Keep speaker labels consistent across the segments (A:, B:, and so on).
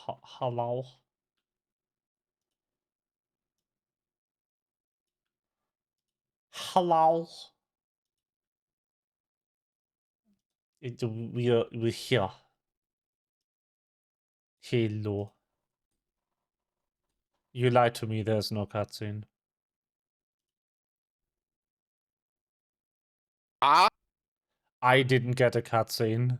A: Hello. Hello. We're here. Hello. You lied to me. There's no cutscene. I didn't get a cutscene.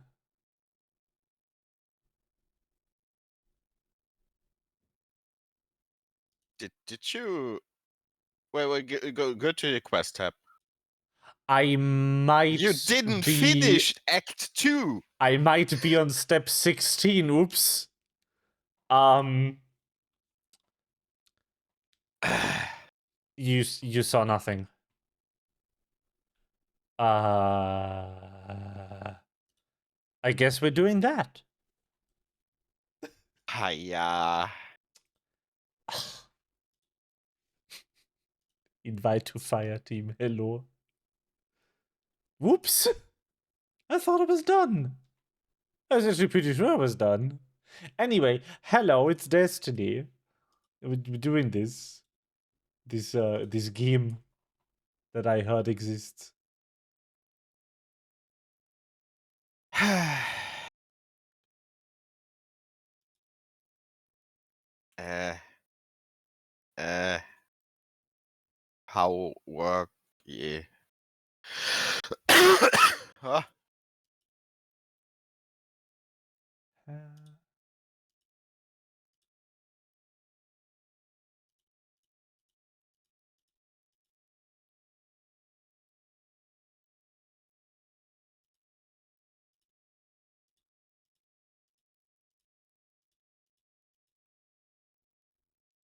B: Did you? Wait, go to the quest tab.
A: I might.
B: You didn't finish Act 2.
A: I might be on step 16. Oops. You saw nothing. I guess we're doing that.
B: Hiya.
A: Invite to fire team. Hello. Whoops. I thought it was done. I was actually pretty sure it was done. Anyway, hello, it's Destiny. We're doing this game that I heard exists.
B: How work? Yeah. Huh?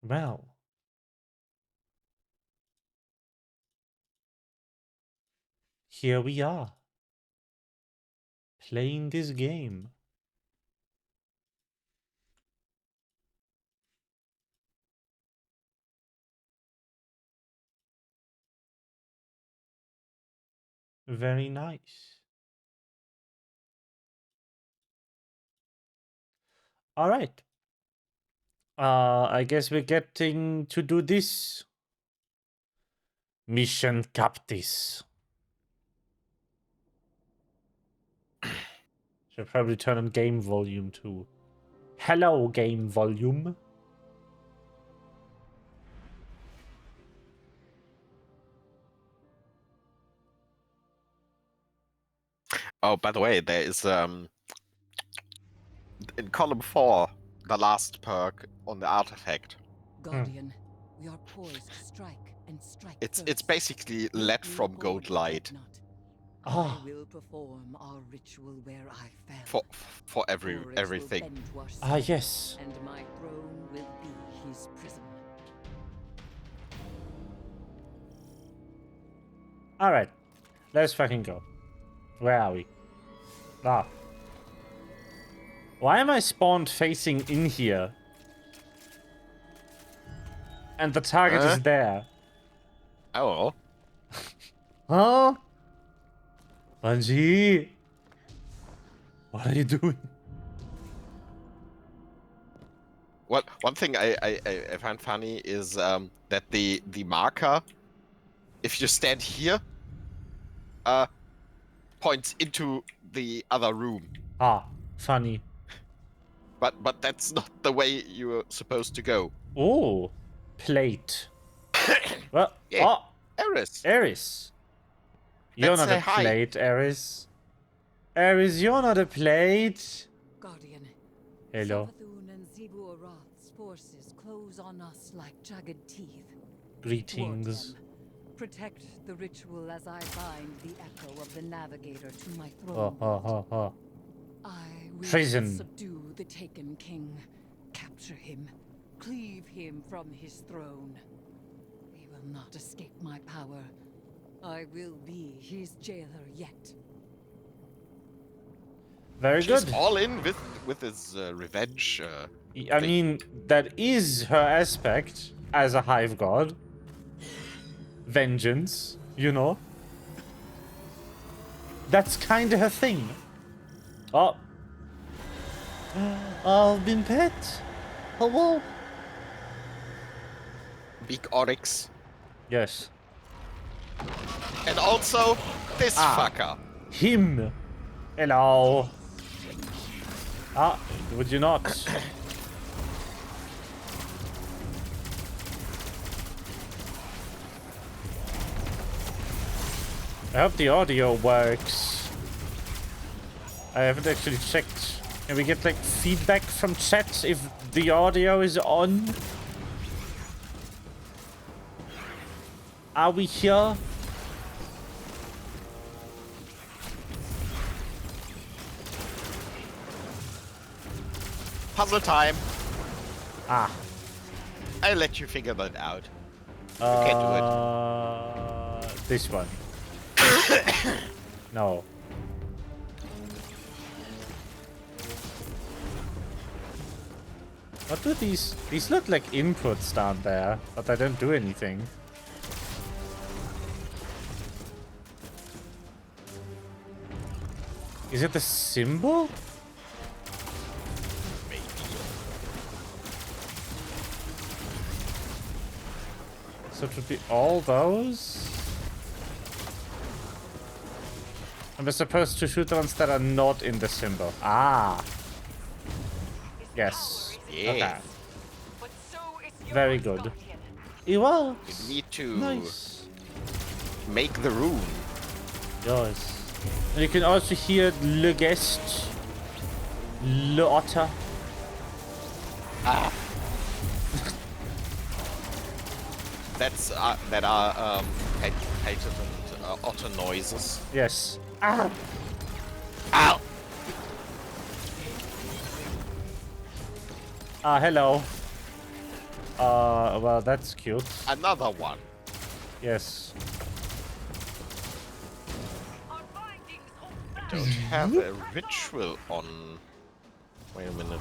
A: Well. Here we are. Playing this game. Very nice. Alright. I guess we're getting to do this. Mission Captis. Should probably turn on game volume too. Hello, game volume.
B: Oh, by the way, there is in column 4, the last perk on the artifact.
C: Guardian, we are poised to strike and strike.
B: It's basically lead from gold light.
C: I will perform our ritual where I fell.
B: For everything.
A: Ah, yes.
C: And my throne will be his prison.
A: Alright. Let's fucking go. Where are we? Ah. Why am I spawned facing in here? And the target is there.
B: Oh.
A: Huh? Bungie? What are you doing?
B: One thing I find funny is that the marker, if you stand here, points into the other room.
A: Ah, funny.
B: But that's not the way you're supposed to go.
A: Oh, plate. Well,
B: Yeah.
A: oh,
B: Eris.
A: Eris. You're
B: Let's
A: not a
B: say hi.
A: plate, Eris. Eris, you're not a plate.
C: Guardian.
A: Hello.
C: Savathun and Zebu Arath's forces close on us like jagged teeth.
A: Greetings.
C: Protect the ritual as I bind the echo of the navigator to my throne. I will
A: Prison.
C: subdue the taken king, capture him, cleave him from his throne. He will not escape my power. I will be his jailer yet.
A: Very
B: She's
A: good.
B: all in with his revenge.
A: I mean, that is her aspect as a hive god. Vengeance, you know. That's kind of her thing. Oh. I've been pet. Hello?
B: Big Oryx.
A: Yes.
B: And also this
A: Ah.
B: fucker.
A: Him. Hello. Ah, would you not? I hope the audio works. I haven't actually checked. Can we get like feedback from chat if the audio is on? Are we here?
B: Puzzle time.
A: Ah.
B: I'll let you figure that out. You can do it.
A: This one. No. What do these look like inputs down there, but they don't do anything. Is it the symbol? So it would be all those? And we're supposed to shoot the ones that are not in the symbol. Ah. Yes.
B: Yeah.
A: Okay. Very good. Well,
B: You need to
A: nice.
B: make the rune.
A: Yes. And you can also hear Le Guest, Le Otter.
B: Ah. That are patent otter noises.
A: Yes. Ah.
B: Ow!
A: Ah, hello. Well, that's cute.
B: Another one.
A: Yes.
B: I don't have a ritual on. Wait a minute.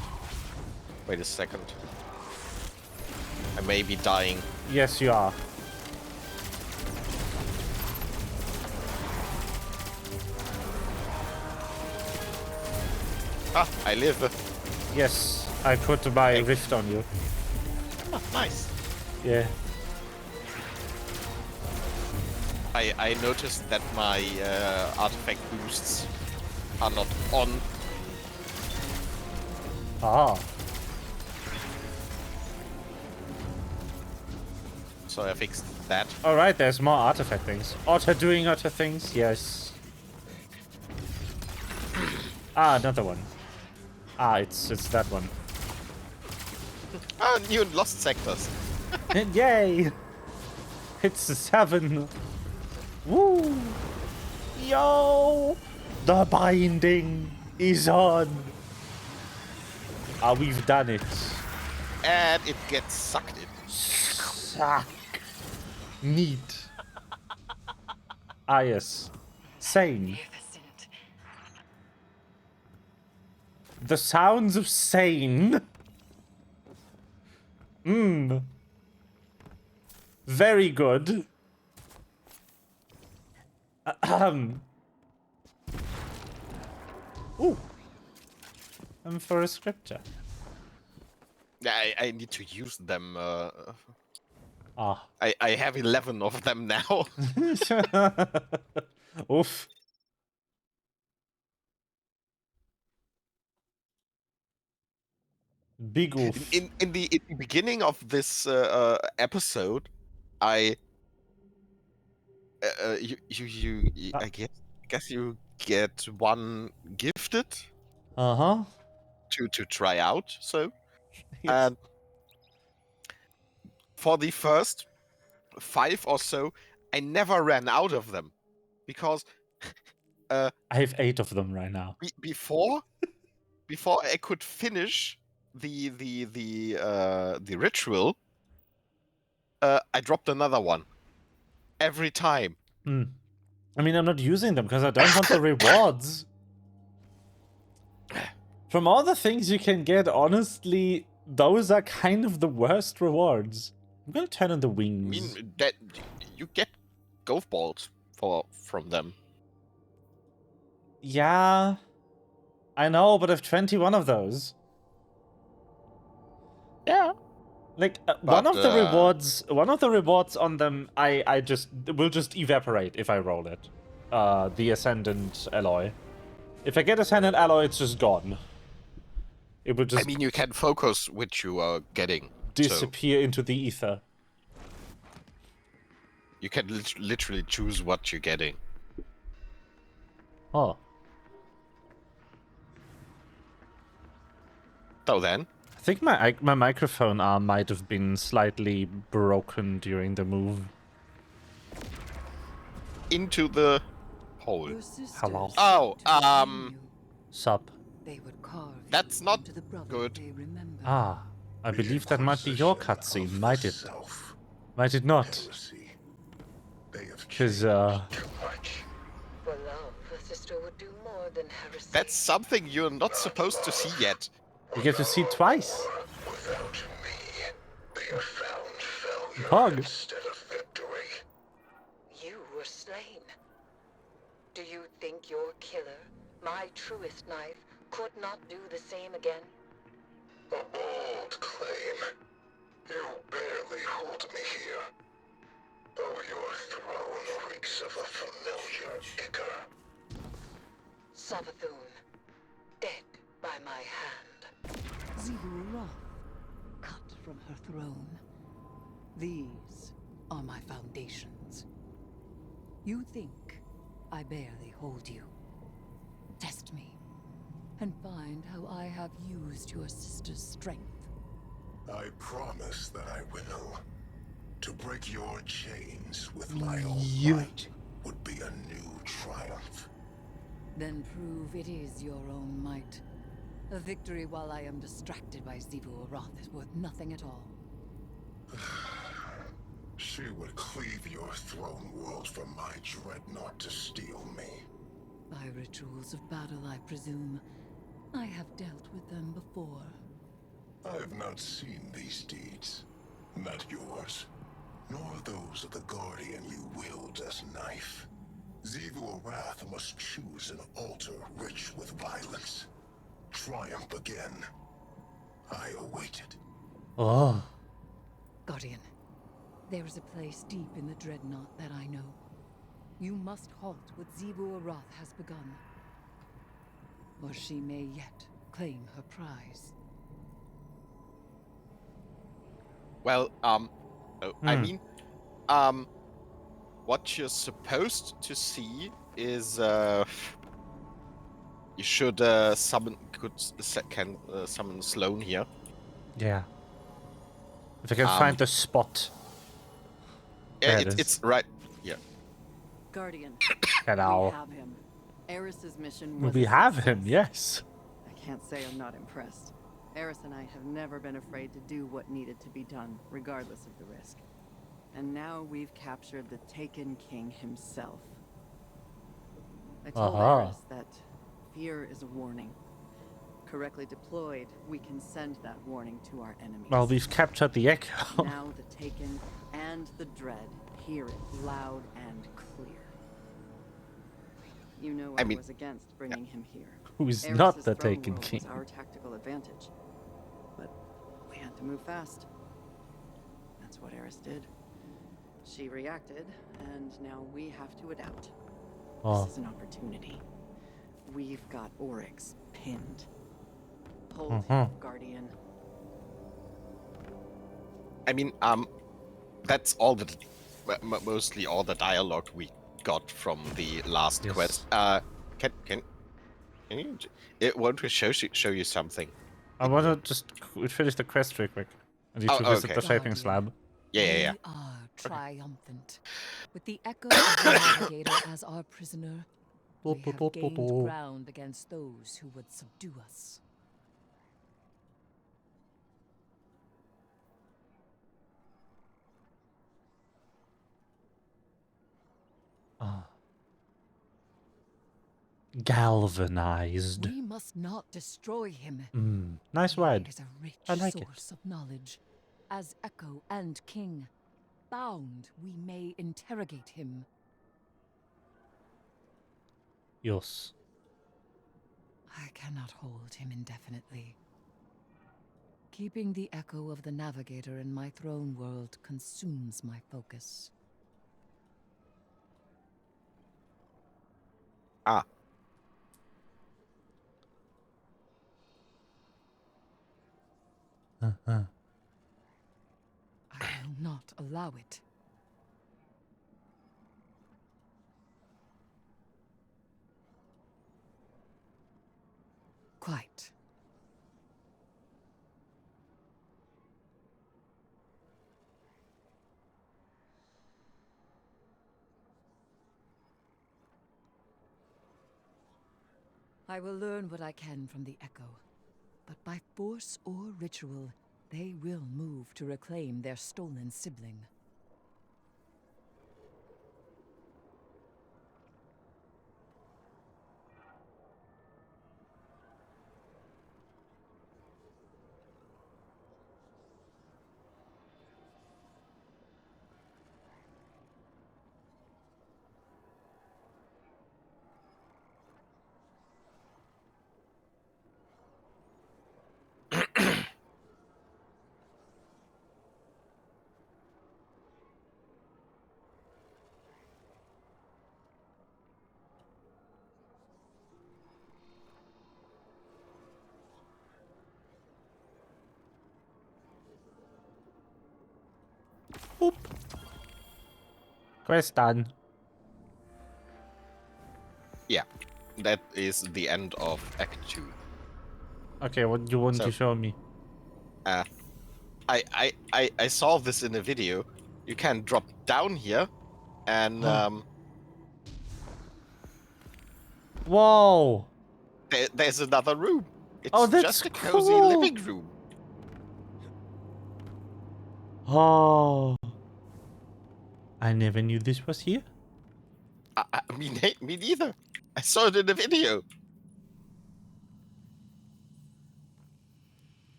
B: Wait a second. I may be dying.
A: Yes, you are.
B: Ah, I live.
A: Yes, I put my
B: Hey.
A: rift on you.
B: Ah, nice.
A: Yeah.
B: I noticed that my artifact boosts are not on.
A: Ah.
B: So I fixed that.
A: Alright, there's more artifact things. Otter doing otter things, yes. Ah, another one. Ah, it's that one.
B: Ah, new and lost sectors.
A: Yay! It's 7. Woo! Yo! The binding is on. Ah, we've done it.
B: And it gets sucked in.
A: Suck. Neat. Ah, yes. Sane. The sounds of sane. Mmm. Very good. Ahem. Ooh. For a scripture.
B: I need to use them.
A: Ah.
B: I have 11 of them now.
A: Oof. Big oof.
B: In the beginning of this episode, I I guess you get one gifted
A: Uh-huh.
B: to try out. So
A: Yes.
B: and for the first 5 or so, I never ran out of them because
A: I have 8 of them right now.
B: before I could finish the ritual, I dropped another one every time.
A: Hmm. I mean, I'm not using them because I don't want the rewards. From all the things you can get, honestly, those are kind of the worst rewards. I'm gonna turn on the
B: I
A: wings.
B: mean, that you get golf balls from them.
A: Yeah, I know, but I've 21 of those.
B: Yeah.
A: Like
B: But,
A: one of the rewards on them, I just will just evaporate if I roll it. The Ascendant Alloy. If I get Ascendant Alloy, it's just gone. It will
B: I
A: just
B: mean, you can focus which you are getting. So
A: disappear into the ether.
B: you can literally choose what you're getting.
A: Oh.
B: So then,
A: I think my microphone arm might have been slightly broken during the move.
B: into the hole.
C: Your sisters
A: Hello.
B: Oh,
C: sought to reclaim you.
A: Sup.
C: They would carve
B: That's
C: you
B: not
C: into the brother
B: good.
C: they remember.
A: Ah, I
D: The
A: believe that might be your
D: Inquisition
A: cutscene,
D: of
A: might
D: the
A: it?
D: Self.
A: Might it not?
D: Heresy. They have
A: 'Cause,
D: changed too much.
C: For love, a sister would do more than heresy.
B: That's something you're not supposed to see yet.
A: You get to see it twice.
D: Without me, they have found failure
A: Pog.
D: instead of victory.
C: You were slain. Do you think your killer, my truest knife, could not do the same again?
D: A bold claim. You barely hold me here. Though your throne reeks of a familiar ichor.
C: Savathun, dead by my hand. Zebul-Roth, cut from her throne. These are my foundations. You think I barely hold you. Test me, and find how I have used your sister's strength.
D: I promise that I will. To break your chains with my own might would be a new triumph.
C: Then prove it is your own might. A victory while I am distracted by Zebul-Roth is worth nothing at all.
D: She would cleave your throne world from my dreadnought to steal me.
C: By rituals of battle, I presume. I have dealt with them before.
D: I have not seen these deeds. Not yours, nor those of the Guardian you wield as knife. Zebul-Roth must choose an altar rich with violence. Triumph again. I await it.
A: Oh.
C: Guardian, there is a place deep in the Dreadnought that I know. You must halt what Zebul-Roth has begun. Or she may yet claim her prize.
B: Well, I mean, what you're supposed to see is, you should summon summon Sloane here.
A: Yeah. If I can find the spot.
B: Yeah,
A: There it is.
B: it's right here.
E: Guardian,
A: Hello.
E: we have him. Eris's mission was
A: We
E: a
A: have him,
E: success.
A: yes.
E: I can't say I'm not impressed. Eris and I have never been afraid to do what needed to be done, regardless of the risk. And now we've captured the Taken King himself. I told Eris that fear is a warning. Correctly deployed, we can send that warning to our enemies.
A: Well, we've captured the Echo.
E: Now the Taken and the Dread hear it loud and clear. You know I was against bringing him here.
A: Who's
E: Eris's
A: not the
E: throne
A: Taken
E: world
A: King.
E: was our tactical advantage, but we had to move fast. That's what Eris did. She reacted, and now we have to adapt.
A: Oh.
E: This is an opportunity. We've got Oryx pinned. Hold him, Guardian.
B: I mean, that's all the mostly all the dialogue we got from the last
A: Yes.
B: quest. Can you? It want to show you something.
A: I want to just finish the quest real quick. I need to
B: Oh,
A: visit
B: okay.
A: the shaping
C: Guardian.
A: slab.
B: Yeah.
C: We are triumphant. With the Echo of the Navigator as our prisoner, we have gained ground against those who would subdue us.
A: Galvanized.
C: We must not destroy him.
A: Nice word.
C: He is a rich
A: I like it.
C: source of knowledge. As Echo and King, bound, we may interrogate him.
A: Yes.
C: I cannot hold him indefinitely. Keeping the echo of the Navigator in my throne world consumes my focus.
B: Ah.
C: I will not allow it. Quite. I will learn what I can from the Echo, but by force or ritual, they will move to reclaim their stolen sibling.
A: Boop. Quest done.
B: Yeah, that is the end of Act 2.
A: Okay, what do you want to show me?
B: I saw this in a video. You can drop down here, and
A: Whoa!
B: there's another room. It's
A: Oh, that's
B: just a cozy
A: cool.
B: living room.
A: Oh. I never knew this was here.
B: Me neither. I saw it in the video.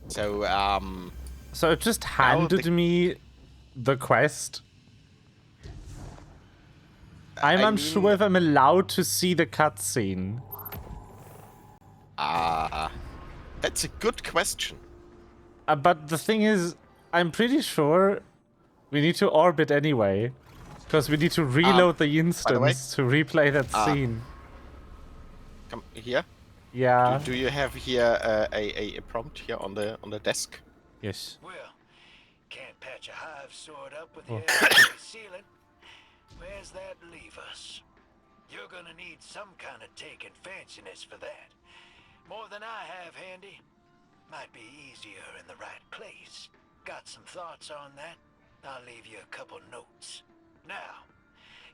B: So,
A: So it just
B: Now
A: handed
B: the-
A: me the quest. I'm
B: I
A: unsure
B: mean-
A: if I'm allowed to see the cutscene.
B: that's a good question.
A: But the thing is, I'm pretty sure we need to orbit anyway. Because we need to reload the
B: way,
A: instance to replay that scene.
B: Come here.
A: Yeah.
B: Do you have here a prompt here on the desk?
A: Yes.
F: Well, can't patch a hive sword up with
A: Oh.
F: the ceiling. Where's that leave us? You're gonna need some kind of taken fanciness for that. More than I have handy. Might be easier in the right place. Got some thoughts on that? I'll leave you a couple notes. Now,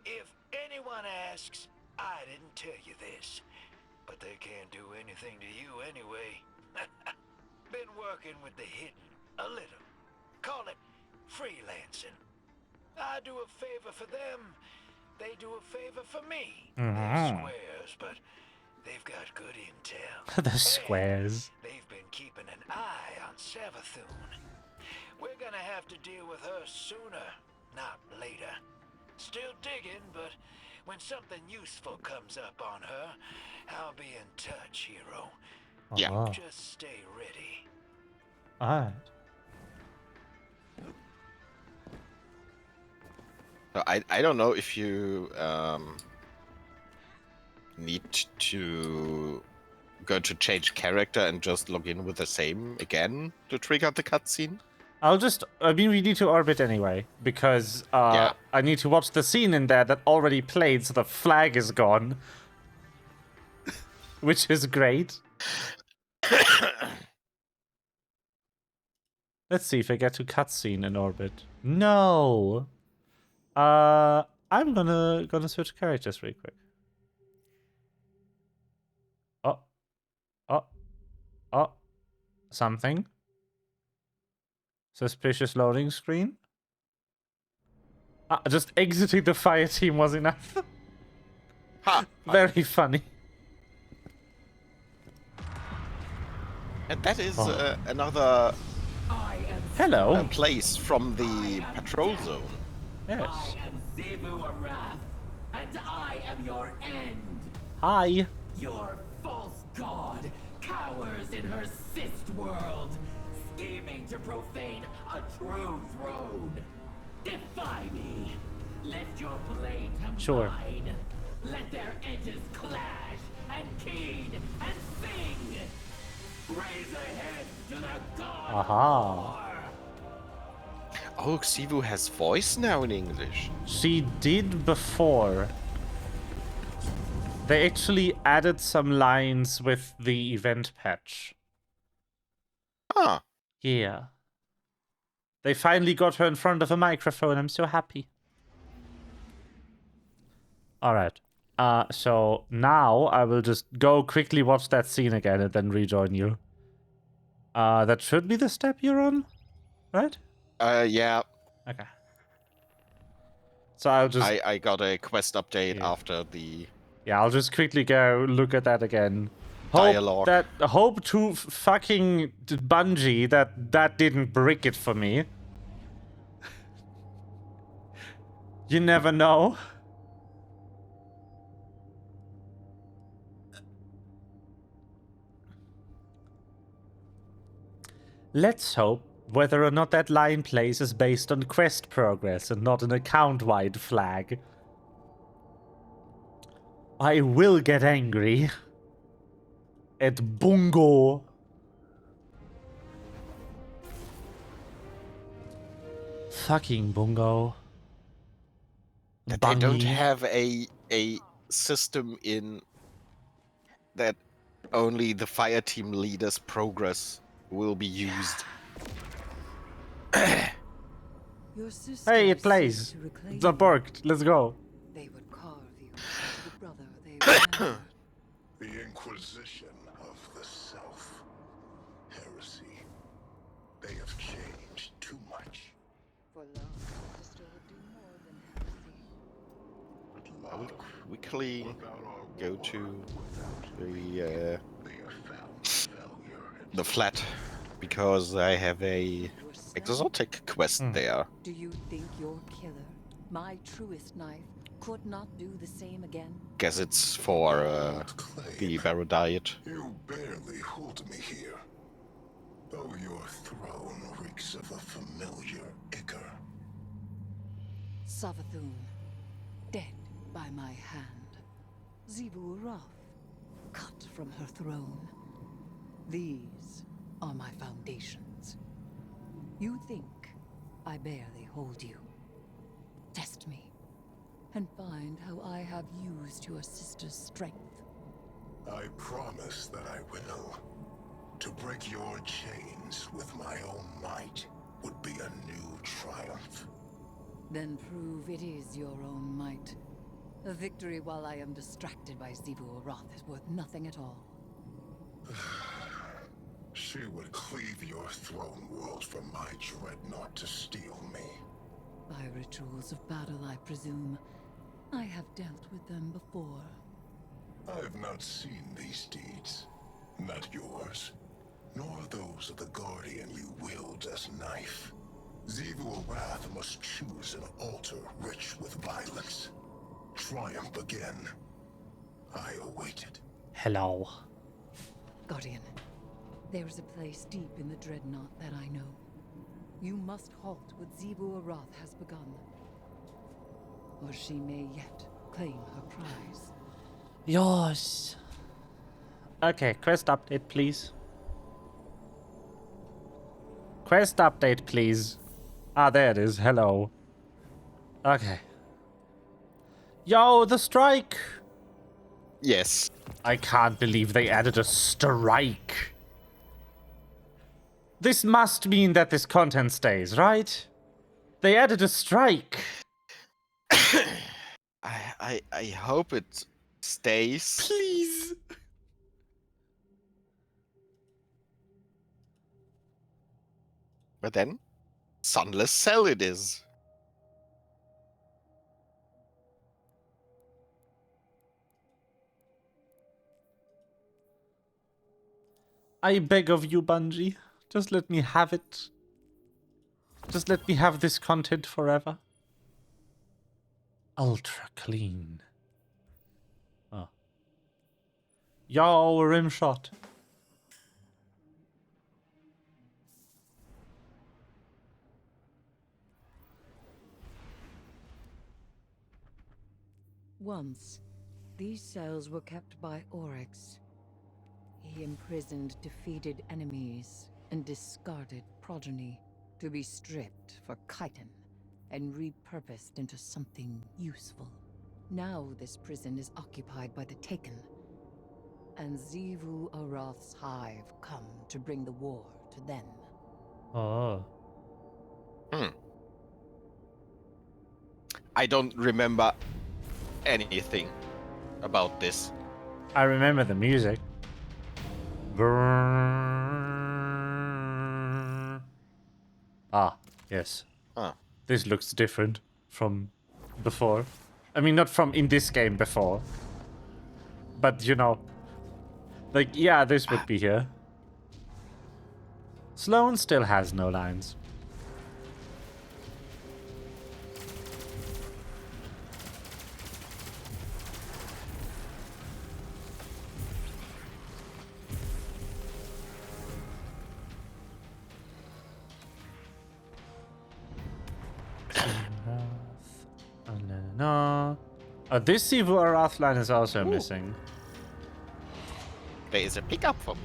F: if anyone asks, I didn't tell you this, but they can't do anything to you anyway. Been working with the hidden a little. Call it freelancing. I do a favor for them, they do a favor for me. They're squares, but they've got good intel.
A: The squares.
F: They've been keeping an eye on Savathun. We're gonna have to deal with her sooner, not later. Still digging, but when something useful comes up on her, I'll be in touch, hero.
B: Yeah.
A: Oh.
F: Just stay ready.
A: Alright.
B: I don't know if you need to go to change character and just log in with the same again to trigger the cutscene.
A: I mean, we need to orbit anyway, because
B: Yeah.
A: I need to watch the scene in there that already played, so the flag is gone. Which is great. Let's see if I get to cutscene in orbit. No! I'm gonna switch characters real quick. Oh. Something. Suspicious loading screen. Just exiting the fire team was enough.
B: Ha!
A: Very funny.
B: And that is another
A: Hello.
B: place from the patrol zone.
A: Yes.
G: I am Zebu Arath, and I am your end.
A: Hi.
G: Your false god in her cyst world, scheming to profane a true throne. Defy me. Lift your blade to
A: Sure.
G: mine. Let their edges clash and keen and sing. Raise a head to the god.
A: Aha.
B: Oh, Xivu has voice now in English.
A: She did before. They actually added some lines with the event patch.
B: Ah,
A: Yeah. They finally got her in front of a microphone. I'm so happy. Alright. So now I will just go quickly watch that scene again and then rejoin you. That should be the step you're on, right?
B: yeah.
A: Okay. So I'll just...
B: I got a quest update
A: Yeah.
B: after the
A: Yeah, I'll just quickly go look at that again.
B: dialogue.
A: Hope to fucking Bungie that didn't brick it for me. You never know. Let's hope whether or not that line plays is based on quest progress and not an account-wide flag. I will get angry at Bungo. Fucking Bungo.
B: That they don't
A: Bungie.
B: have a system in that only the fire team leader's progress will be used.
C: Your sisters
A: Hey, it
C: seek
A: plays.
C: to reclaim
A: The Borked. Let's go.
C: They would carve you into the brother they remember.
D: The Inquisition of the South. Heresy. They have changed too much.
C: For love, the sister would do more than heresy.
B: I will quickly
D: Without our
B: go
D: war,
B: to
D: without
B: the
D: they have found failure and
B: the flat because I have a
C: Yourself?
B: exotic quest there.
C: Do you think your killer, my truest knife, could not do the same again?
B: Guess it's for the Barrow diet.
D: You barely hold me here. Though your throne reeks of a familiar ichor.
C: Savathun, dead by my hand. Xivu Arath, cut from her throne. These are my foundations. You think I barely hold you? Test me, and find how I have used your sister's strength.
D: I promise that I will. To break your chains with my own might would be a new triumph.
C: Then prove it is your own might. A victory while I am distracted by Xivu Arath is worth nothing at all.
D: She would cleave your throne world from my dreadnought to steal me.
C: By rituals of battle, I presume. I have dealt with them before.
D: I have not seen these deeds. Not yours, nor those of the Guardian you wield as knife. Xivu Arath must choose an altar rich with violence. Triumph again. I await it.
A: Hello.
C: Guardian, there is a place deep in the Dreadnought that I know. You must halt what Xivu Arath has begun. Or she may yet claim her prize.
A: Yours. Okay, quest update, please. Quest update, please. Ah, there it is. Hello. Okay. Yo, the strike!
B: Yes.
A: I can't believe they added a strike. This must mean that this content stays, right? They added a strike.
B: I hope it stays.
A: Please.
B: But then, Sunless Cell it is.
A: I beg of you, Bungie. Just let me have it. Just let me have this content forever. Ultra clean. Oh. Yo, rim shot.
C: Once, these cells were kept by Oryx. He imprisoned defeated enemies and discarded progeny to be stripped for chitin and repurposed into something useful. Now this prison is occupied by the Taken, and Xivu Arath's hive come to bring the war to them.
A: Oh.
B: I don't remember anything about this.
A: I remember the music. Ah, yes.
B: Huh.
A: This looks different from before. I mean, not from in this game before. But, you know. Like, yeah, this would be here. Sloane still has no lines. No. This Xivu Arath line is also missing.
B: There is a pickup for me.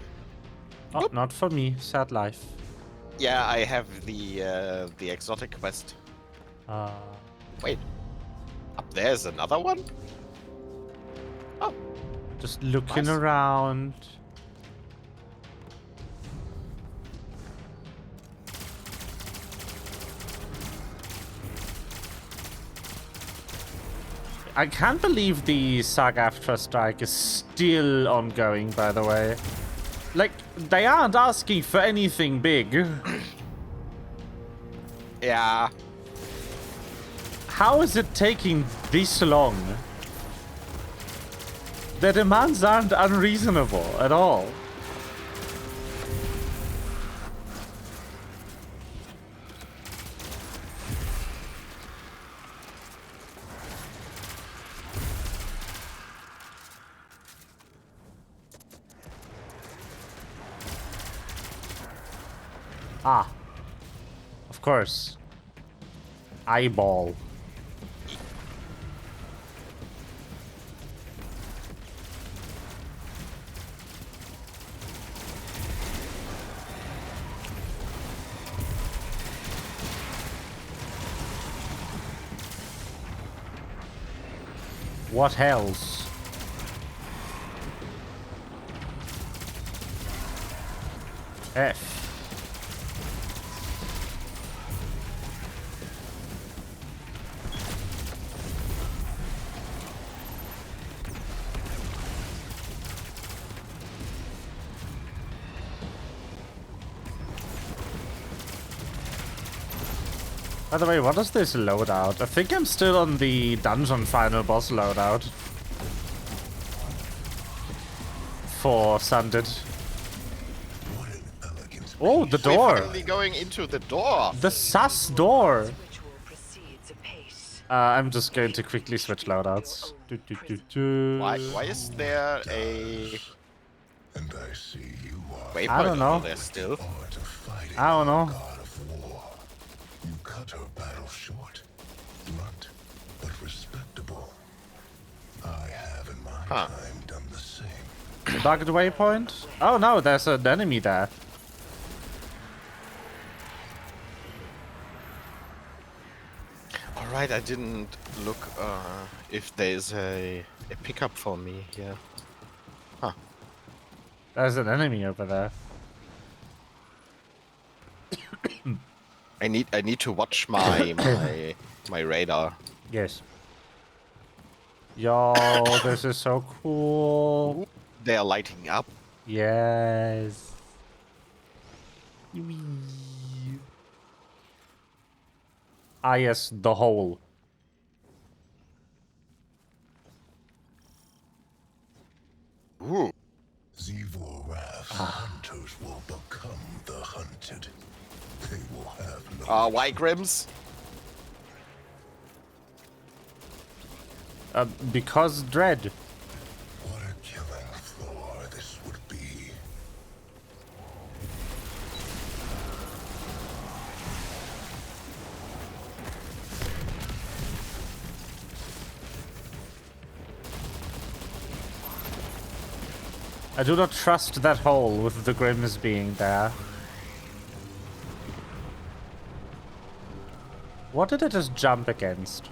A: Oh, not for me. Sad life.
B: Yeah, I have the exotic quest. Wait. Up there's another one? Oh.
A: Just looking
B: Nice.
A: around. I can't believe the SAG-AFTRA strike is still ongoing, by the way. Like, they aren't asking for anything big.
B: Yeah.
A: How is it taking this long? The demands aren't unreasonable at all. Ah. Of course. Eyeball. What else? F. By the way, what is this loadout? I think I'm still on the dungeon final boss loadout. For Sunded.
D: What an elegant
A: Oh, the
B: We're
A: door!
B: finally going into the door.
A: The sus door!
C: Ritual proceeds apace.
A: I'm just going to quickly switch loadouts.
B: Why is there a
D: and I see you are
B: waypoint
A: I don't know.
B: over there still?
D: art of fighting
A: I don't know.
D: god of war. You cut her battle short. Blunt, but respectable. I have in my
B: Huh.
D: time done the same.
A: Bugged waypoint? Oh no, there's an enemy there.
B: Alright, I didn't look if there's a pickup for me here. Huh.
A: There's an enemy over there.
B: I need to watch my my radar.
A: Yes. Yo, this is so cool.
B: They are lighting up.
A: Yes. Ah, yes, the hole.
B: Ooh.
D: Xivu Arath's hunters will become the hunted. They will have no
B: White Grims.
A: Because dread.
D: What a killing floor this would be.
A: I do not trust that hole with the Grims being there. What did it just jump against?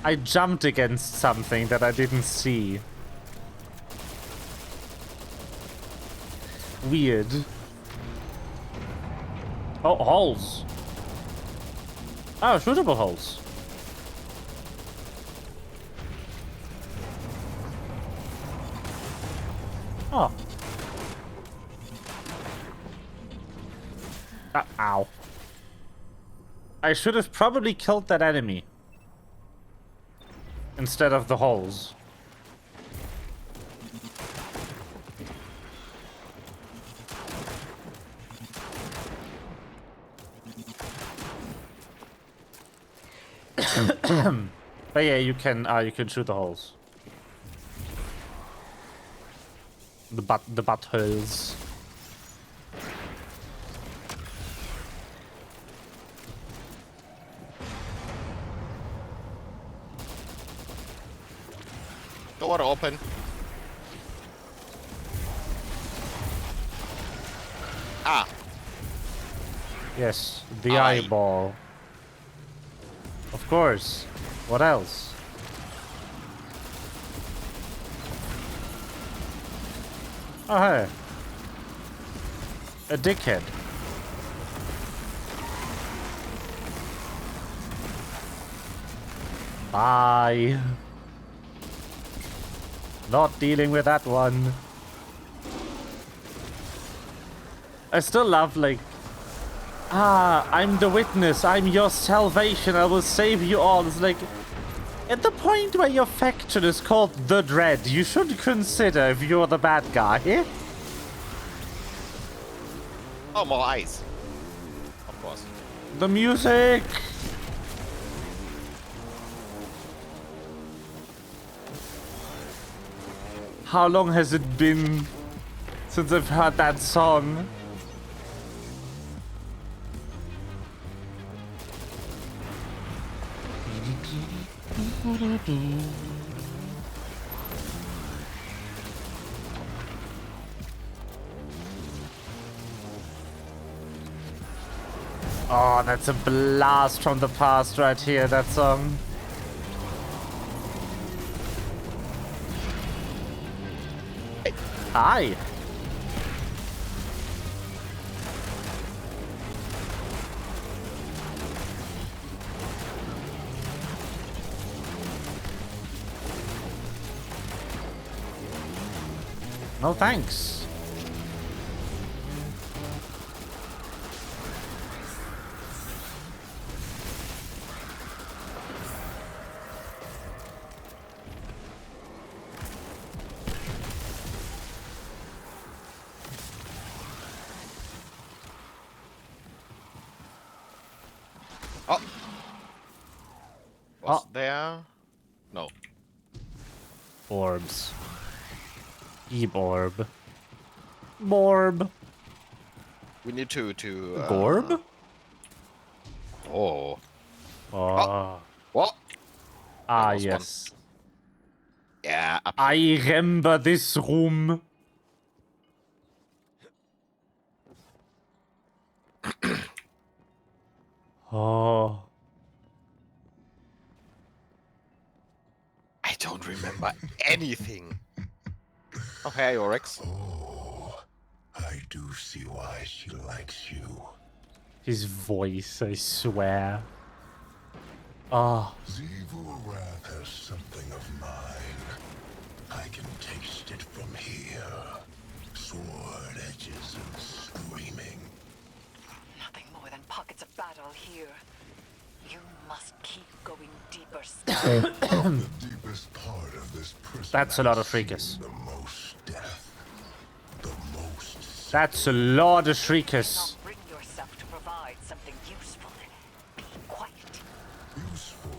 A: I jumped against something that I didn't see. Weird. Oh, holes. Oh, shootable holes. Oh. Ow. I should have probably killed that enemy. Instead of the holes. But yeah, you can shoot the holes. The buttholes.
B: Door open. Ah.
A: Yes, the
B: Eye.
A: eyeball. Of course. What else? Oh, hey. A dickhead. Bye. Not dealing with that one. I still love, like, I'm the witness, I'm your salvation, I will save you all. It's like, at the point where your faction is called the Dread, you should consider if you're the bad guy.
B: Oh, more eyes. Of course.
A: The music! How long has it been since I've heard that song? Oh, that's a blast from the past right here, that song. Hi. No thanks.
B: Oh. Was there? No.
A: Orbs. Keep orb. Borb.
B: We need to
A: Gorb?
B: Oh.
A: Oh.
B: What?
A: Ah,
B: was one.
A: yes.
B: Yeah. Up
A: I remember this room. Oh.
B: I don't remember anything. Oh, hey, Oryx.
D: Oh, I do see why she likes you.
A: His voice, I swear. Oh.
D: Zevul Wrath has something of mine. I can taste it from here. Sword edges and screaming.
C: Nothing more than pockets of battle here. You must keep going deeper still.
D: The deepest part of this prison.
A: That's a lot of
D: has seen
A: Shriekers.
D: The most death. The most.
A: That's a lot of Shriekers.
C: Bring yourself to provide something useful. Be quiet.
D: Useful.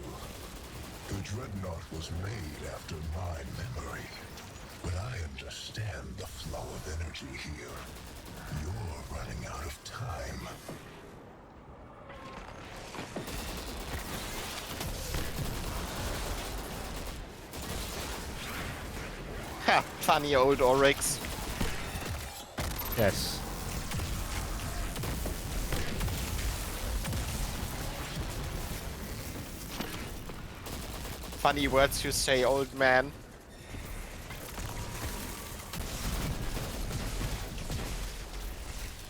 D: The Dreadnought was made after my memory. But I understand the flow of energy here. You're running out of time.
B: Ha! Funny old Oryx.
A: Yes.
B: Funny words you say, old man.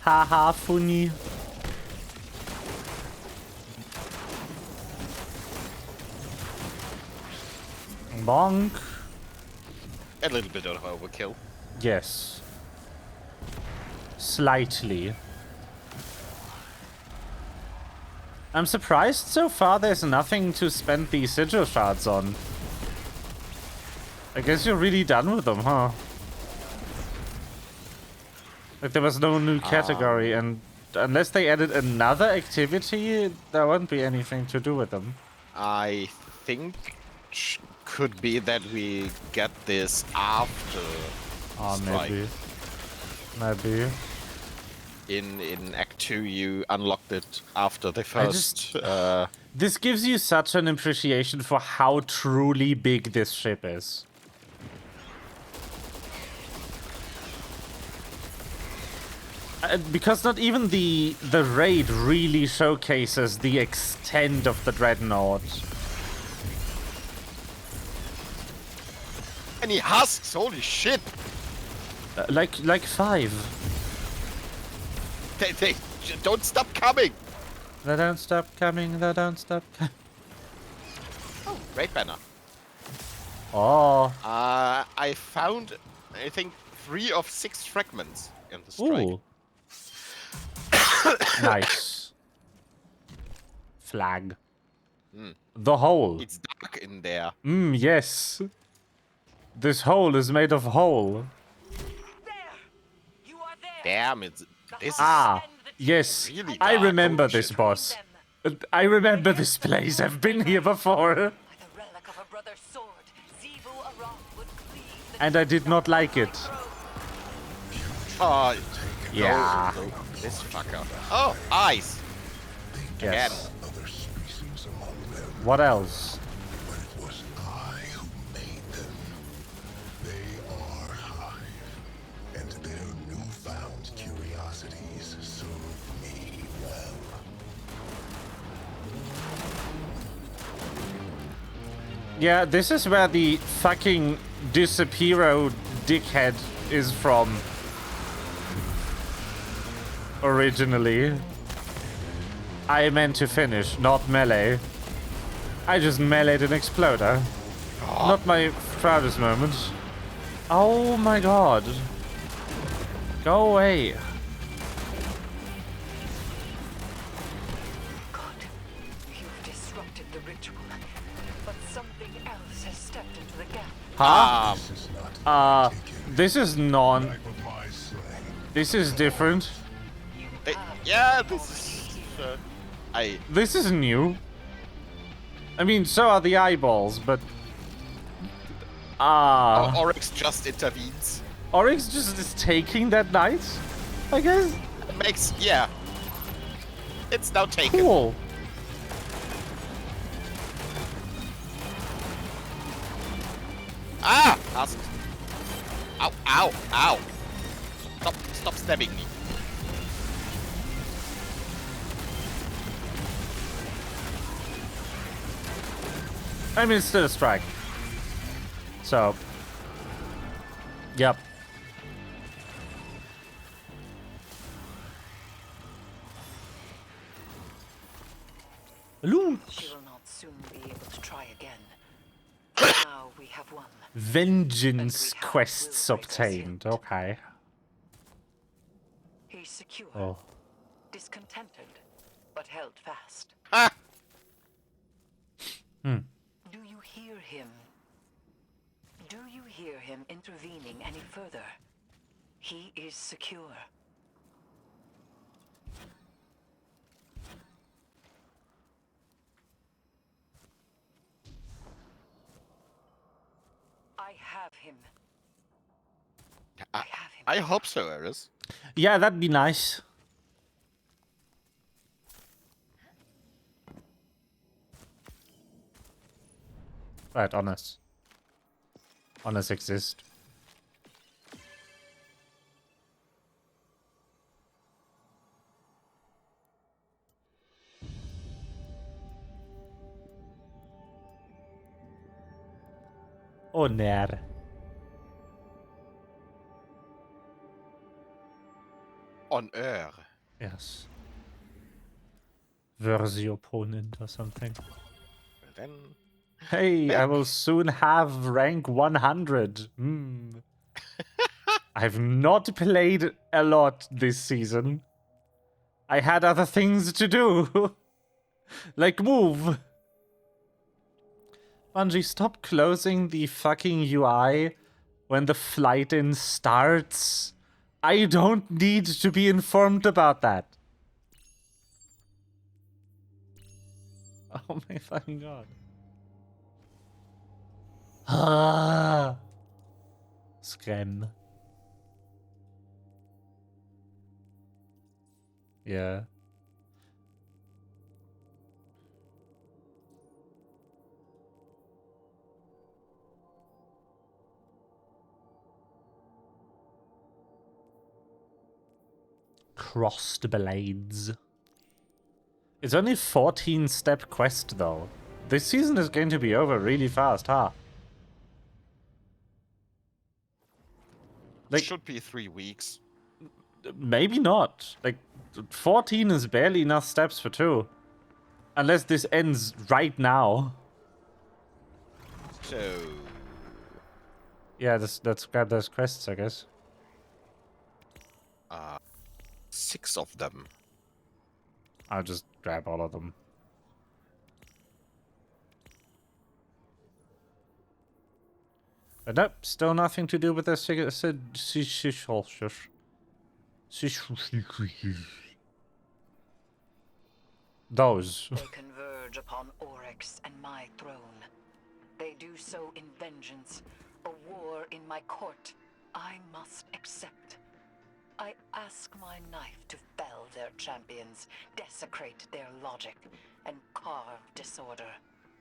A: Haha, funny. Bonk.
B: A little bit of overkill.
A: Yes. Slightly. I'm surprised so far there's nothing to spend these sigil shards on. I guess you're really done with them, huh? Like there was no new category, and unless they added another activity, there won't be anything to do with them.
B: I think could be that we get this after strike.
A: Maybe. Maybe.
B: In Act 2, you unlocked it after the
A: I
B: first.
A: This gives you such an appreciation for how truly big this ship is. Because not even the raid really showcases the extent of the dreadnought.
B: And he husks, holy shit!
A: Like 5.
B: They don't stop coming!
A: They don't stop coming, they don't stop coming.
B: Oh, great banner.
A: Oh.
B: I found, I think, 3 of 6 fragments in the strike.
A: Ooh. Nice. Flag. The hole.
B: It's dark in there.
A: Yes. This hole is made of hole.
C: You are there.
B: Damn, this is
A: Yes.
B: really
A: I
B: dark.
A: remember
B: Holy
A: this
B: shit.
A: boss. I remember this place. I've been here before.
C: By the relic of a brother's sword, Zebu Aram would cleave the
A: And I did not like it.
B: Oh,
A: Yeah.
B: no, this fucker. Oh, eyes!
A: Yes.
D: Other species among them,
A: What else?
D: but it was I who made them. They are Hive, and their newfound curiosities serve me well.
A: Yeah, this is where the fucking Disappearo dickhead is from. Originally. I meant to finish, not melee. I just meleeed an exploder. Not my proudest moment. Oh my god. Go away.
C: God, you've disrupted the ritual, but something else has stepped into the gap.
A: Huh?
D: This is not taken.
A: This is non.
D: Type of my slang.
A: This is different.
B: Yeah, this is...
A: This is new. I mean, so are the eyeballs, but...
B: Oryx just intervenes.
A: Oryx just is taking that knight, I guess?
B: Makes... yeah. It's now taken.
A: Cool.
B: Ah! Ask. Ow, ow, ow. Stop stabbing me.
A: I mean, it's still a strike. So. Yep. Loot.
C: She will not soon be able to try again. Now we have won.
A: Vengeance quests obtained. Okay.
C: He's secure,
A: Oh.
C: discontented, but held fast.
B: Ah!
C: Do you hear him? Do you hear him intervening any further? He is secure. I have him. I have him.
B: I hope so, Eris.
A: Yeah, that'd be nice. Right, honest. Honest exist. Honor.
B: Honor.
A: Yes. Worthy opponent or something.
B: Well then,
A: Hey, I
B: back.
A: will soon have rank 100. I've not played a lot this season. I had other things to do. Like move. Bungie, stop closing the fucking UI when the flight in starts. I don't need to be informed about that. Oh my fucking god. Ah. Screm. Yeah. Crossed blades. It's only 14-step quest though. This season is going to be over really fast, huh? Like,
B: Should be 3 weeks.
A: maybe not. Like, 14 is barely enough steps for 2. Unless this ends right now.
B: So,
A: Yeah, let's grab those quests, I guess.
B: 6 of them.
A: I'll just grab all of them. But nope, still nothing to do with the those.
C: They converge upon Oryx and my throne. They do so in vengeance, a war in my court. I must accept. I ask my knife to fell their champions, desecrate their logic, and carve disorder.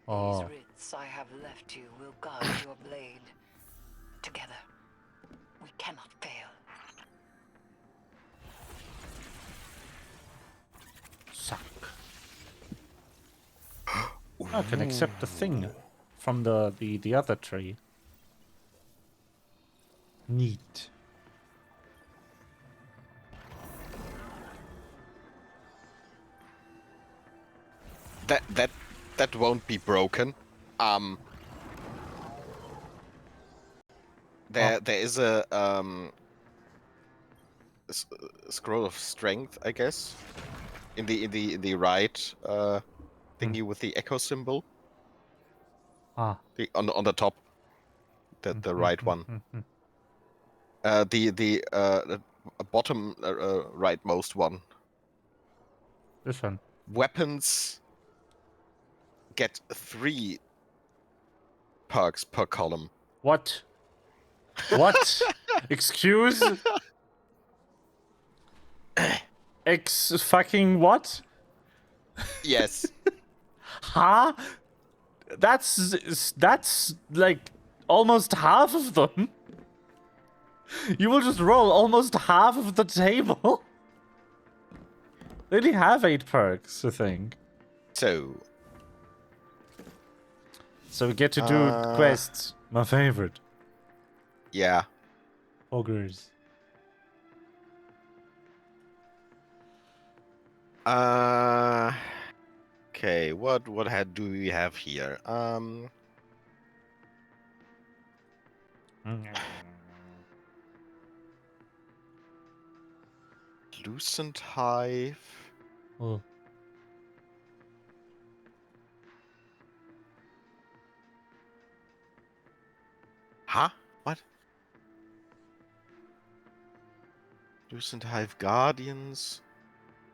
A: Oh.
C: These writs I have left you will guide your blade. Together, we cannot fail.
A: Suck. I can accept the thing from the other tree. Neat.
B: That won't be broken. There is a scroll of strength, I guess, in the right thingy with the echo symbol.
A: Ah.
B: On the top, the right one. The bottom rightmost one.
A: This one.
B: Weapons get 3 perks per column.
A: What? What? Excuse? Fucking what?
B: Yes.
A: Huh? That's like almost half of them. You will just roll almost half of the table. They only have 8 perks, I think.
B: So
A: we get to do quests. My favorite.
B: yeah.
A: Ogres.
B: Okay, what do we have here? Lucent Hive.
A: Oh.
B: Huh? What? Lucent Hive Guardians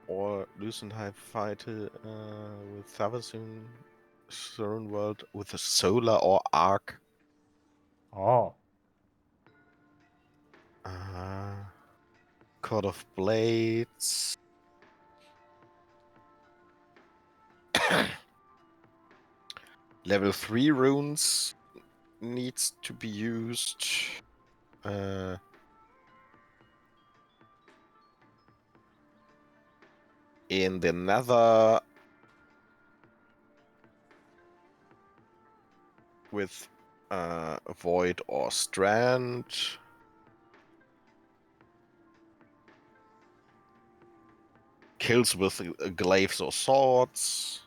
B: or Lucent Hive Fighter with Thavasum Throne World with a Solar or Arc.
A: Oh.
B: Court of Blades. Level 3 runes needs to be used. In the Nether with Void or Strand. Kills with glaives or swords.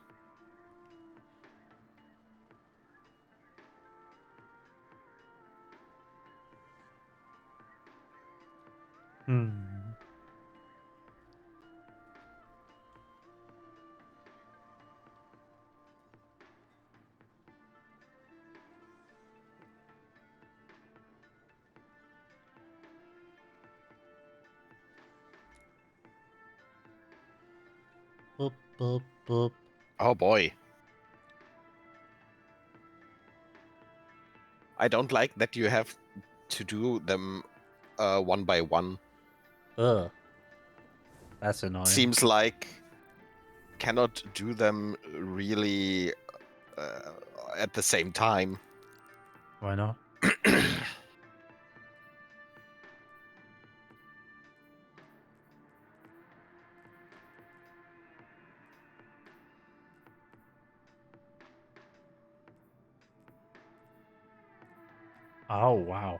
A: Hmm. Boop, boop, boop.
B: Oh boy. I don't like that you have to do them one by one.
A: Ugh. That's annoying.
B: Seems like cannot do them really at the same time.
A: Why not? Oh, wow.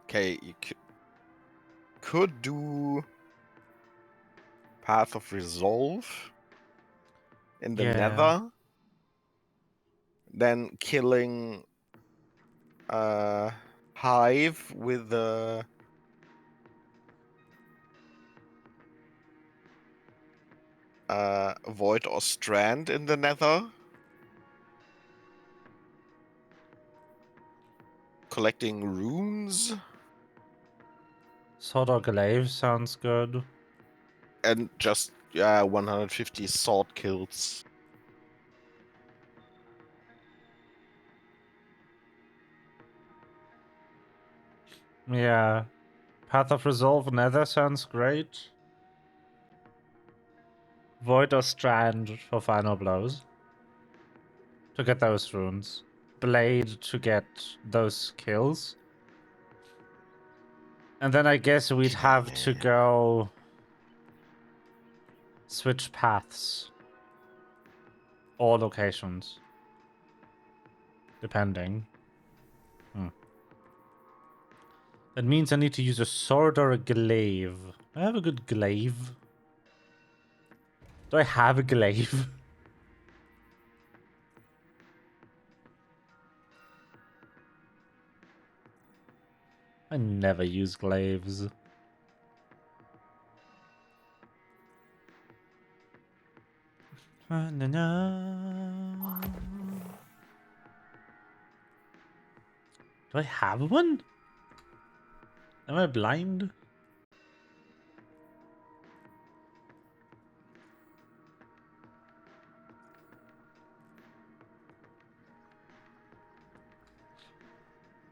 B: Okay, you could do Path of Resolve in the
A: Yeah.
B: Nether, then killing Hive with the Void or Strand in the Nether, collecting runes,
A: Sword or glaive sounds good.
B: and just 150 sword kills.
A: Yeah. Path of Resolve Nether sounds great. Void or Strand for final blows. To get those runes. Blade to get those kills. And then I guess we'd have to go switch paths. Or locations. Depending. That means I need to use a sword or a glaive. Do I have a good glaive? Do I have a glaive? I never use glaives. Do I have one? Am I blind?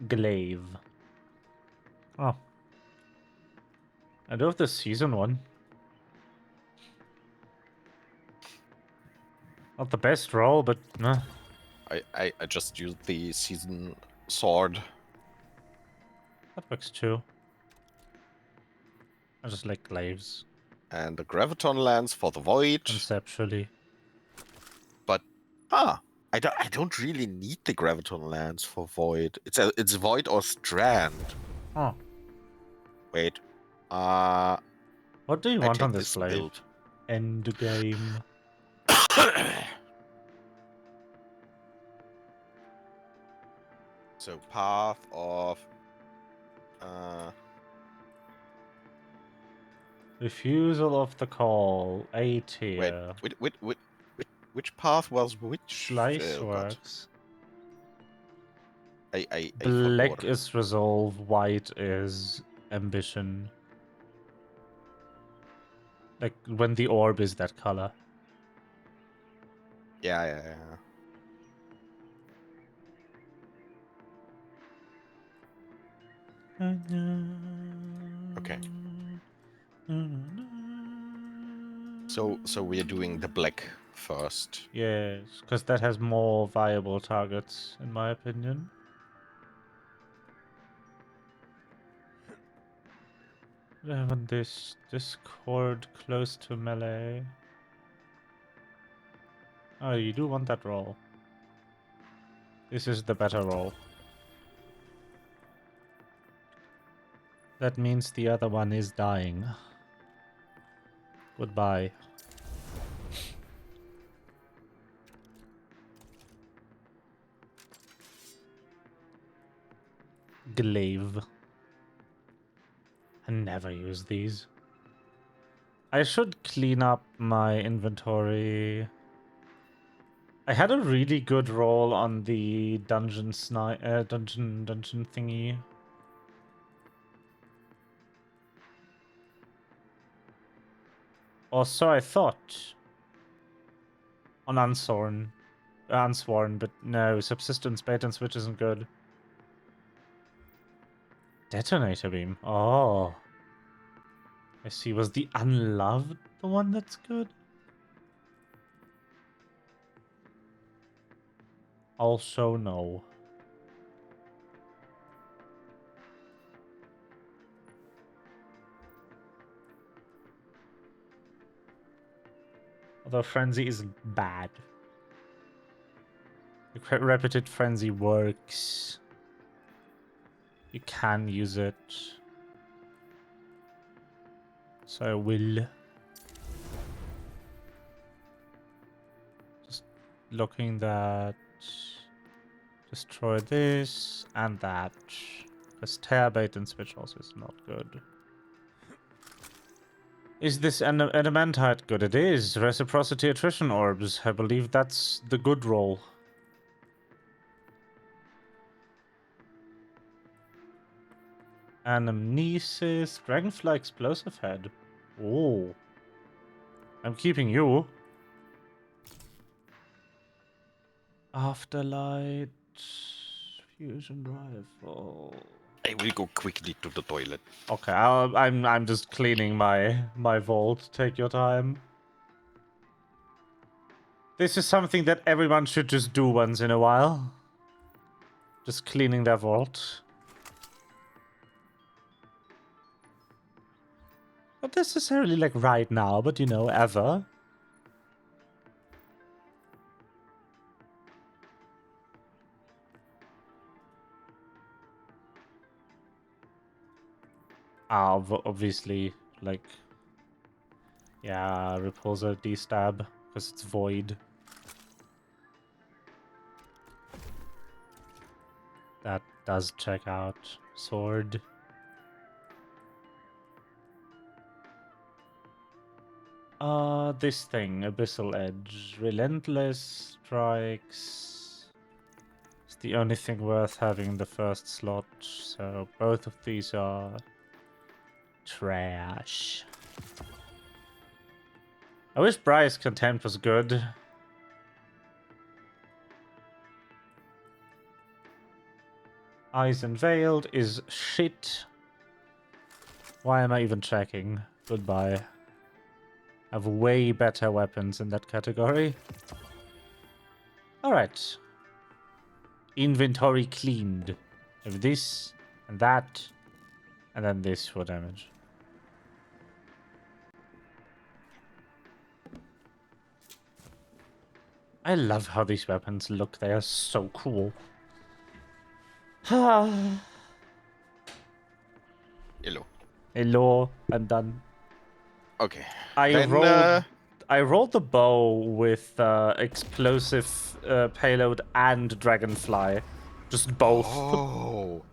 A: Glaive. Oh. I do have the season one. Not the best roll, but
B: I just used the season sword.
A: that works too. I just like glaives.
B: And the Graviton lance for the Void.
A: Conceptually.
B: But I don't really need the Graviton lance for Void. It's Void or Strand.
A: Oh.
B: Wait.
A: What do you
B: I
A: want
B: take
A: on this glaive?
B: build.
A: End game.
B: So path of
A: Refusal of the call. A tier.
B: which path was which?
A: Slice
B: Oh god.
A: works.
B: I
A: Black
B: forgot.
A: is resolve, white is ambition. Like when the orb is that color.
B: Yeah. Okay. So we're doing the black first.
A: Yes, because that has more viable targets, in my opinion. I have this Discord close to melee. Oh, you do want that roll. This is the better roll. That means the other one is dying. Goodbye. Glaive. I never use these. I should clean up my inventory. I had a really good roll on the dungeon dungeon thingy. Or so I thought. On Unsworn, but no, subsistence bait and switch isn't good. Detonator beam. Oh. I see. Was the unloved the one that's good? Also no. Although frenzy is bad. The repeated frenzy works. You can use it. So I will. Just looking that. Destroy this and that. Because tear bait and switch also is not good. Is this adamantite good? It is. Reciprocity attrition orbs. I believe that's the good roll. Anamnesis. Dragonfly explosive head. Oh. I'm keeping you. Afterlight. Fusion rifle.
B: I will go quickly to the toilet.
A: Okay, I'm just cleaning my vault. Take your time. This is something that everyone should just do once in a while. Just cleaning their vault. Not necessarily like right now, but you know, ever. Obviously, like, yeah, repulsor D-stab, because it's void. That does check out. Sword. This thing, Abyssal Edge. Relentless Strikes. It's the only thing worth having in the first slot, so both of these are trash. I wish Bryce Contempt was good. Eyes Unveiled is shit. Why am I even checking? Goodbye. I have way better weapons in that category. Alright. Inventory cleaned. I have this, and that, and then this for damage. I love how these weapons look. They are so cool.
B: Hello.
A: Hello, I'm done.
B: Okay.
A: I rolled the bow with explosive payload and dragonfly. Just both.
B: Oh.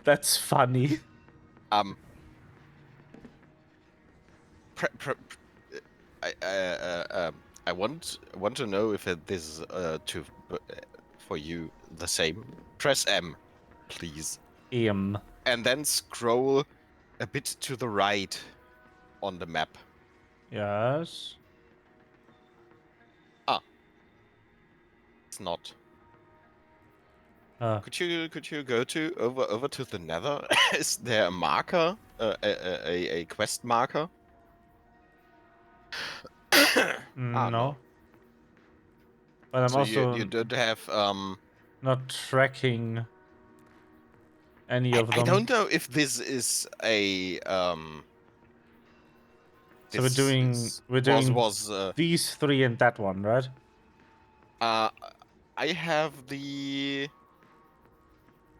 A: That's funny.
B: I want to know if this is for you the same. Press M, please.
A: M.
B: And then scroll a bit to the right on the map.
A: Yes.
B: It's not.
A: Uh,
B: Could you go to over to the Nether? Is there a marker, a quest marker?
A: no. But I'm
B: So
A: also
B: you don't have
A: not tracking any of them.
B: I don't know if this is a
A: So we're doing these 3 and that one, right?
B: I have the.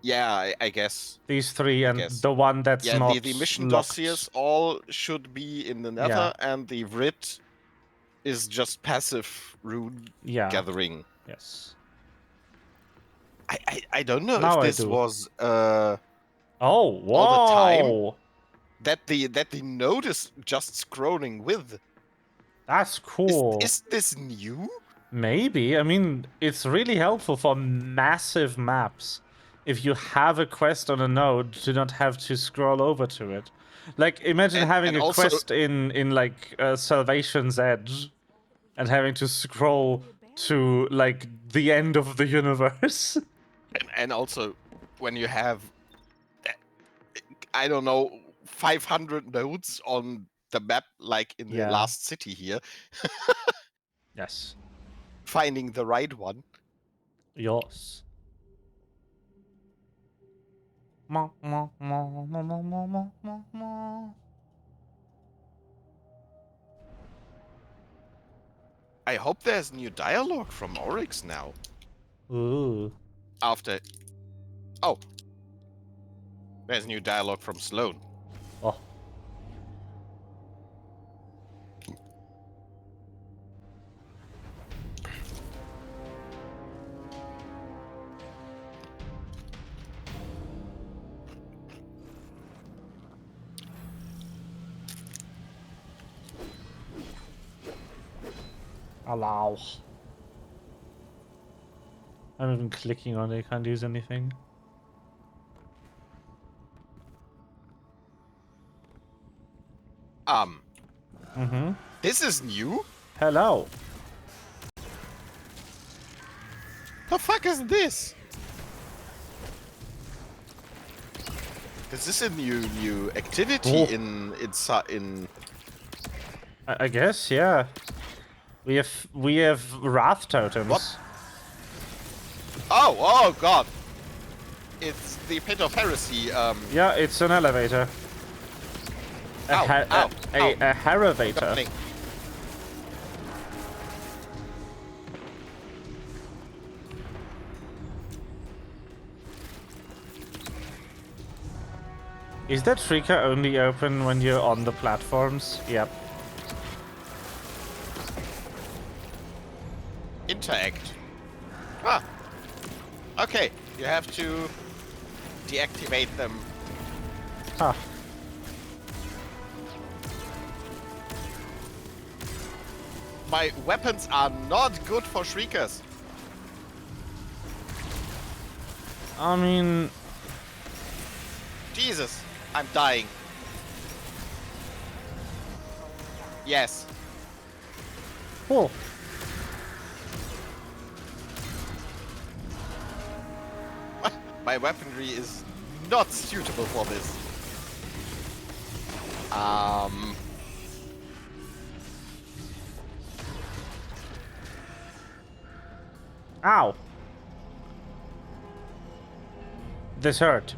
B: Yeah, I guess.
A: These 3 and
B: guess.
A: the one that's
B: Yeah,
A: not
B: the mission
A: locked.
B: dossiers all should be in the Nether, and the writ is just passive rune gathering.
A: Yes.
B: I don't know
A: Now
B: if
A: I
B: this
A: do.
B: was
A: oh, whoa!
B: all the time that the node is just scrolling with.
A: That's cool.
B: Is this new?
A: Maybe. I mean, it's really helpful for massive maps. If you have a quest on a node, to not have to scroll over to it. Like, imagine having a
B: also,
A: quest in like Salvation's Edge, and having to scroll to like the end of the universe.
B: and also, when you have, I don't know, 500 nodes on the map, like in the last city here.
A: Yes.
B: Finding the right one.
A: Yes.
B: I hope there's new dialogue from Oryx now.
A: Ooh.
B: After... Oh. There's new dialogue from Sloane.
A: Oh. Allow. I'm even clicking on it, I can't use anything.
B: This is new?
A: Hello.
B: The fuck is this? Is this a new activity in
A: I guess, yeah. We have wrath totems.
B: What? Oh god. It's the Pit of Heresy,
A: Yeah, it's an elevator. A Heravator. Is that Shrieker only open when you're on the platforms? Yep.
B: Interact. Ah. Okay, you have to deactivate them.
A: Huh.
B: My weapons are not good for Shriekers.
A: I mean...
B: Jesus, I'm dying. Yes.
A: Cool.
B: My weaponry is not suitable for this.
A: Ow. This hurt.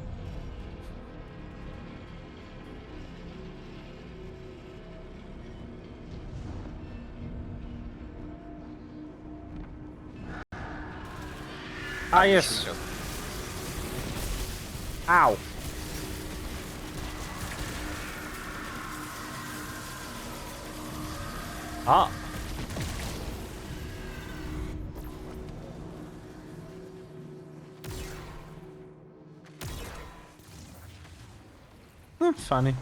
A: Ah, yes. Ow. Ah. Funny.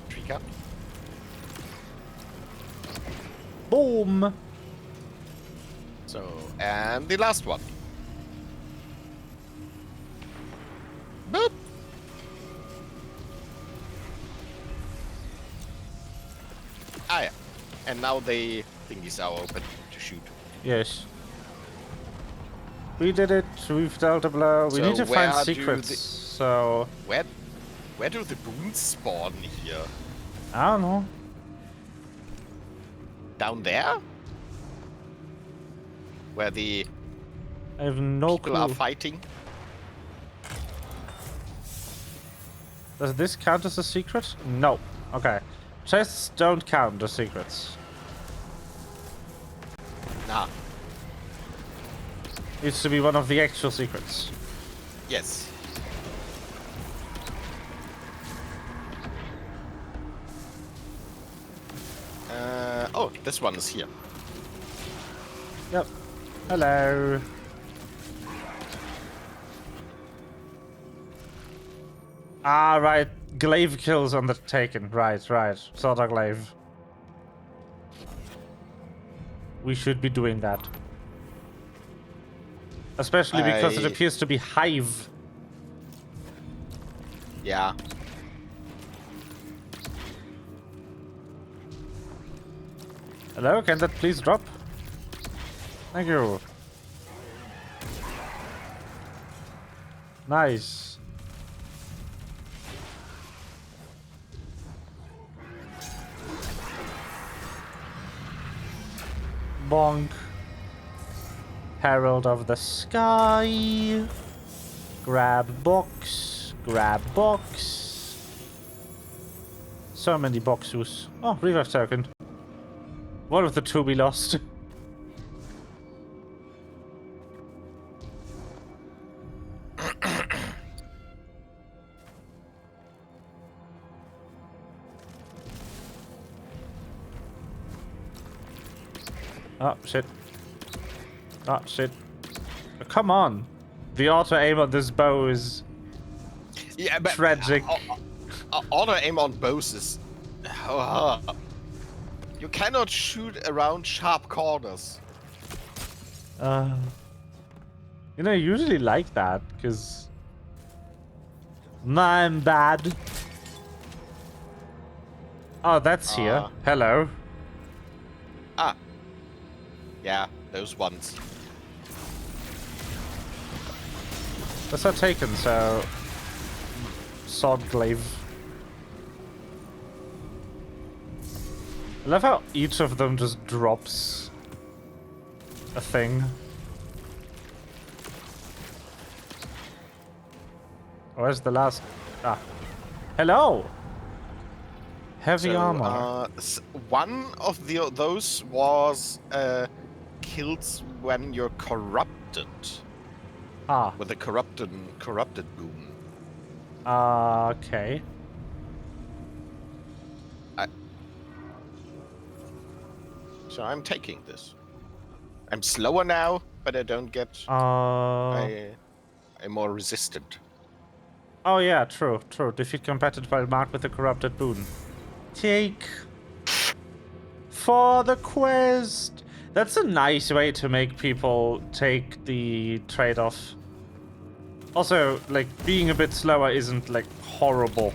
B: Trigger.
A: Boom.
B: So, and the last one. Boop. Ah, yeah. And now the thingies are open to shoot.
A: Yes. We did it. We've dealt a blow. We
B: So
A: need to find
B: where do
A: secrets.
B: the-
A: So
B: Where do the boons spawn here?
A: I don't know.
B: Down there? Where the
A: I have no
B: people are
A: clue.
B: fighting?
A: Does this count as a secret? No. Okay. Chests don't count as secrets.
B: Nah.
A: Needs to be one of the actual secrets.
B: Yes. Oh, this one is here.
A: Yep. Hello. Ah, right. Glaive kills on the Taken. Right. Sword glaive. We should be doing that. Especially because it appears to be Hive.
B: Yeah.
A: Hello, can that please drop? Thank you. Nice. Bonk. Herald of the Sky. Grab box. Grab box. So many boxes. Oh, revive token. One of the two we lost. Oh, shit. Oh, shit. Oh, come on. The auto aim on this bow is
B: Yeah, but
A: tragic.
B: Auto aim on bows is. You cannot shoot around sharp corners.
A: You know, I usually like that, because I'm bad. Oh, that's here. Hello.
B: Ah. Yeah, those ones.
A: That's not taken, so... Sword glaive. I love how each of them just drops a thing. Where's the last... Ah. Hello! Heavy armor.
B: One of those was kills when you're corrupted.
A: Ah.
B: With a corrupted boon.
A: Okay.
B: So I'm taking this. I'm slower now, but I don't get. I'm more resistant.
A: Oh yeah, true. Defeat competitive while marked with a corrupted boon. Take for the quest. That's a nice way to make people take the trade-off. Also, like, being a bit slower isn't, like, horrible.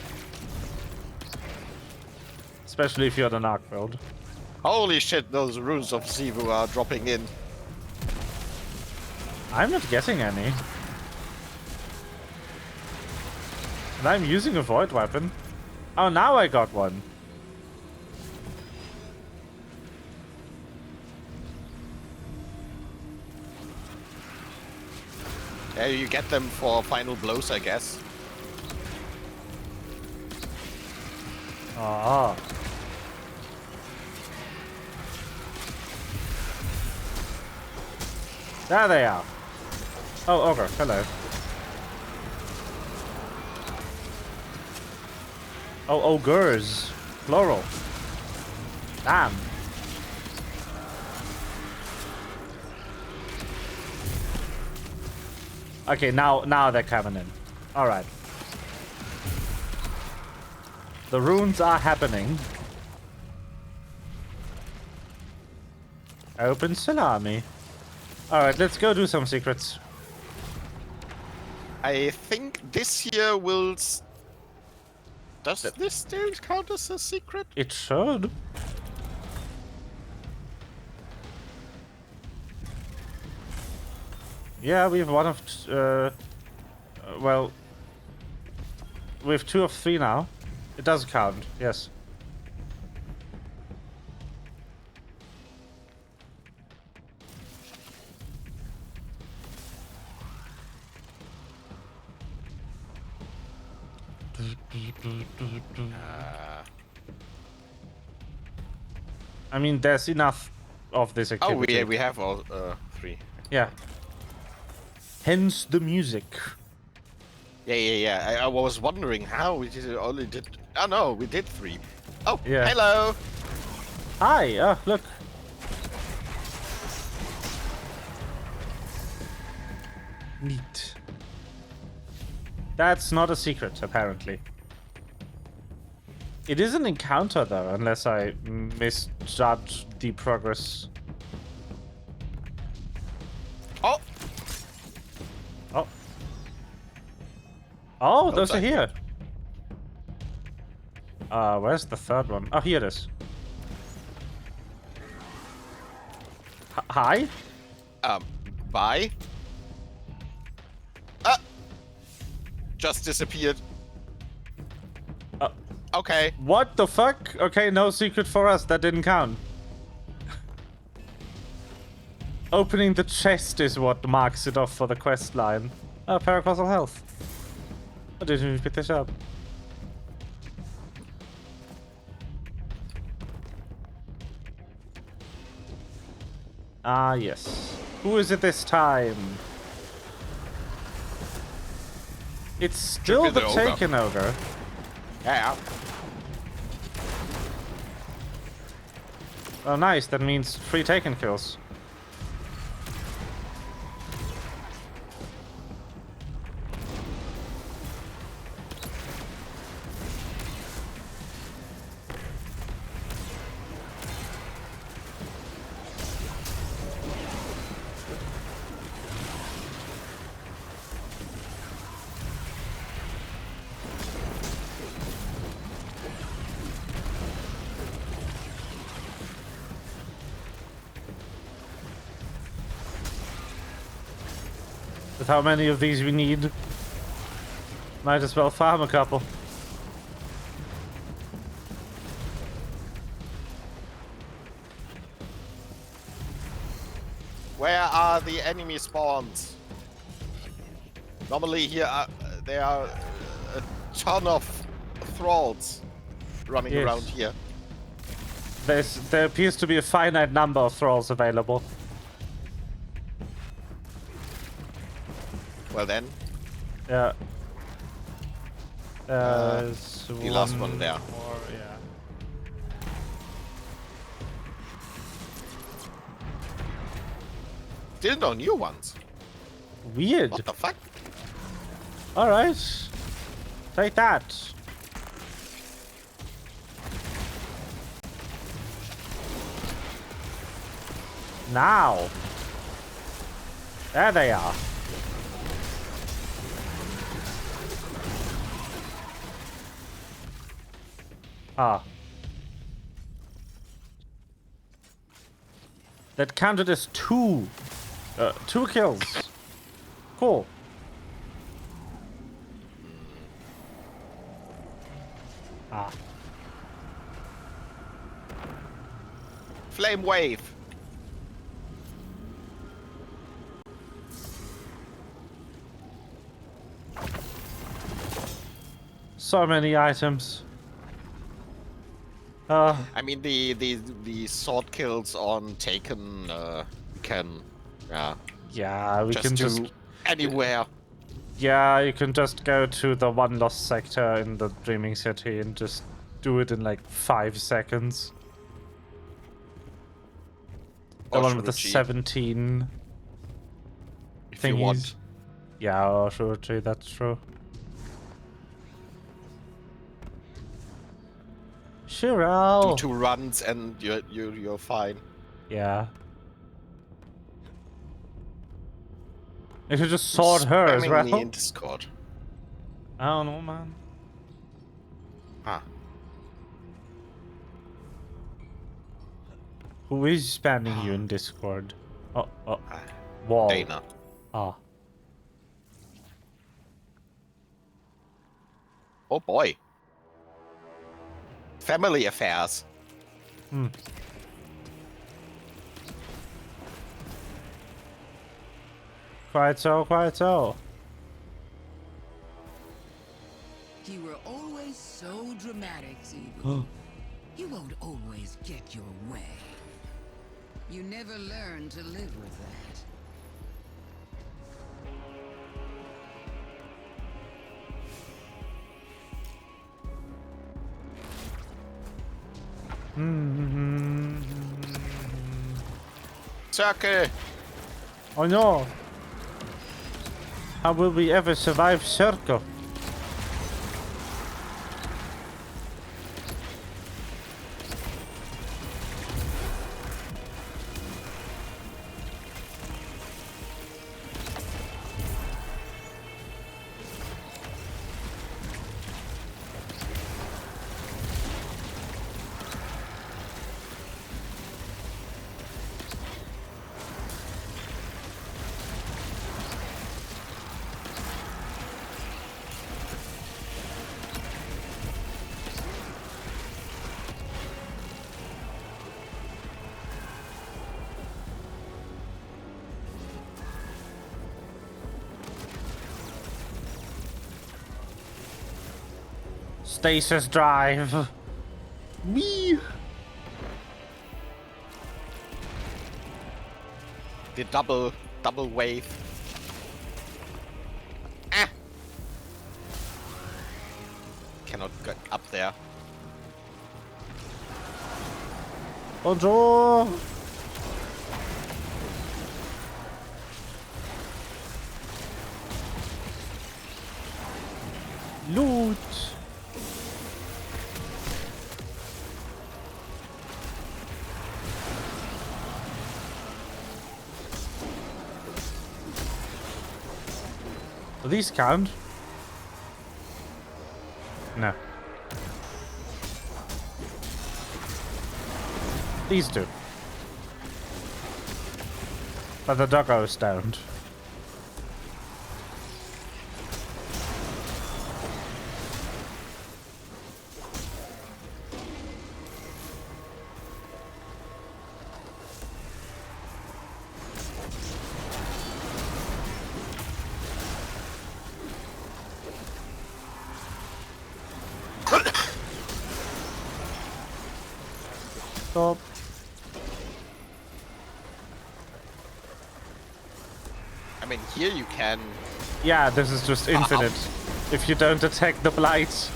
A: Especially if you're the Narc build.
B: Holy shit, those runes of Sivu are dropping in.
A: I'm not getting any. And I'm using a void weapon. Oh, now I got one.
B: Yeah, you get them for final blows, I guess.
A: Ah. There they are. Oh, ogre, hello. Oh, ogres. Plural. Damn. Okay, now they're coming in. Alright. The runes are happening. Open salami. Alright, let's go do some secrets.
B: I think this year will... Does this still count as a secret?
A: It should. Yeah, we have one of... well... We have 2 of 3 now. It does count, yes. I mean, there's enough of this
B: Oh,
A: activity.
B: we have all 3.
A: Yeah. Hence the music.
B: Yeah. I was wondering how we only did. Oh no, we did 3. Oh,
A: Yeah.
B: hello.
A: Hi, look. Neat. That's not a secret, apparently. It is an encounter, though, unless I misjudge the progress.
B: Oh,
A: Oh. Oh, those are
B: Outside.
A: here. Where's the third one? Oh, here it is. Hi?
B: bye. Ah, just disappeared. Okay.
A: What the fuck? Okay, no secret for us. That didn't count. Opening the chest is what marks it off for the quest line. Oh, paracausal health. I didn't even pick this up. Ah, yes. Who is it this time? It's still
B: be
A: the
B: the ogre.
A: Taken Ogre.
B: Yeah.
A: Oh, nice. That means 3 Taken kills. With how many of these we need, might as well farm a couple.
B: Where are the enemy spawns? Normally here there are a ton of thralls running
A: Yes.
B: around here.
A: There appears to be a finite number of thralls available.
B: Well then,
A: Yeah. There's
B: the last one there.
A: More, yeah.
B: Still no new ones.
A: Weird.
B: What the fuck?
A: Alright. Take that. Now. There they are. Ah. That counted as 2. 2 kills. Cool. Ah.
B: Flame wave.
A: So many items.
B: I mean the sword kills on Taken can
A: Yeah, we can
B: just
A: just...
B: do anywhere.
A: Yeah, you can just go to the one lost sector in the Dreaming City and just do it in like 5 seconds. The
B: Or
A: one with the
B: Shuruchi,
A: 17
B: if
A: thingies.
B: you want.
A: Yeah, or Shuruchi, that's true. Shiro!
B: 2 runs and you're fine.
A: Yeah. You should just sword her as
B: Spamming me
A: well.
B: in Discord.
A: I don't know, man.
B: Ah.
A: Who is spamming you in Discord? Oh, wall.
B: Dana.
A: Ah.
B: Oh boy. Family affairs.
A: Hmm. Quite so, quite so.
H: You were always so dramatic, Zebu. You won't always get your way. You never learn to live with that.
B: Circle.
A: Oh no! How will we ever survive Circle? Stasis drive. Me.
B: The double wave. Ah! Cannot get up there.
A: Bonjour. Loot. Do these count? No. These do. But the doggos don't. Stop.
B: I mean, here you can.
A: Yeah, this is just infinite. If you don't attack the blight.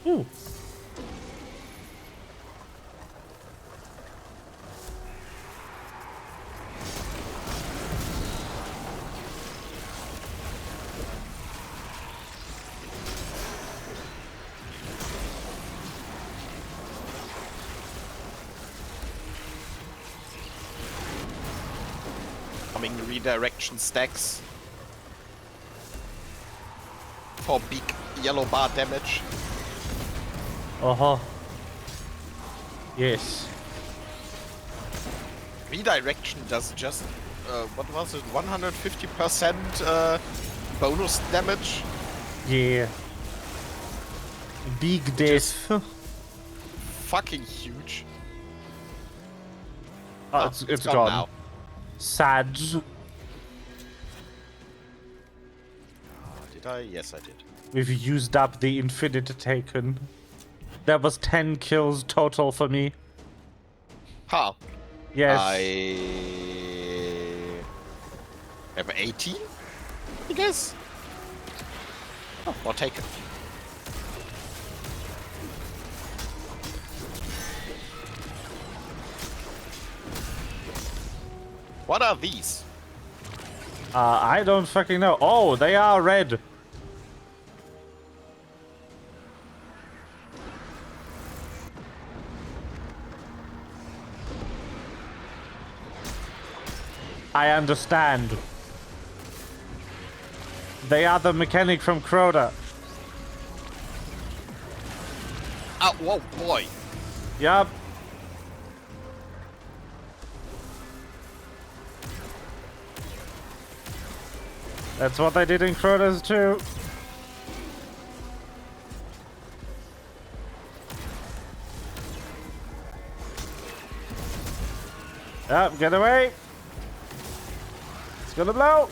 A: Ooh.
B: Coming redirection stacks. For big yellow bar damage.
A: Uh-huh. Yes.
B: Redirection does just, what was it, 150% bonus damage?
A: Yeah. Big death.
B: Fucking huge.
A: Oh, it's gone.
B: Now.
A: Sad.
B: Did I? Yes, I did.
A: We've used up the infinite taken. That was 10 kills total for me.
B: How?
A: Yes.
B: I have 18, I guess. Oh, or taken. What are these?
A: I don't fucking know. Oh, they are red. I understand. They are the mechanic from Crota.
B: Oh, whoa, boy.
A: Yup. That's what they did in Crotas too. Yep, get away. It's gonna blow.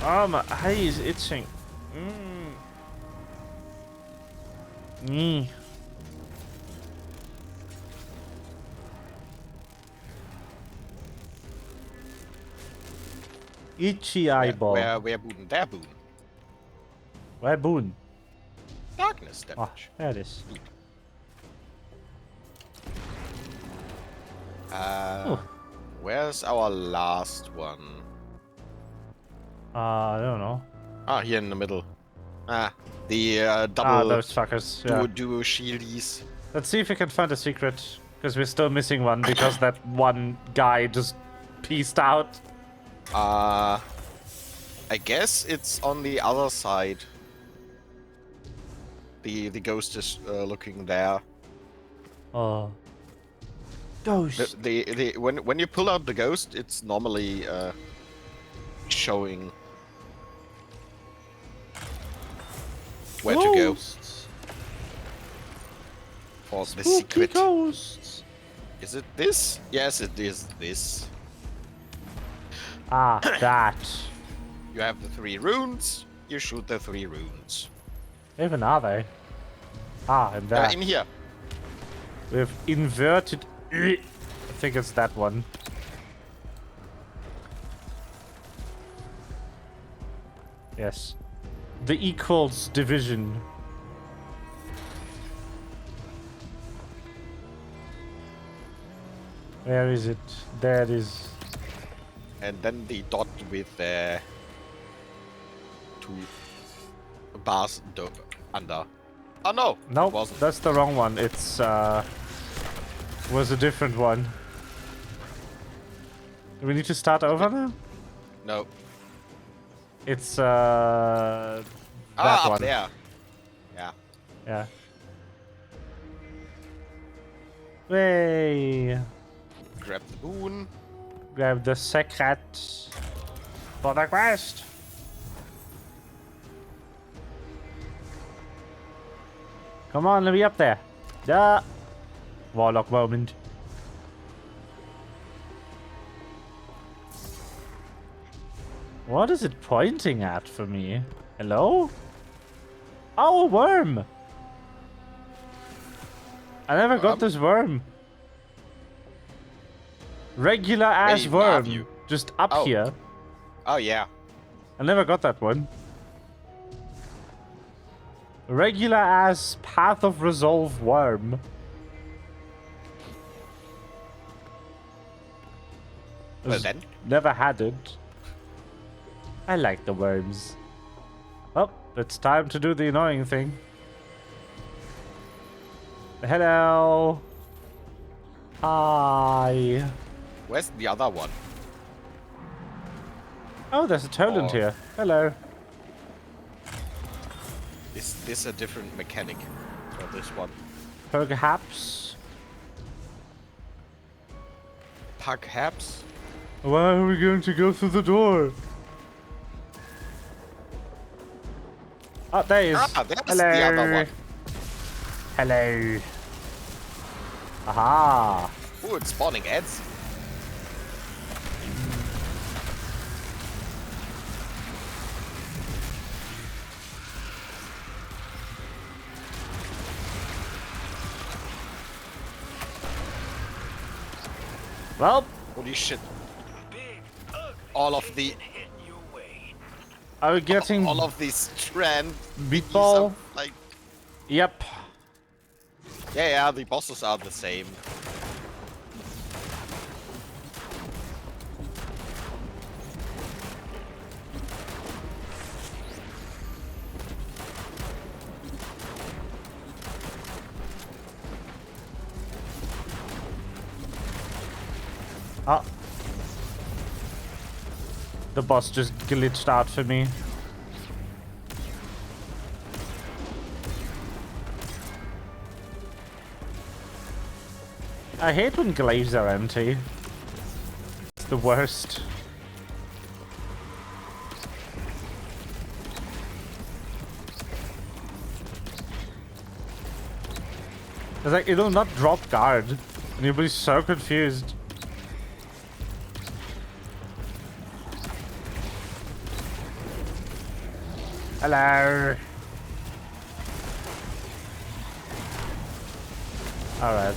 A: Oh, my eye is itching. Itchy eyeball.
B: Where Boon? There, Boon.
A: Where Boon?
B: Darkness
A: Ah,
B: damage.
A: there it is.
B: Where's our last one?
A: I don't know.
B: Ah, here in the middle. The double
A: Those fuckers. Yeah.
B: duo shieldies.
A: Let's see if we can find a secret. Because we're still missing one because that one guy just pieced out.
B: I guess it's on the other side. The ghost is looking there.
A: Oh. Ghost.
B: When you pull out the ghost, it's normally showing where to go for the secret.
A: Ghosts.
B: Is it this? Yes, it is this.
A: Ah, that.
B: You have the 3 runes. You shoot the 3 runes.
A: Even are they? Ah, and that.
B: In here.
A: With inverted. I think it's that one. Yes. The equals division. Where is it? There it is.
B: And then the dot with 2 bars under. Oh no! it
A: Nope,
B: wasn't.
A: that's the wrong one. It's was a different one. Do we need to start over now?
B: No.
A: It's that
B: up
A: one.
B: there. Yeah.
A: Yeah. Way.
B: Grab the boon.
A: Grab the secret for the quest. Come on, let me up there. Yeah. Warlock moment. What is it pointing at for me? Hello? Oh, a worm! I never got this worm. Regular ass
B: Wait,
A: worm.
B: have you?
A: Just up
B: Oh.
A: here.
B: Oh yeah.
A: I never got that one. Regular ass Path of Resolve worm.
B: Well then.
A: Never had it. I like the worms. Oh, it's time to do the annoying thing. Hello. Hi.
B: Where's the other one?
A: Oh, there's a Toland here. Hello.
B: Is this a different mechanic for this one?
A: Perhaps.
B: Perhaps?
A: Why are we going to go through the door? Oh, there he is.
B: Ah, there's
A: Hello.
B: the other one.
A: Hello. Aha.
B: Ooh, it's spawning ads.
A: Well,
B: Holy shit.
F: Big, ugly
B: All of the
F: heading your way.
A: are we getting
B: all of these strand
A: meatball?
B: like
A: Yep.
B: yeah, the bosses are the same.
A: Oh. The boss just glitched out for me. I hate when glaives are empty. It's the worst. It's like, it'll not drop guard. And you'll be so confused. Hello. Alright.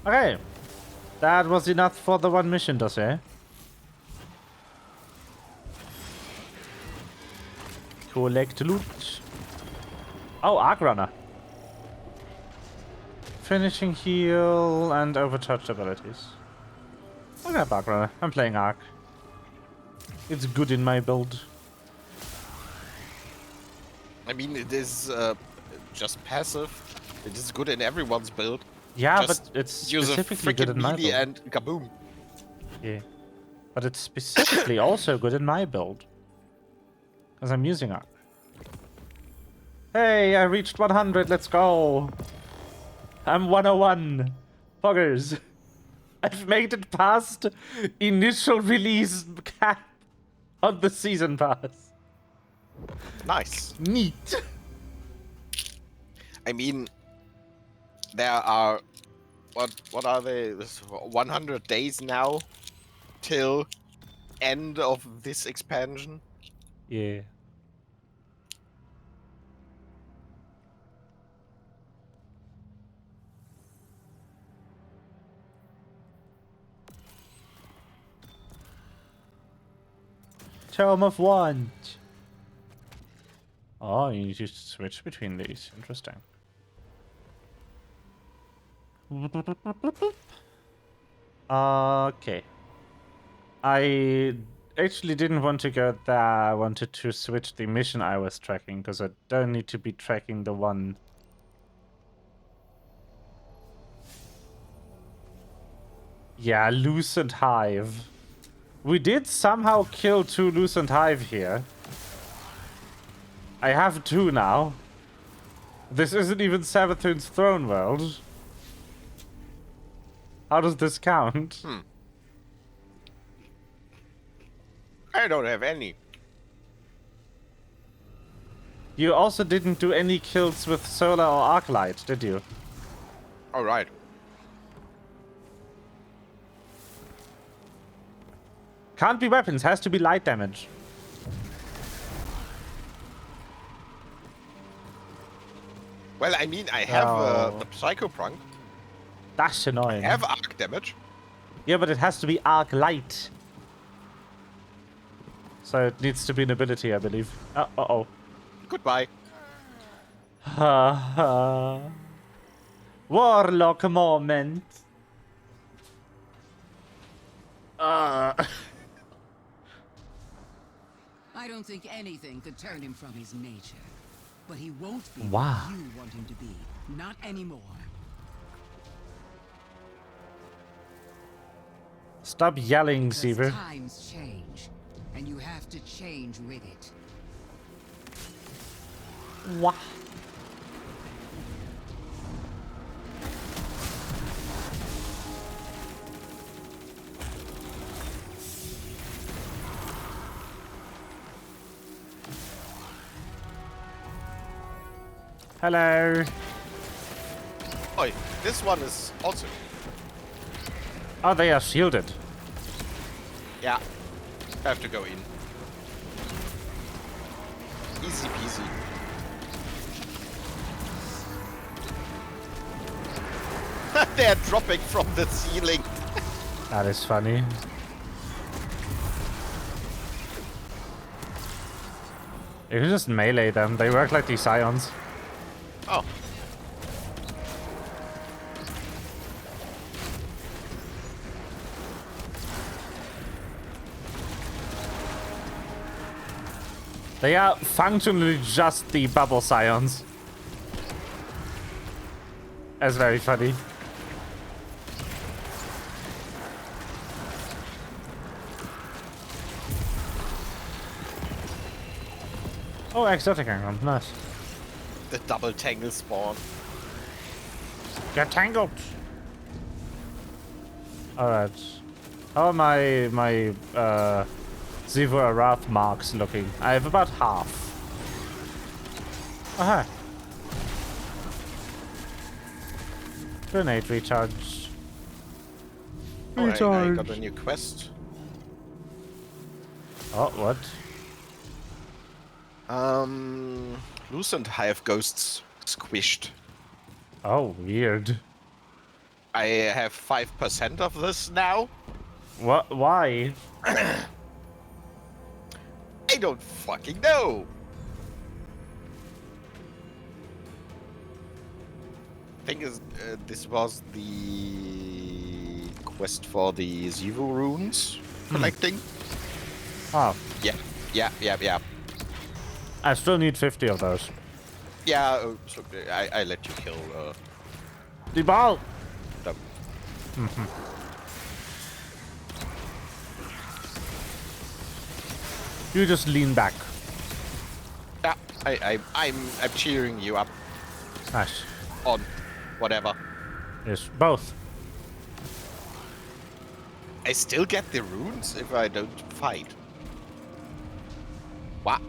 A: Okay. That was enough for the one mission dossier. Collect loot. Oh, Arc Runner. Finishing heal and overcharged abilities. I got Arc Runner. I'm playing Arc. It's good in my build.
B: I mean, it is just passive. It is good in everyone's build.
A: Yeah,
B: Just
A: but it's
B: use a
A: specifically good
B: freaking
A: in my
B: melee
A: build.
B: and kaboom.
A: Yeah. But it's specifically also good in my build. Because I'm using Arc. Hey, I reached 100. Let's go. I'm 101. Poggers. I've made it past initial release cap on the season pass.
B: Nice.
A: Neat.
B: I mean, there are what are they? 100 days now till end of this expansion.
A: Yeah. Tome of Want. Oh, you just switch between these. Interesting. Okay. I actually didn't want to go there. I wanted to switch the mission I was tracking because I don't need to be tracking the one. Yeah, Lucent Hive. We did somehow kill 2 Lucent Hive here. I have 2 now. This isn't even Savathun's Throne World. How does this count?
B: I don't have any.
A: You also didn't do any kills with Solar or Arclight, did you?
B: All right.
A: Can't be weapons, has to be light damage.
B: Well, I mean, I have
A: Oh.
B: the Psychoprunk.
A: That's annoying.
B: I have arc damage.
A: Yeah, but it has to be Arc Light. So it needs to be an ability, I believe. Uh-oh.
B: Goodbye.
A: Warlock moment.
H: I don't think anything could turn him from his nature. But he won't be
A: Wow.
H: what you want him to be. Not anymore.
A: Stop yelling,
H: Because
A: Seaver.
H: times change, and you have to change with it.
A: Wah. Hello.
B: Oi, this one is also.
A: Oh, they are shielded.
B: Yeah. Have to go in. Easy peasy. They're dropping from the ceiling.
A: That is funny. You can just melee them. They work like these Scions.
B: Oh.
A: They are functionally just the bubble scions. That's very funny. Oh, exotic angle, nice.
B: The double tangle spawn.
A: Get tangled. Alright. How are my Zivor Arath marks looking? I have about half. Aha. Grenade recharge.
B: Alright, I got a new quest.
A: Oh, what?
B: Lucent Hive Ghosts squished.
A: Oh, weird.
B: I have 5% of this now.
A: What? Why?
B: I don't fucking know. Thing is, this was the quest for the Zivu runes collecting.
A: Oh,
B: Yeah.
A: I still need 50 of those.
B: Yeah, so I let you kill
A: The ball!
B: them.
A: You just lean back.
B: Yeah, I'm cheering you up
A: Nice.
B: on whatever.
A: Yes, both.
B: I still get the runes if I don't fight. What?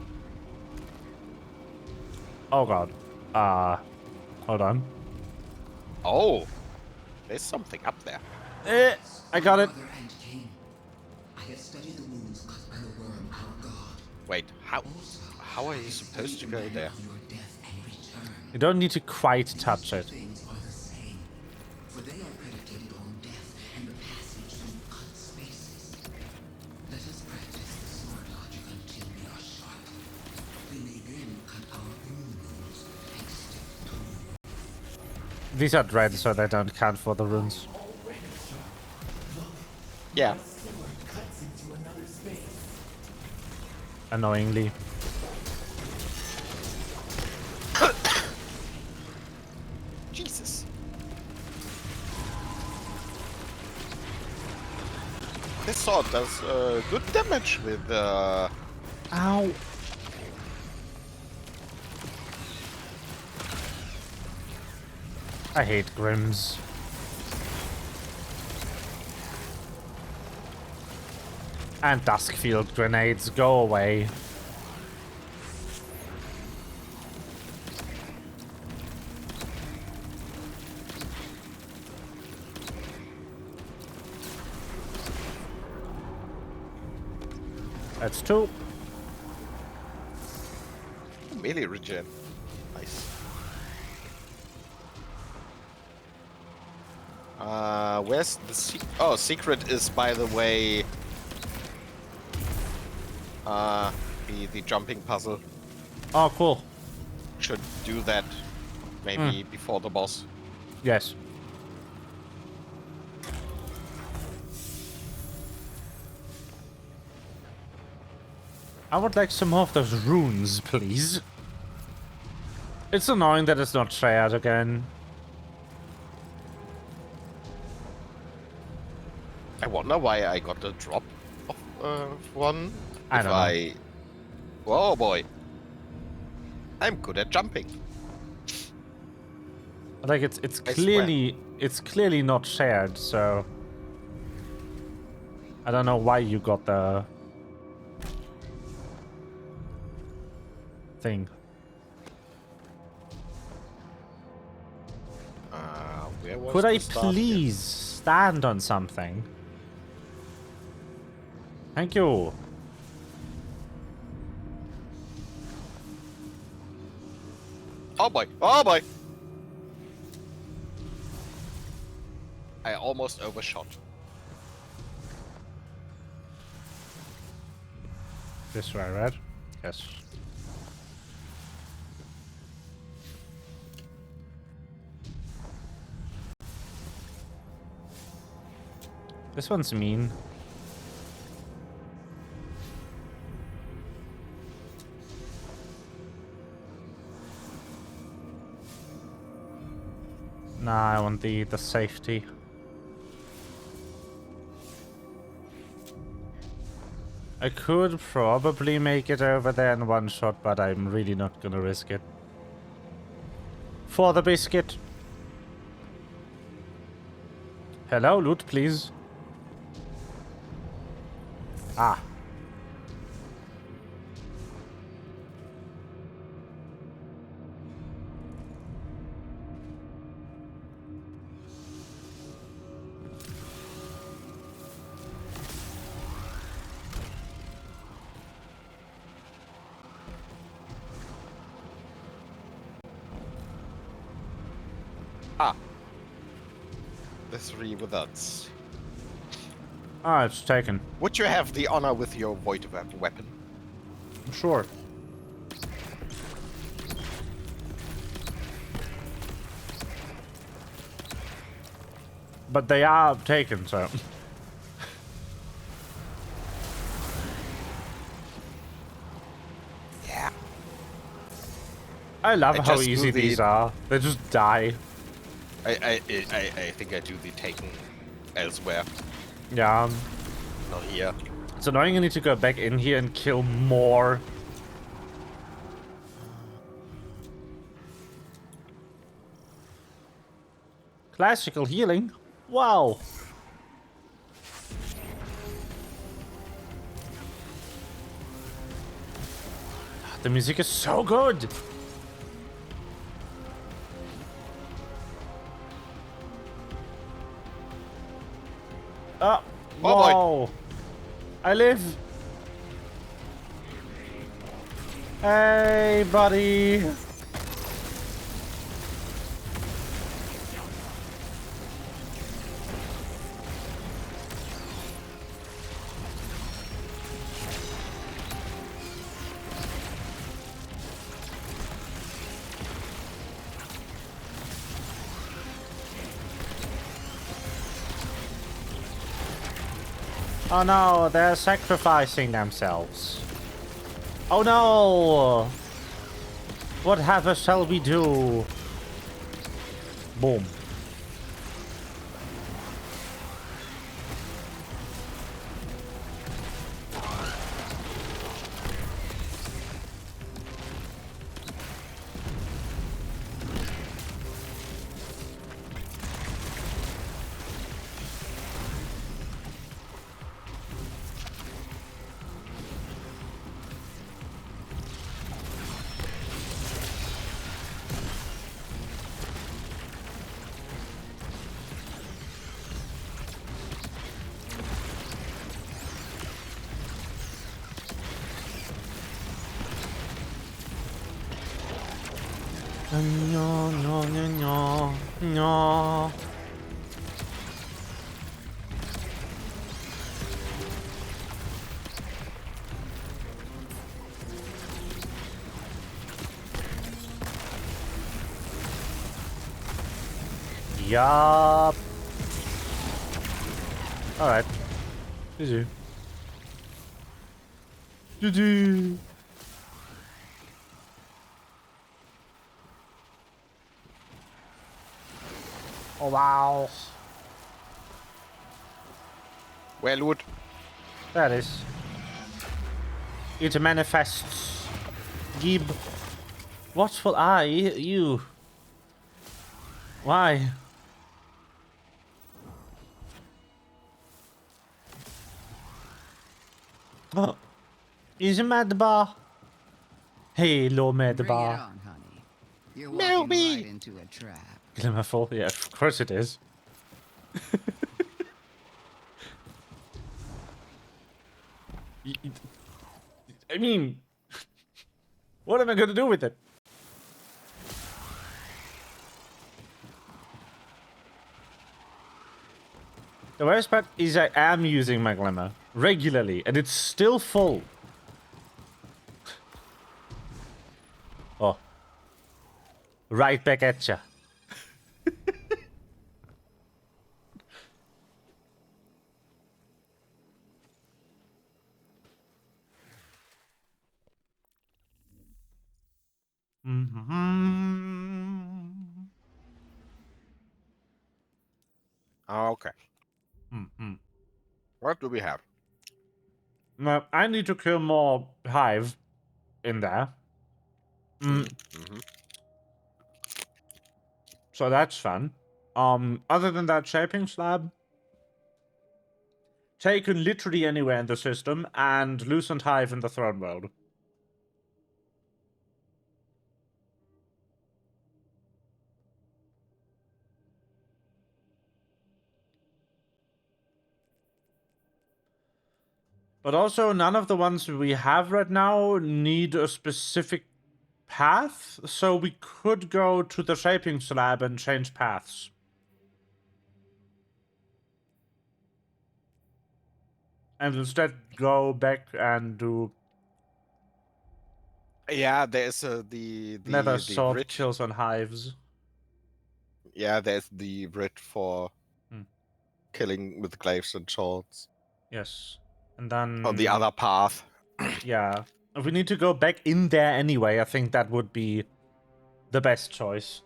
A: Oh god. Hold on.
B: Oh, there's something up there.
A: I got it.
H: Mother and King, I have studied the wounds caused by the worm, our god.
B: Wait, how are you supposed to go there?
H: Your death and return.
A: You don't need to quite touch it.
H: Things are the same, for they are predicated on death and the passage through cut spaces. Let us practice the sword logic until we are sharp. We may then cut our own runes and step through.
A: These are dread, so they don't count for the runes.
B: Yeah.
G: Cuts into another space.
A: Annoyingly.
B: Jesus. This sword does good damage with
A: Ow. I hate Grims. And Duskfield grenades, go away. That's two.
B: melee regen. Nice. Where's the secret is, by the way, the jumping puzzle.
A: Oh, cool.
B: Should do that maybe before the boss.
A: Yes. I would like some more of those runes, please. It's annoying that it's not shared again.
B: I wonder why I got a drop of one.
A: I don't know.
B: Oh boy. I'm good at jumping.
A: Like it's
B: I
A: clearly not shared, so I don't know why you got the thing.
B: Where was
A: Could I
B: the start here?
A: please stand on something? Thank you.
B: Oh boy! Oh boy! I almost overshot.
A: This way, right? Yes. This one's mean. Nah, I want the safety. I could probably make it over there in one shot, but I'm really not gonna risk it. For the biscuit. Hello, loot, please. Ah.
B: Ah. The 3 wizards.
A: Ah, it's taken.
B: Would you have the honor with your void weapon?
A: Sure. But they are taken, so...
B: Yeah.
A: I love
B: I
A: how
B: just do
A: easy
B: the-
A: these are. They just die.
B: I think I do the taking elsewhere,
A: Yeah.
B: not here.
A: It's annoying I need to go back in here and kill more. Classical healing? Wow. The music is so good. Oh,
B: Oh boy.
A: whoa. I live. Hey, buddy. Oh no, they're sacrificing themselves. Oh no! Whatever shall we do? Boom. No, no, no, no, no. Yup. Alright. GG. GG. Oh wow.
B: Well, wood.
A: That is. It manifests. Gib. Watchful eye, you. Why? Oh. Is a mad bar? Hello, mad
H: Bring it
A: bar.
H: on, honey. You're walking
B: Melby.
H: right into a trap.
A: Glimmerful? Yeah, of course it is. I mean, what am I gonna do with it? The worst part is I am using my glimmer regularly, and it's still full. Oh. Right back at ya.
B: Okay.
A: Mm-hmm.
B: What do we have?
A: Now, I need to kill more hive in there.
B: Mm-hmm.
A: So that's fun. Other than that, shaping slab taken literally anywhere in the system, and loosened hive in the throne world. But also, none of the ones we have right now need a specific path, so we could go to the shaping slab and change paths. And instead go back and do
B: Yeah, there's the
A: nether
B: the
A: sword
B: writ.
A: kills on hives.
B: Yeah, there's the writ for
A: Hmm.
B: killing with glaives and swords.
A: Yes. And then...
B: On the other path.
A: Yeah. If we need to go back in there anyway, I think that would be the best choice.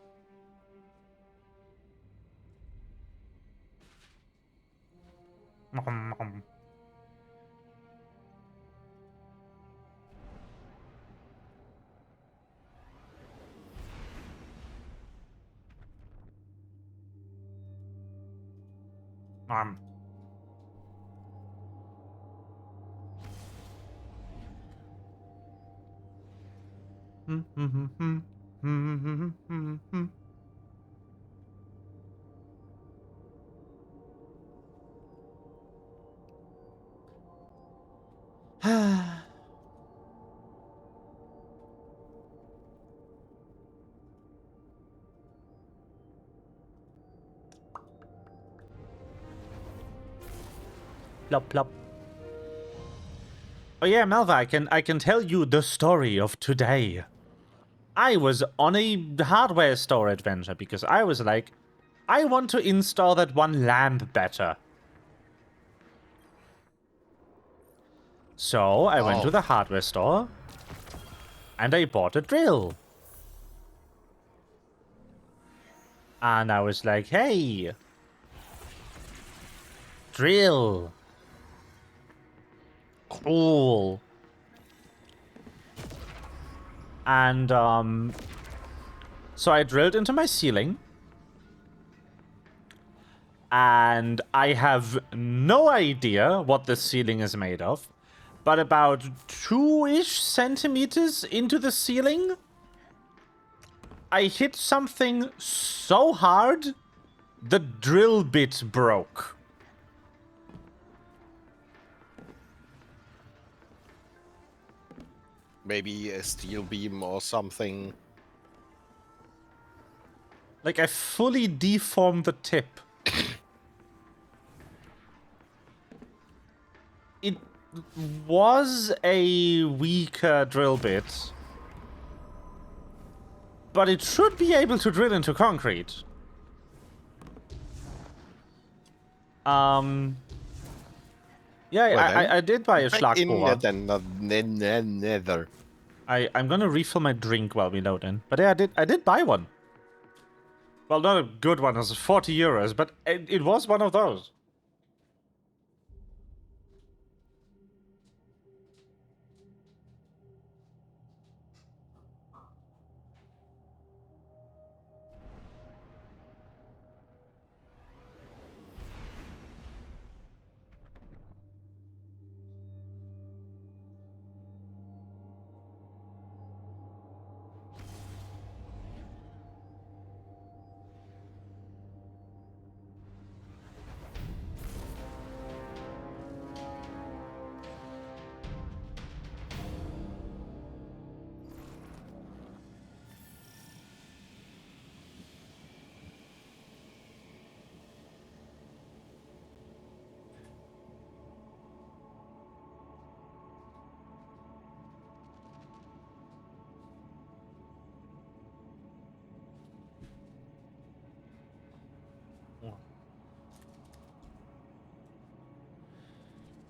A: Plop plop. Oh yeah, Malva, I can tell you the story of today. I was on a hardware store adventure because I was like, I want to install that one lamp better. So I went to the hardware store and I bought a drill. And I was like, hey, drill. Cool. And so I drilled into my ceiling. And I have no idea what the ceiling is made of. But about 2-ish centimeters into the ceiling, I hit something so hard, the drill bit broke.
B: Maybe a steel beam or something.
A: Like, I fully deformed the tip. It was a weaker drill bit, but it should be able to drill into concrete. Yeah, I did buy a Schlagbohrer.
B: Nether.
A: I'm gonna refill my drink while we load in. But yeah, I did buy one. Well, not a good one, it was 40 euros, but it was one of those.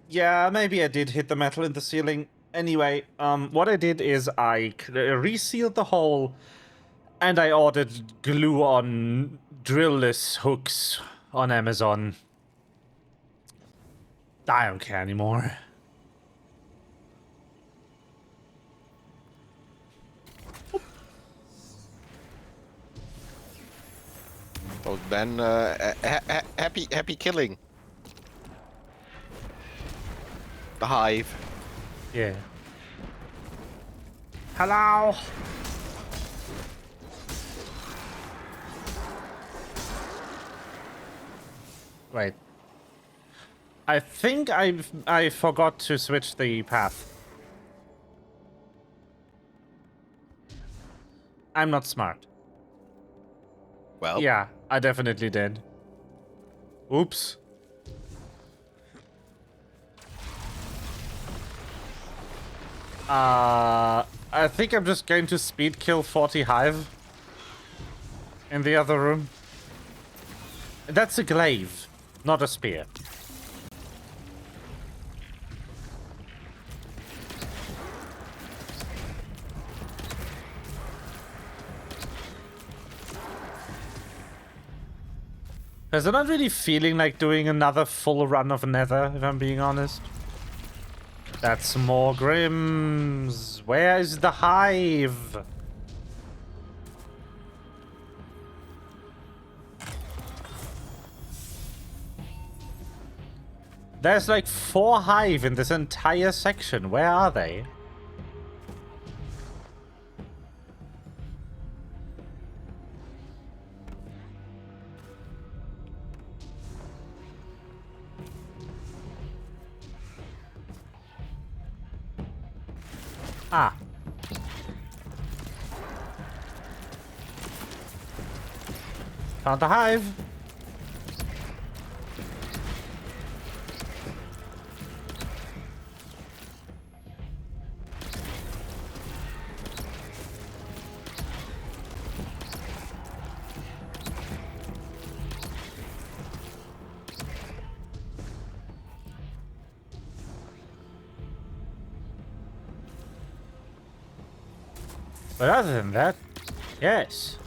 A: Yeah, maybe I did hit the metal in the ceiling. Anyway, what I did is I resealed the hole, and I ordered glue on drill-less hooks on Amazon. I don't care anymore.
B: Well then, happy killing. The hive.
A: Yeah. Hello. Wait. I think I forgot to switch the path. I'm not smart.
B: Well,
A: Yeah, I definitely did. Oops. I think I'm just going to speed kill 40 hive in the other room. That's a glaive, not a spear. Because I'm not really feeling like doing another full run of Nether, if I'm being honest. That's more Grims. Where is the hive? There's like 4 hive in this entire section. Where are they? Ah. Found the hive. But other than that, yes.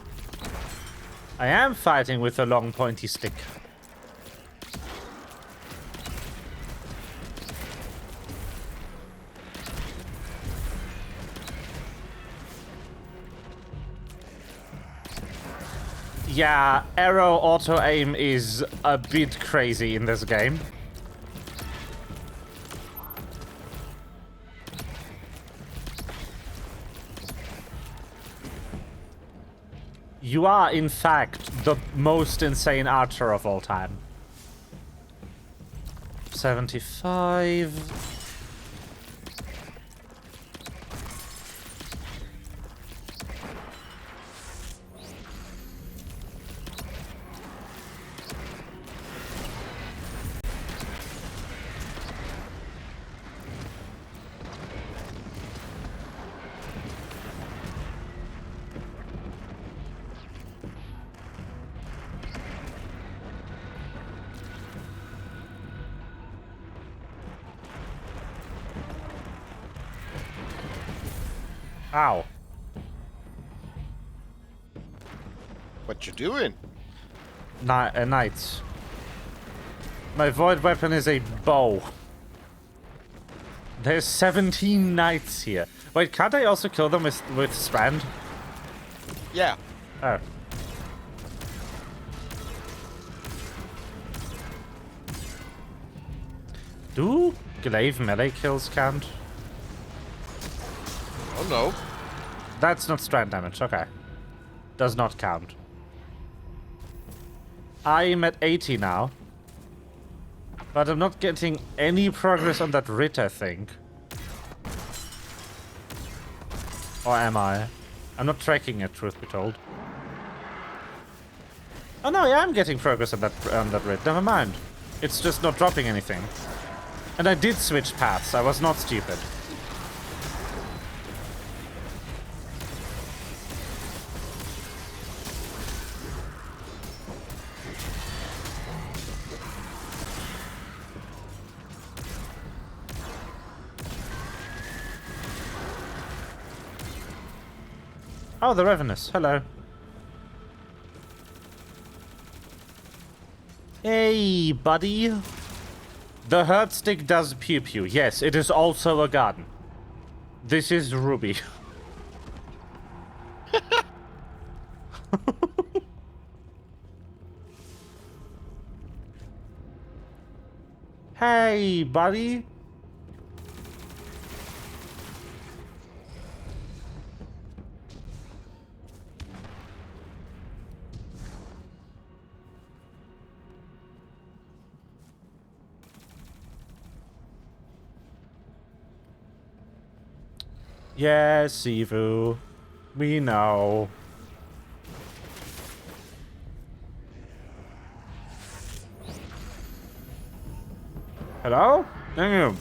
A: I am fighting with a long pointy stick. Yeah, arrow auto-aim is a bit crazy in this game. You are, in fact, the most insane archer of all time. 75... Ow.
B: what you doing?
A: Knights. My void weapon is a bow. There's 17 knights here. Wait, can't I also kill them with strand?
B: Yeah.
A: Oh. Do glaive melee kills count?
B: Oh no.
A: That's not strand damage, okay. Does not count. I'm at 80 now. But I'm not getting any progress on that writ, I think. Or am I? I'm not tracking it, truth be told. Oh no, yeah, I'm getting progress on that writ. Never mind. It's just not dropping anything. And I did switch paths. I was not stupid. Oh, the Revenus. Hello. Hey, buddy. The hurt stick does pew pew. Yes, it is also a gun. This is Ruby. Hey, buddy. Yes, Sivu. We know. Hello? Thank you.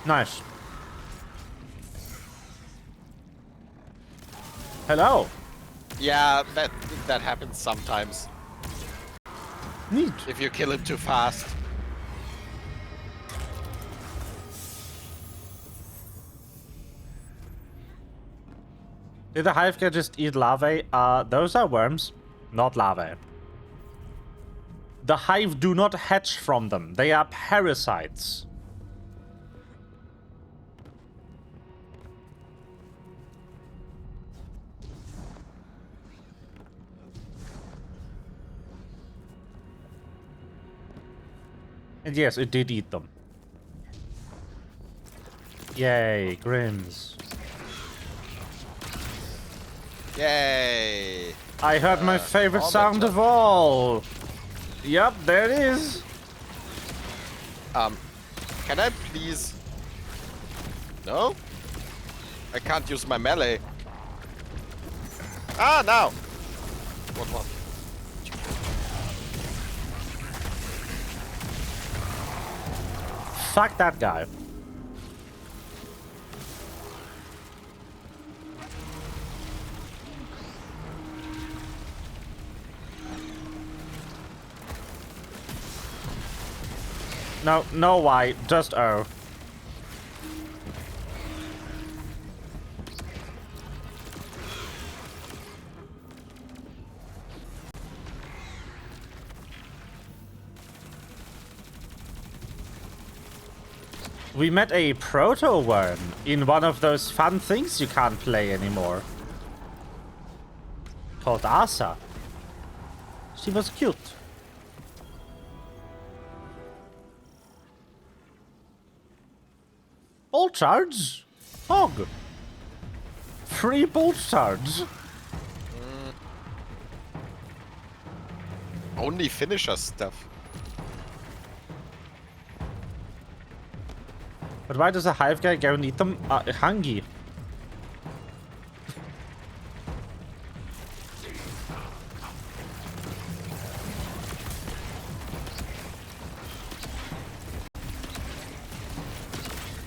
A: Nice. Hello.
B: Yeah, that happens sometimes.
A: Neat.
B: If you kill him too fast.
A: Did the hive guy just eat larvae? Those are worms, not larvae. The hive do not hatch from them. They are parasites. And yes, it did eat them. Yay, Grims.
B: Yay!
A: I heard my favorite
B: all
A: sound
B: that
A: of all. Yep, there it is.
B: Can I please? No? I can't use my melee. Ah, now! What?
A: Fuck that guy. No, why? Just O. We met a proto-worm in one of those fun things you can't play anymore. Called Asa. She was cute. Bolt charge? Hog. Free bolt charge.
B: Only finisher stuff.
A: But why does a hive guy go and eat them? Hungry.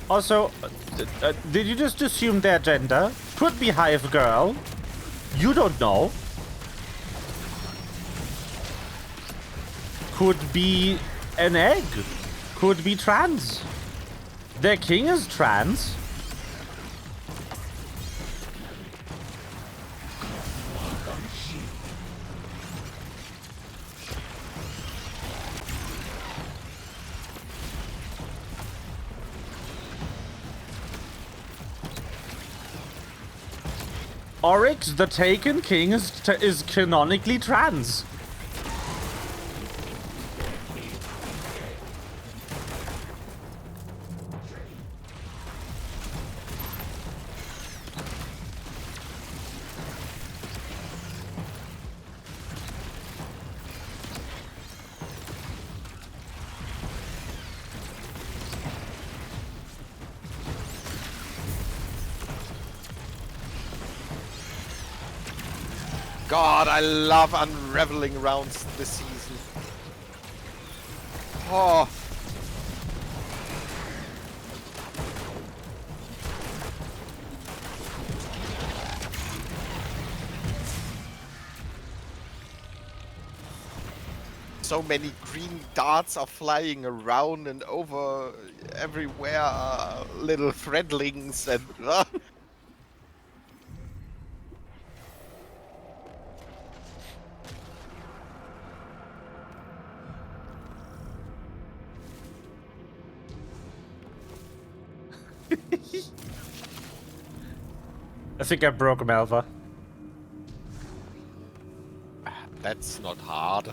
A: Also, did you just assume their gender? Could be hive girl. You don't know. Could be an egg. Could be trans. Their king is trans. Oryx, the Taken King, is canonically trans.
B: God, I love unraveling rounds this season. Oh. So many green darts are flying around and over everywhere are little threadlings and
A: I think I broke Malva.
B: That's not hard.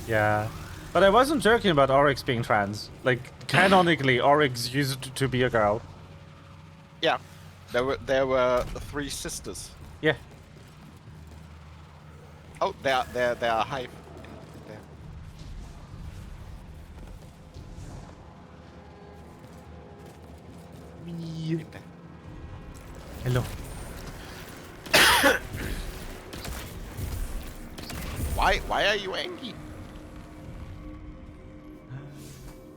A: Yeah. But I wasn't joking about Oryx being trans. Like, canonically, Oryx used to be a girl.
B: Yeah, there were 3 sisters.
A: Yeah.
B: Oh, there are hive in there. In there.
A: Hello.
B: Why are you angry?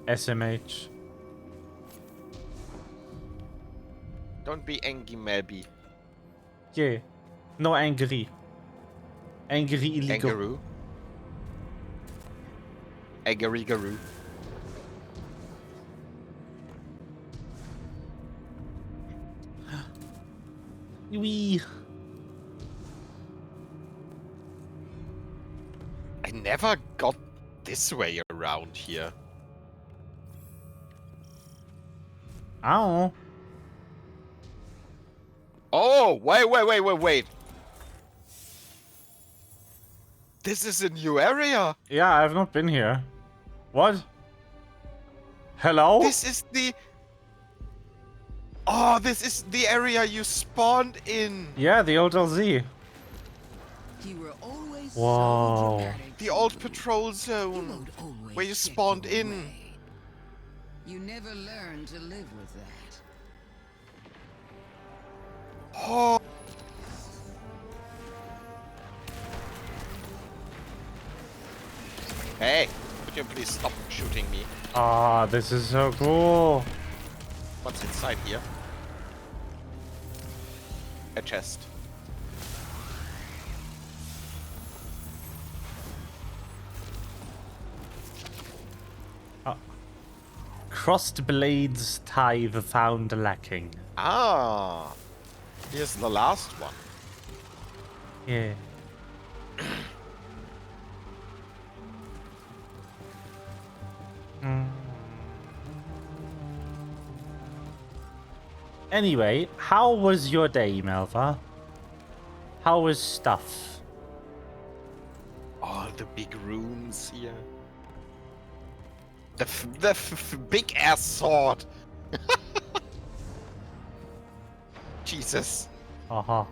A: SMH.
B: Don't be angry, maybe.
A: Yeah. No angry. Angry illegal.
B: Angaroo. Agarigaroo.
A: Wee.
B: I never got this way around here.
A: Ow.
B: Oh, wait. This is a new area.
A: Yeah, I've not been here. What? Hello?
B: This is the... Oh, this is the area you spawned in.
A: Yeah, the old LZ.
H: You were always
A: Whoa.
H: so dramatic.
B: The old patrol
H: You
B: zone.
H: won't always
B: Where you
H: get
B: spawned
H: your
B: in.
H: way. You never learned to live with that.
B: Oh. Hey, could you please stop shooting me?
A: Ah, this is so cool.
B: What's inside here? A chest.
A: Crossed blades tithe found lacking.
B: Ah, here's the last one.
A: Yeah. Anyway, how was your day, Malva? How was stuff?
B: All the big rooms here. The big ass sword. Jesus.
A: Aha.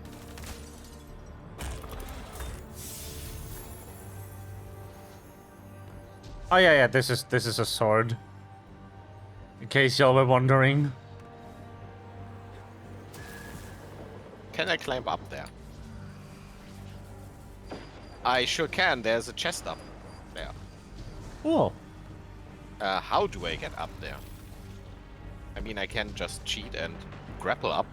A: Oh yeah, this is a sword. In case y'all were wondering.
B: Can I climb up there? I sure can. There's a chest up there.
A: Cool.
B: How do I get up there? I mean, I can just cheat and grapple up.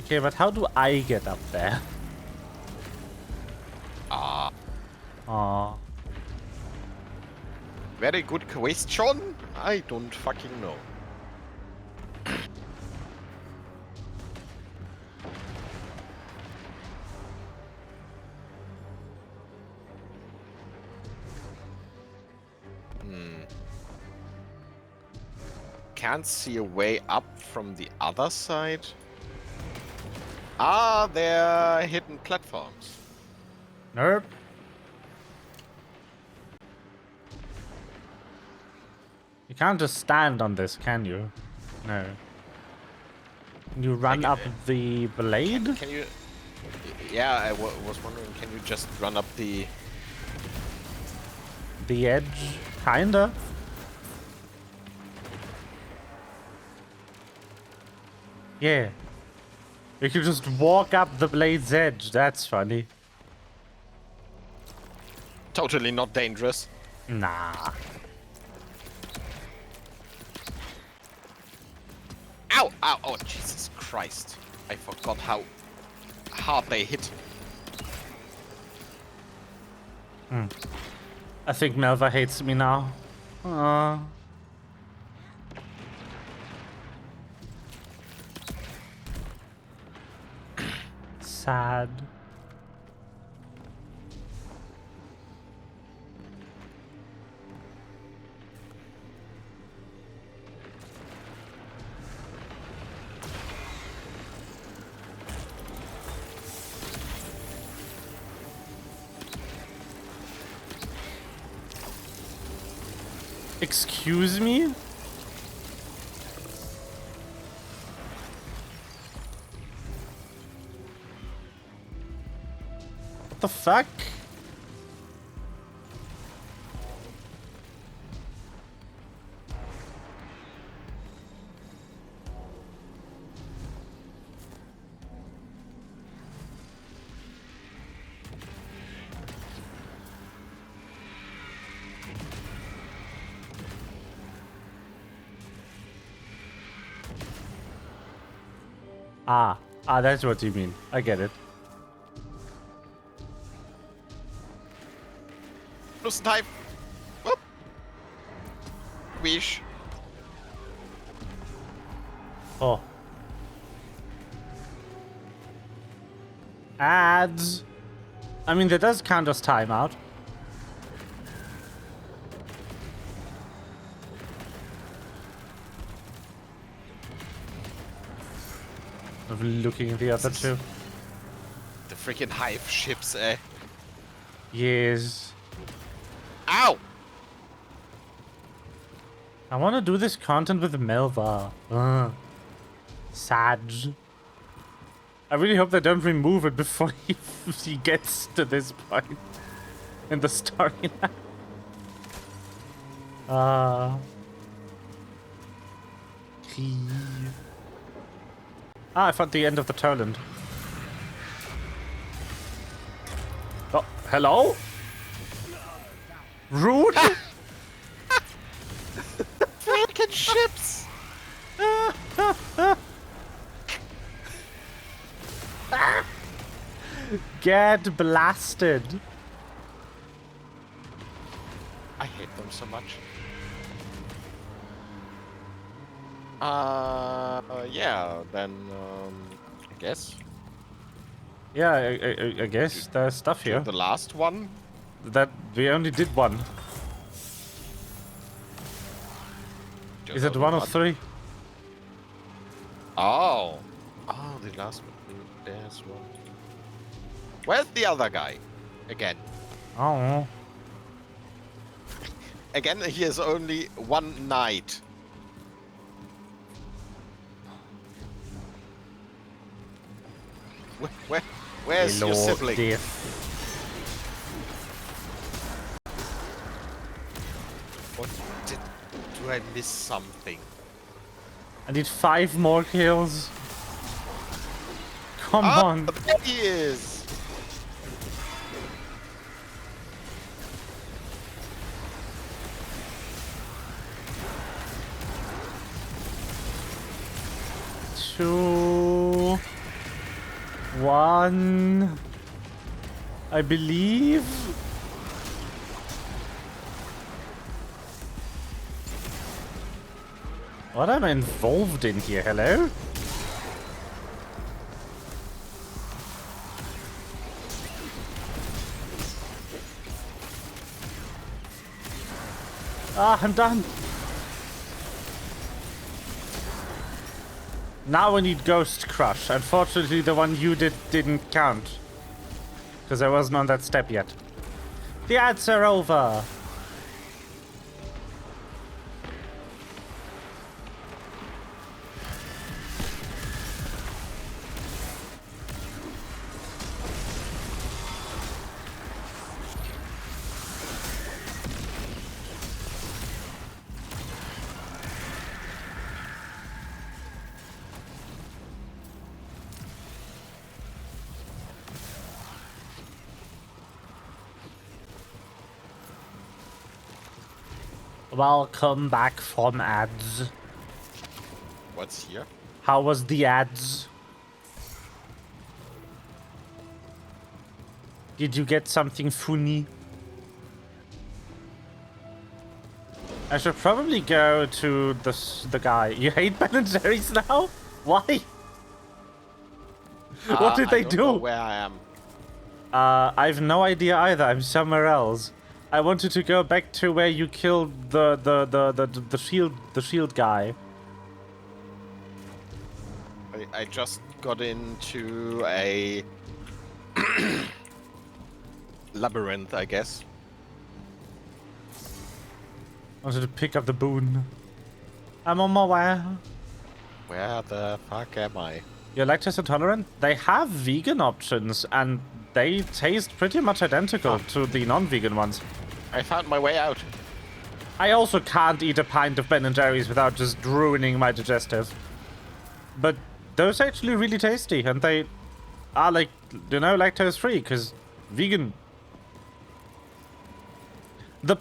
A: Okay, but how do I get up there?
B: Ah,
A: Aw.
B: very good question. I don't fucking know. Can't see a way up from the other side. Ah, there are hidden platforms.
A: Nope. You can't just stand on this, can you? No. Can you run up the blade?
B: Can you? Yeah, I was wondering. Can you just run up the?
A: The edge? Kinda. Yeah. You can just walk up the blade's edge. That's funny.
B: Totally not dangerous.
A: Nah.
B: Ow! Ow! Oh, Jesus Christ! I forgot how hard they hit.
A: I think Melva hates me now. Aww. Sad. Excuse me? What the fuck? Ah, that's what you mean. I get it.
B: Lust type. Whoop. Wish.
A: Oh. Ads. I mean, that does count as timeout. Of looking at the other two.
B: The freaking hive ships, eh?
A: Yes.
B: Ow!
A: I want to do this content with Melva. Sad. I really hope they don't remove it before he gets to this point in the storyline. I found the end of the Toland. Oh, hello? Rude?
B: Freaking ships!
A: Get blasted.
B: I hate them so much. Yeah, then, I guess.
A: Yeah, I guess there's stuff here.
B: The last one?
A: That we only did one. Is it one of three?
B: Oh. Oh, the last one. There's one. Where's the other guy? Again.
A: Oh.
B: Again, he has only one knight. Where's your sibling? Or do I miss something?
A: I need 5 more kills. Come on.
B: There he is.
A: Two, one, I believe. What am I involved in here? Hello? Ah, I'm done. Now we need Ghost Crush. Unfortunately, the one you didn't count. Because I wasn't on that step yet. The ads are over. Welcome back from ads.
B: What's here?
A: How was the ads? Did you get something funny? I should probably go to the guy. You hate Ben and Jerry's now? Why? What did they
B: I don't
A: do?
B: know where I am.
A: I've no idea either. I'm somewhere else. I wanted to go back to where you killed the shield guy.
B: I just got into a labyrinth, I guess.
A: Wanted to pick up the boon. I'm on my way.
B: Where the fuck am I?
A: You're lactose intolerant? They have vegan options, and they taste pretty much identical to the non-vegan ones.
B: I found my way out.
A: I also can't eat a pint of Ben & Jerry's without just ruining my digestive. But those are actually really tasty, and they are, like, you know, lactose-free, because vegan. The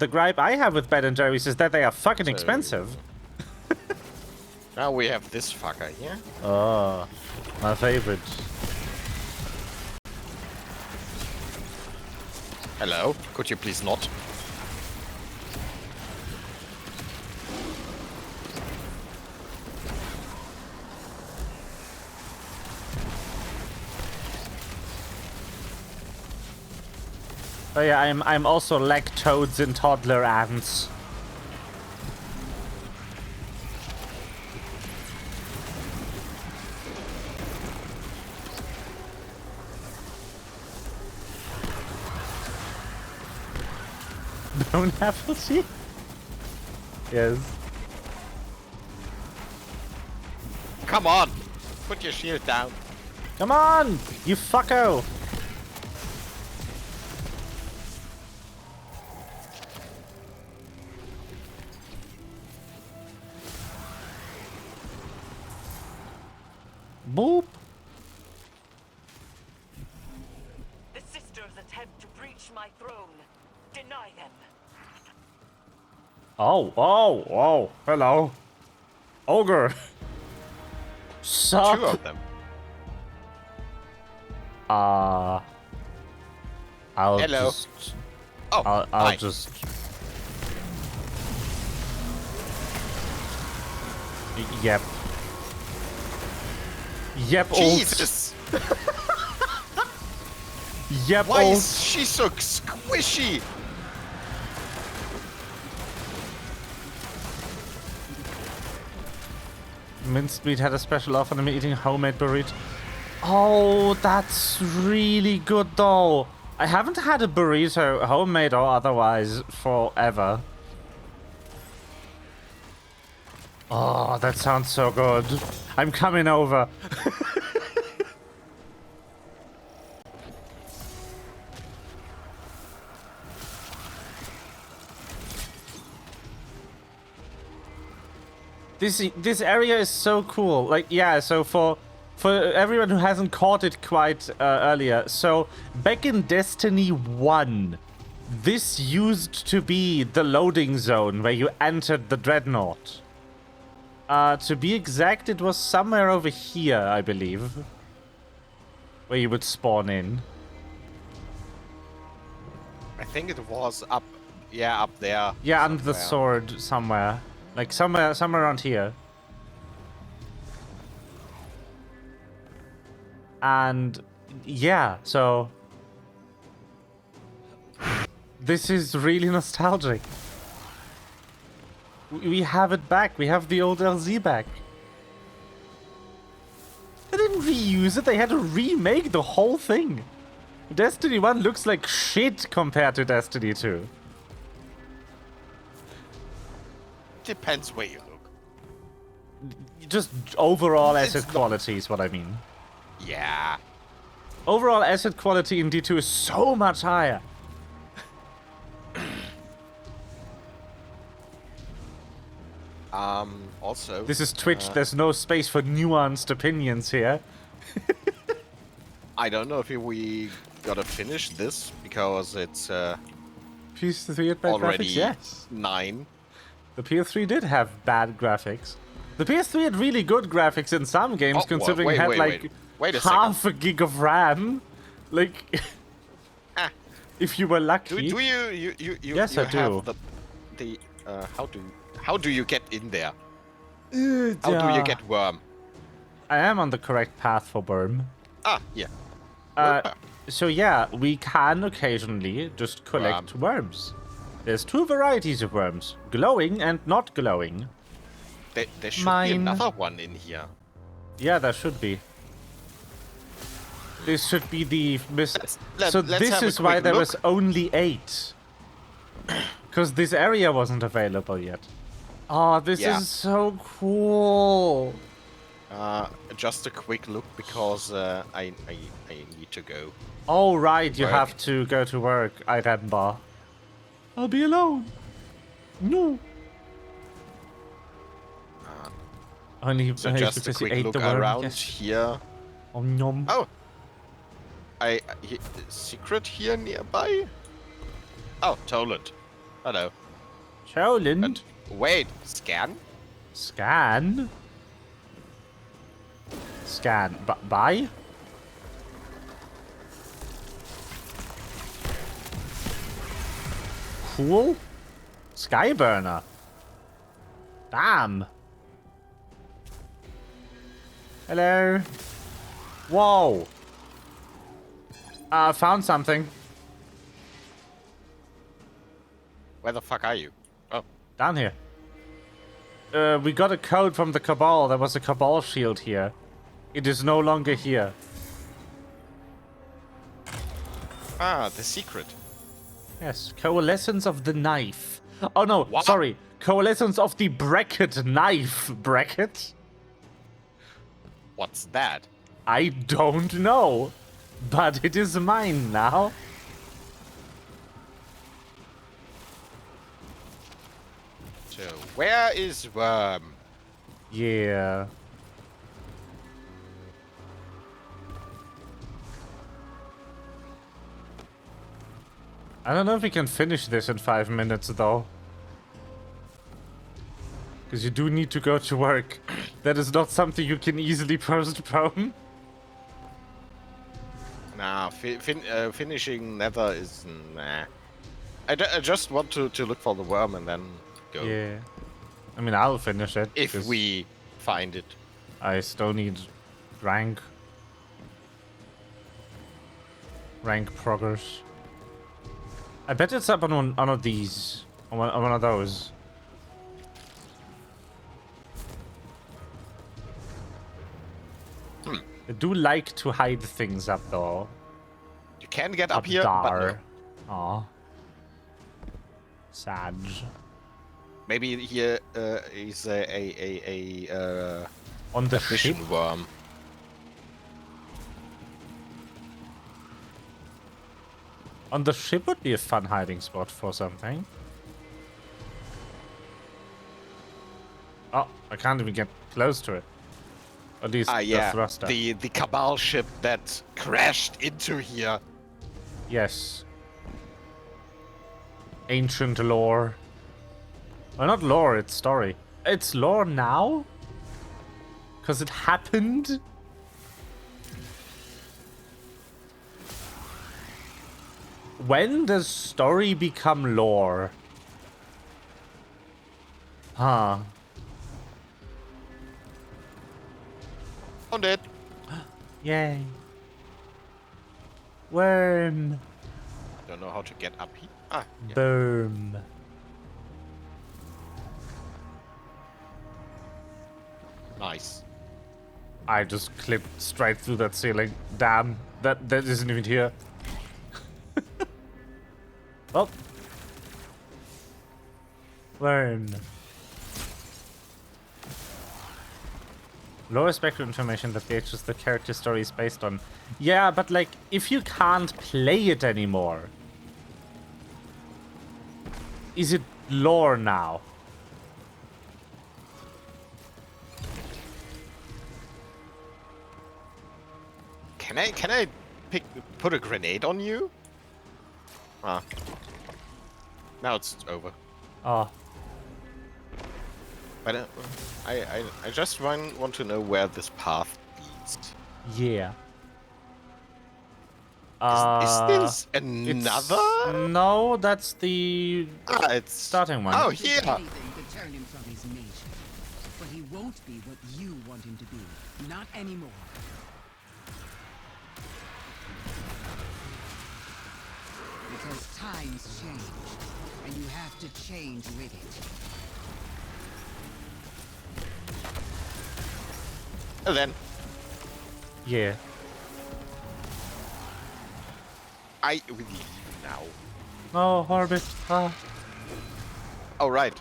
A: gripe I have with Ben & Jerry's is that they are fucking expensive.
B: Now we have this fucker here.
A: Oh, my favorite.
B: Hello, could you please not?
A: Oh yeah, I'm also lactose in toddler ants. Don't apple tea? Yes.
B: Come on! Put your shield down.
A: Come on, you fucko! Boop.
I: The sisters attempt to breach my throne. Deny them.
A: Oh, hello. Ogre. Sup?
B: 2 of them.
A: I'll
B: Hello.
A: just...
B: Oh,
A: I'll
B: hi.
A: just... Yep. Yep, old.
B: Jesus!
A: Yep,
B: Why
A: old.
B: is she so squishy?
A: Minced meat had a special offer and I'm eating homemade burrito. Oh, that's really good though. I haven't had a burrito, homemade or otherwise, forever. Oh, that sounds so good. I'm coming over. This area is so cool. Like, yeah, so for everyone who hasn't caught it quite earlier, so back in Destiny 1, this used to be the loading zone where you entered the Dreadnought. To be exact, it was somewhere over here, I believe, where you would spawn in.
B: I think it was up, yeah, up there.
A: Yeah, under the
B: somewhere.
A: sword somewhere. Like somewhere around here. And yeah, so this is really nostalgic. We have it back. We have the old LZ back. They didn't reuse it. They had to remake the whole thing. Destiny 1 looks like shit compared to Destiny 2.
B: Depends where you look.
A: Just overall
B: It's
A: asset
B: not-
A: quality is what I mean.
B: Yeah.
A: Overall asset quality in D2 is so much higher.
B: Also.
A: This is Twitch. There's no space for nuanced opinions here.
B: I don't know if we gotta finish this because it's
A: PS3 had bad
B: already
A: graphics, yes.
B: 9.
A: The PS3 did have bad graphics. The PS3 had really good graphics in some games,
B: Oh,
A: considering
B: wait,
A: it had
B: wait,
A: like
B: wait a
A: half a gig of RAM. Like,
B: Ah.
A: if you were
B: Do
A: lucky.
B: you
A: Yes,
B: you
A: I do.
B: have the how do you get in there? How do you get worm?
A: I am on the correct path for Burm.
B: Ah, yeah.
A: So yeah, we can occasionally just collect worms. There's 2 varieties of worms, glowing and not glowing.
B: There should
A: Mine.
B: be another one in here.
A: Yeah, there should be. This should be the
B: Let's
A: so
B: have
A: this
B: a
A: is why
B: quick
A: there
B: look.
A: was only 8. Because this area wasn't available yet. Oh, this is so cool.
B: Just a quick look because I need to go.
A: Oh, right, you
B: Work.
A: have to go to work, I remember. I'll be alone. No. Only
B: So just a
A: because you
B: quick
A: ate
B: look
A: the worm.
B: around
A: Yes.
B: here.
A: Oh, nom.
B: Oh, secret here nearby. Oh, Toland. Hello.
A: Choland?
B: And wait, scan?
A: Scan? Scan. Buy? Cool. Skyburner. Damn. Hello. Whoa. Found something.
B: Where the fuck are you? Oh,
A: Down here. We got a code from the Cabal. There was a Cabal shield here. It is no longer here.
B: the secret.
A: Yes, Coalescence of the Knife. Oh no,
B: What?
A: sorry. Coalescence of the Bracket Knife. Bracket?
B: What's that?
A: I don't know. But it is mine now.
B: So, where is Worm?
A: Yeah. I don't know if we can finish this in 5 minutes, though. Because you do need to go to work. That is not something you can easily postpone.
B: Nah, finishing Nether is nah. I just want to look for the worm and then go.
A: Yeah. I mean, I'll finish it.
B: If
A: 'cause
B: we find it.
A: I still need rank progress. I bet it's up on one of these. On one of those. I do like to hide things up, though.
B: You can get up here, but no.
A: Aw. Sad.
B: Maybe here is a
A: On the ship?
B: mission worm.
A: On the ship would be a fun hiding spot for something. Oh, I can't even get close to it. At least the thruster.
B: The Cabal ship that crashed into here.
A: Yes. Ancient lore. Well, not lore, it's story. It's lore now? Because it happened? When does story become lore? Huh.
B: Found it.
A: Yay. Worm.
B: Don't know how to get up here. Ah, yeah.
A: Boom.
B: Nice.
A: I just clipped straight through that ceiling. Damn, that isn't even here. Oh. Learn. Lower spectral information that gauges the character story is based on. Yeah, but like, if you can't play it anymore, is it lore now?
B: Can I put a grenade on you? Ah. Now it's over.
A: Oh.
B: But I just want to know where this path leads.
A: Yeah.
B: Is this another?
A: No, that's the
B: it's
A: starting one.
B: Oh,
C: Did
B: here.
C: anything to turn him from his nature. But he won't be what you want him to be. Not anymore. Because times change, and you have to change with it.
B: And then
A: Yeah.
B: I will leave now.
A: No, Orbit. Ah.
B: Oh, right.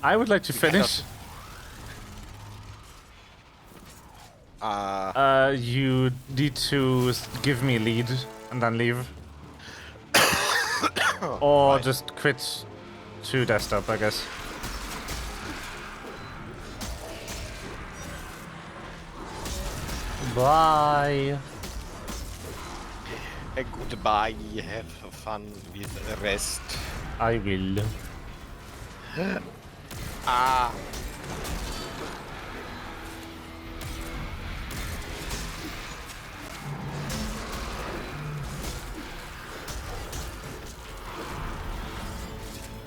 A: I would like to finish. You need to give me a lead and then leave. Or
B: right.
A: just quit to desktop, I guess. Bye.
B: Goodbye. Have fun with the rest.
A: I will.
B: Ah.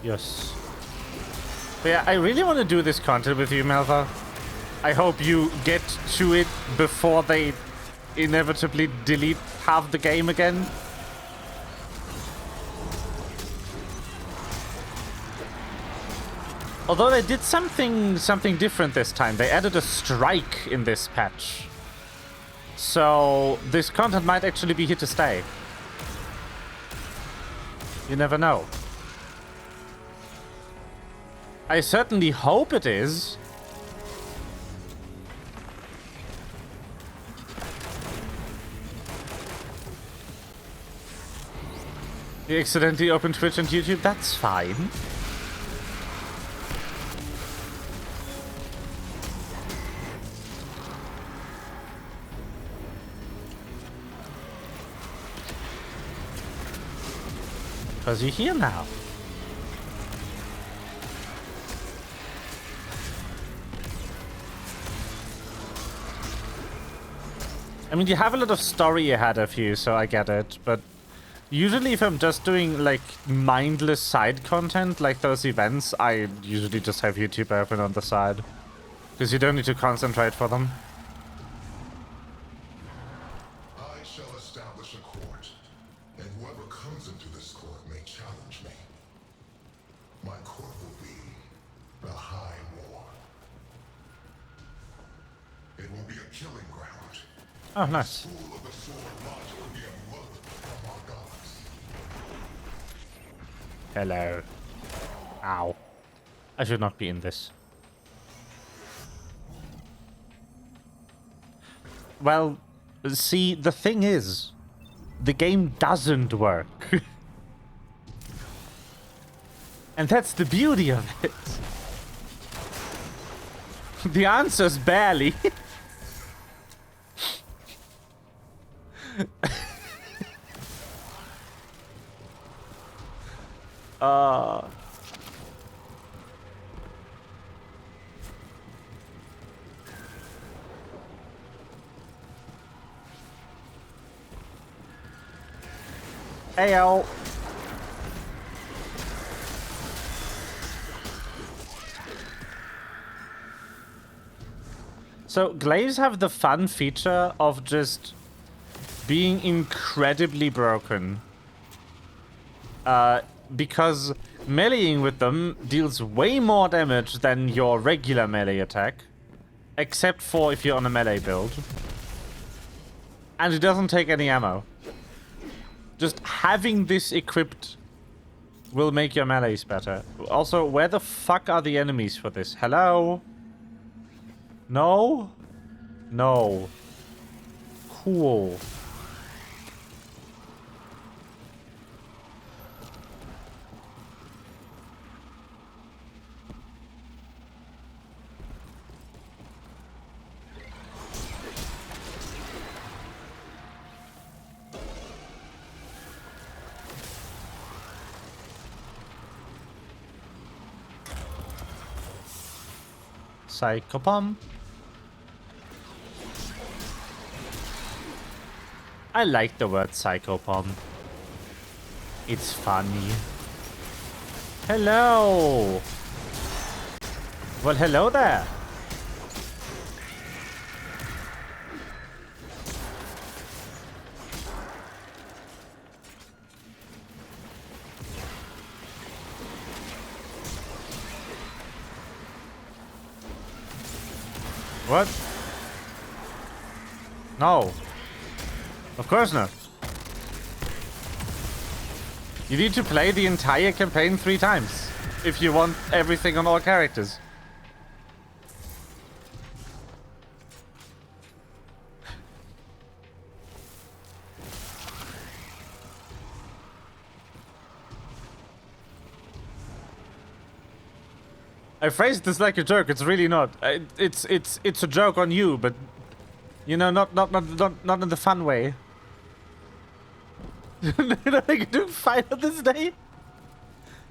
A: Yes. But yeah, I really want to do this content with you, Malva. I hope you get to it before they inevitably delete half the game again. Although they did something different this time. They added a strike in this patch. So this content might actually be here to stay. You never know. I certainly hope it is. You accidentally opened Twitch and YouTube? That's fine. Because you're here now. I mean, you have a lot of story ahead of you, so I get it, but usually if I'm just doing, like, mindless side content, like those events, I usually just have YouTube open on the side. Because you don't need to concentrate for them.
D: I shall establish a court, and whoever comes into this court may challenge me. My court will be the High War. It will be a killing ground.
A: Oh, nice.
D: School of the Sword Lodge will be a mother from our gods.
A: Hello. Ow. I should not be in this. Well, see, the thing is, the game doesn't work. And that's the beauty of it. The answer's barely. Ayo. So glaives have the fun feature of just being incredibly broken. Because meleeing with them deals way more damage than your regular melee attack. Except for if you're on a melee build. And it doesn't take any ammo. Just having this equipped will make your melees better. Also, where the fuck are the enemies for this? Hello? No? No. Cool. Psychopomb. I like the word psychopomb. It's funny. Hello. Well, hello there. What? No. Of course not. You need to play the entire campaign 3 times if you want everything on all characters. I phrased this like a joke. It's really not. It's a joke on you, but you know, not in the fun way. Like, do fine on this day.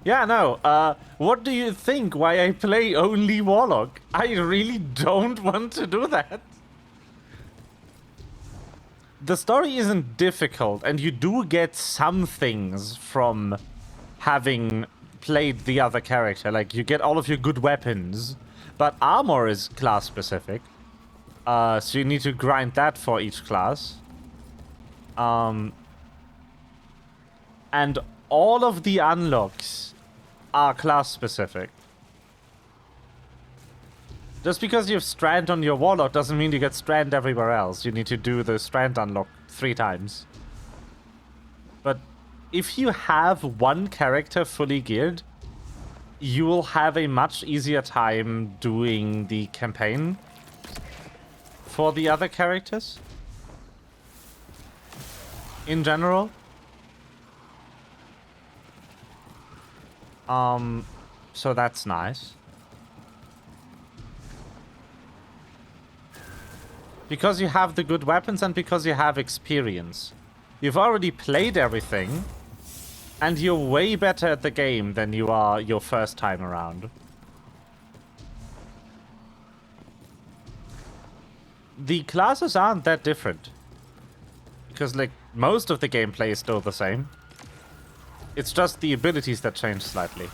A: Yeah, no. What do you think? Why I play only Warlock? I really don't want to do that. The story isn't difficult, and you do get some things from having played the other character. Like, you get all of your good weapons, but armor is class specific. So you need to grind that for each class. And all of the unlocks are class specific. Just because you have Strand on your Warlock doesn't mean you get Strand everywhere else. You need to do the Strand unlock 3 times. But if you have one character fully geared, you will have a much easier time doing the campaign for the other characters. In general. So that's nice. Because you have the good weapons and because you have experience. You've already played everything, and you're way better at the game than you are your first time around. The classes aren't that different. Because, like, most of the gameplay is still the same. It's just the abilities that change slightly.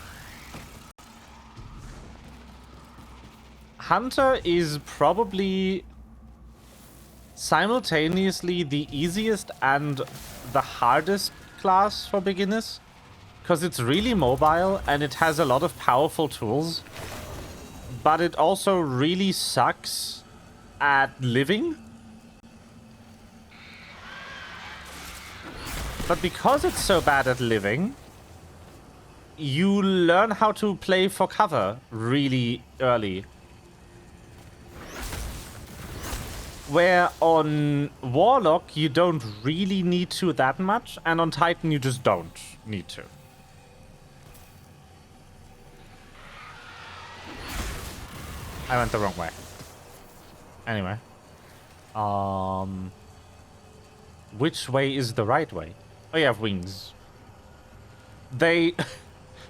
A: Hunter is probably simultaneously the easiest and the hardest class for beginners, because it's really mobile and it has a lot of powerful tools, but it also really sucks at living. But because it's so bad at living, you learn how to play for cover really early. Where on Warlock, you don't really need to that much, and on Titan, you just don't need to. I went the wrong way. Anyway. Which way is the right way? Oh, you have wings. They...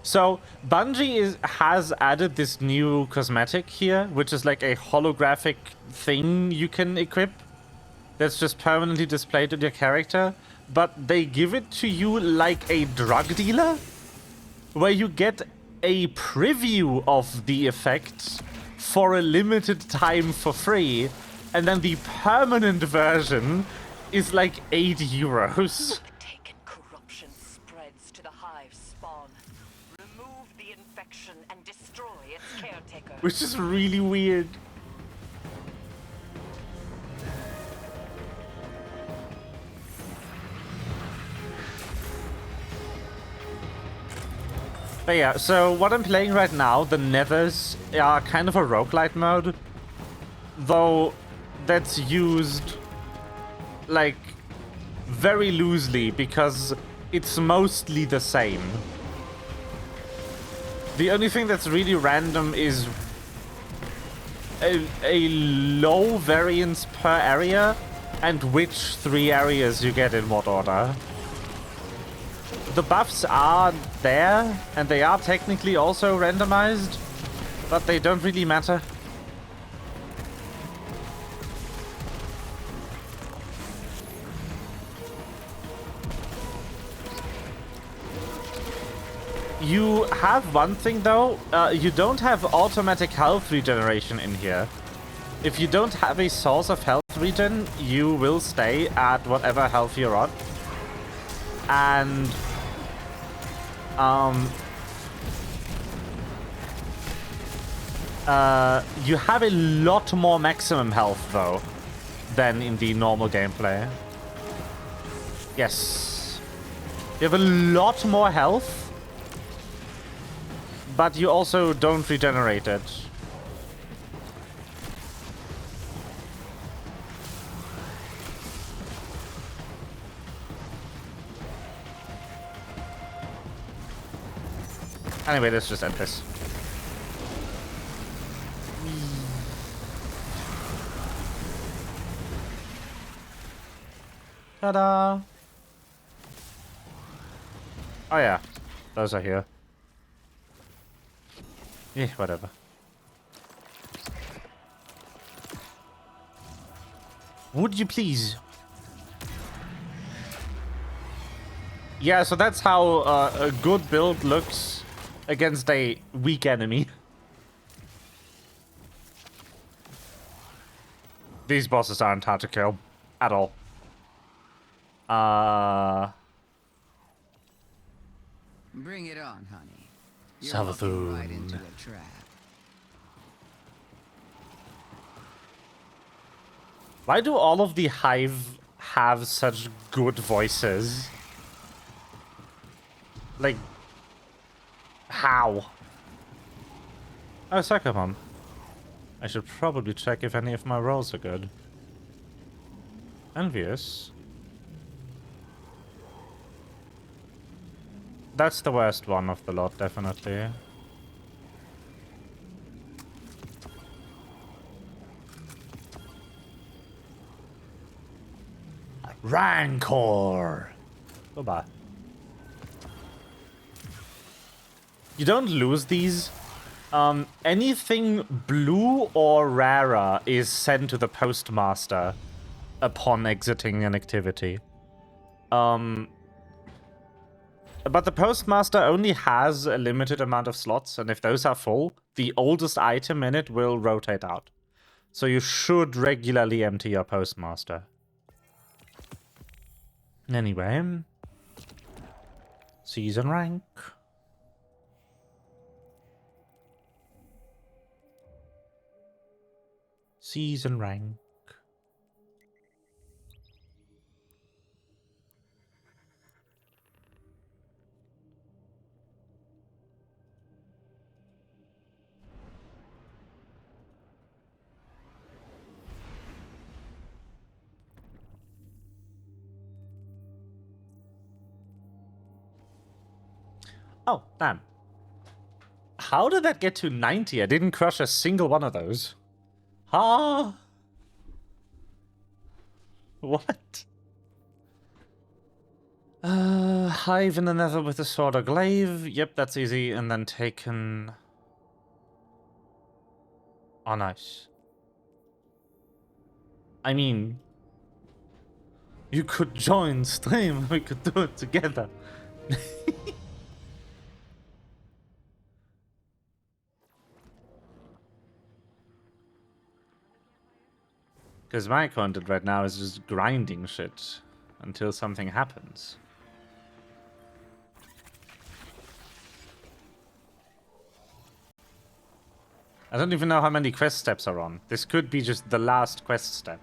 A: So, Bungie has added this new cosmetic here, which is like a holographic thing you can equip that's just permanently displayed on your character, but they give it to you like a drug dealer, where you get a preview of the effects for a limited time for free, and then the permanent version is like €8. Which is really weird. But yeah, so what I'm playing right now, the Nethers, are kind of a roguelite mode. Though that's used, like, very loosely because it's mostly the same. The only thing that's really random is a low variance per area and which 3 areas you get in what order. The buffs are there and they are technically also randomized, but they don't really matter. You have one thing though, you don't have automatic health regeneration in here. If you don't have a source of health regen, you will stay at whatever health you're on. And you have a lot more maximum health though than in the normal gameplay. Yes. You have a lot more health, but you also don't regenerate it. Anyway, let's just end this. Ta-da! Oh yeah, those are here. Yeah, whatever. Would you please? Yeah, so that's how a good build looks against a weak enemy. These bosses aren't hard to kill at all.
H: Bring it on, honey. You're walking right into a trap.
A: Why do all of the Hive have such good voices? Like, how? Oh, Psychomon. I should probably check if any of my rolls are good. Envious. That's the worst one of the lot, definitely. Rancor! Goodbye. You don't lose these. Anything blue or rarer is sent to the postmaster upon exiting an activity. But the postmaster only has a limited amount of slots, and if those are full, the oldest item in it will rotate out. So you should regularly empty your postmaster. Anyway. Season rank. Season rank. Oh, damn. How did that get to 90? I didn't crush a single one of those. Huh? What? Hive in the nether with the sword or glaive. Yep, that's easy. And then taken... Oh, nice. I mean... You could join stream. We could do it together. Because my content right now is just grinding shit until something happens. I don't even know how many quest steps are on. This could be just the last quest step.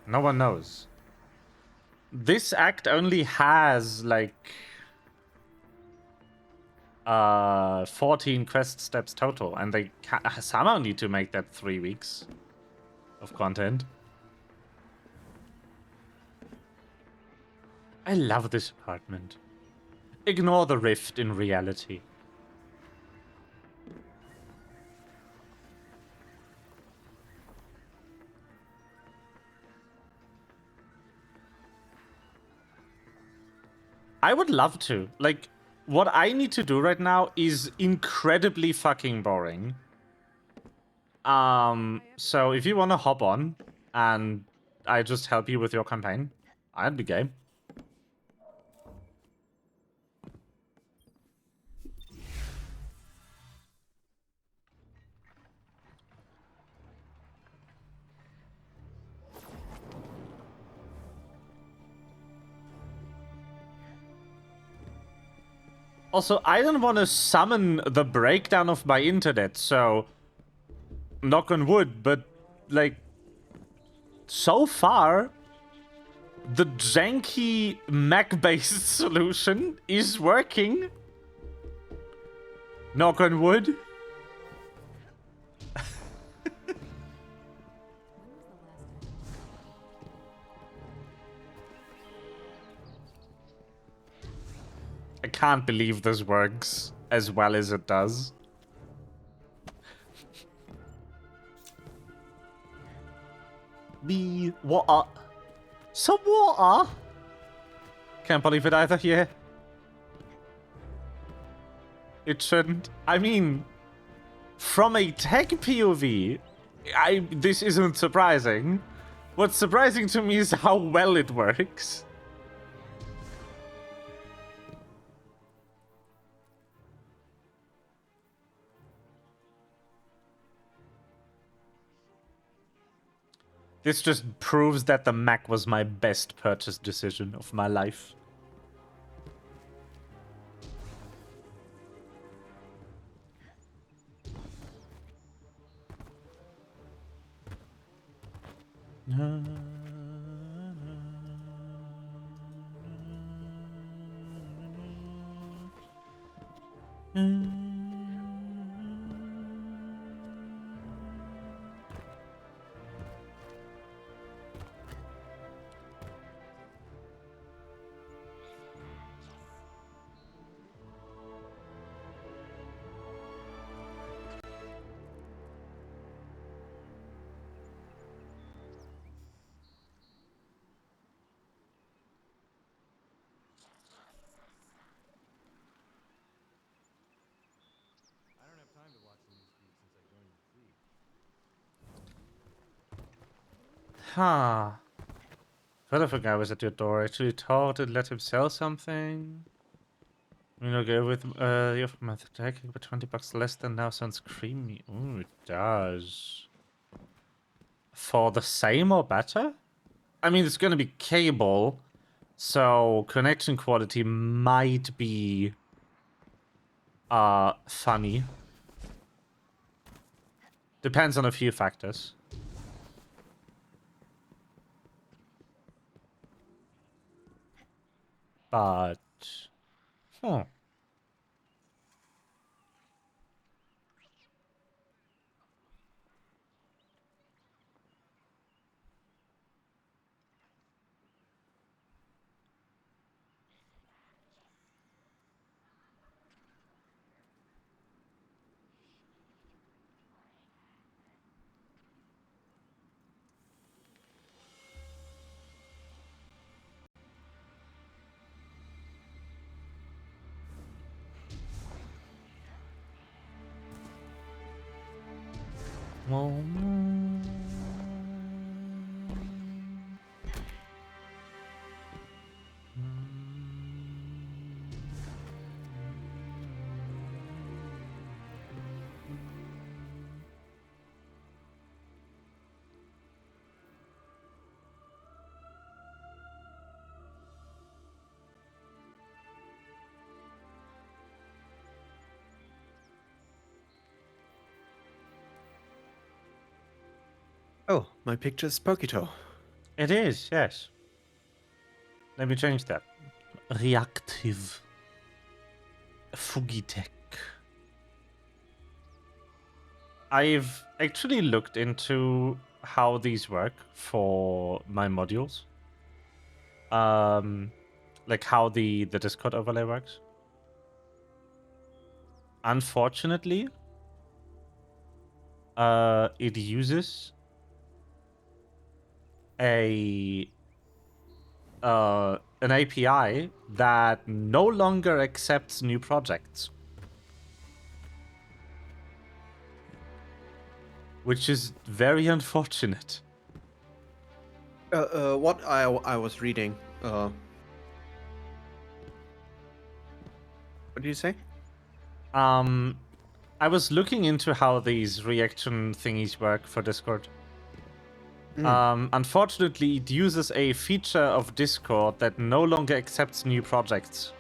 A: No one knows. This act only has, like... 14 quest steps total, and they somehow need to make that 3 weeks of content. I love this apartment. Ignore the rift in reality. I would love to. Like, what I need to do right now is incredibly fucking boring. So if you want to hop on and I just help you with your campaign, I'd be game. Also, I don't want to summon the breakdown of my internet, so... Knock on wood, but, like... So far... The janky Mac-based solution is working. Knock on wood. I can't believe this works as well as it does. Be water. Some water? Can't believe it either, yeah. It shouldn't. I mean, from a tech POV, this isn't surprising. What's surprising to me is how well it works. This just proves that the Mac was my best purchase decision of my life. Huh. What if a guy was at your door? Actually told it, let him sell something. You know, go with the offer method taking but $20 less than now sounds creamy. Ooh, it does. For the same or better? I mean, it's gonna be cable, so connection quality might be funny. Depends on a few factors. But
J: Oh, my picture's Pokito.
A: it is, yes. Let me change that. Reactive Fugitech. I've actually looked into how these work for my modules. Like how the Discord overlay works. Unfortunately, it uses an API that no longer accepts new projects. Which is very unfortunate.
J: What I was reading. What do you say?
A: I was looking into how these reaction thingies work for Discord. Unfortunately, it uses a feature of Discord that no longer accepts new projects.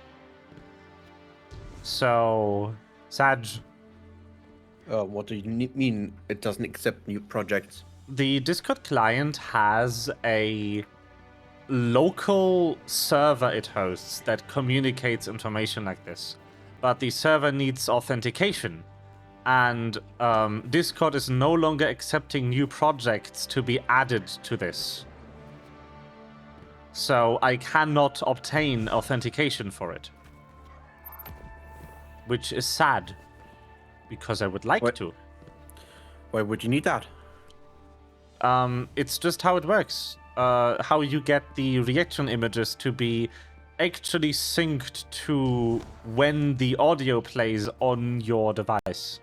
A: So, sad.
J: What do you mean it doesn't accept new projects?
A: The Discord client has a local server it hosts that communicates information like this. But the server needs authentication. And Discord is no longer accepting new projects to be added to this. So I cannot obtain authentication for it. Which is sad. Because I would like to.
J: Why would you need that?
A: It's just how it works. How you get the reaction images to be actually synced to when the audio plays on your device.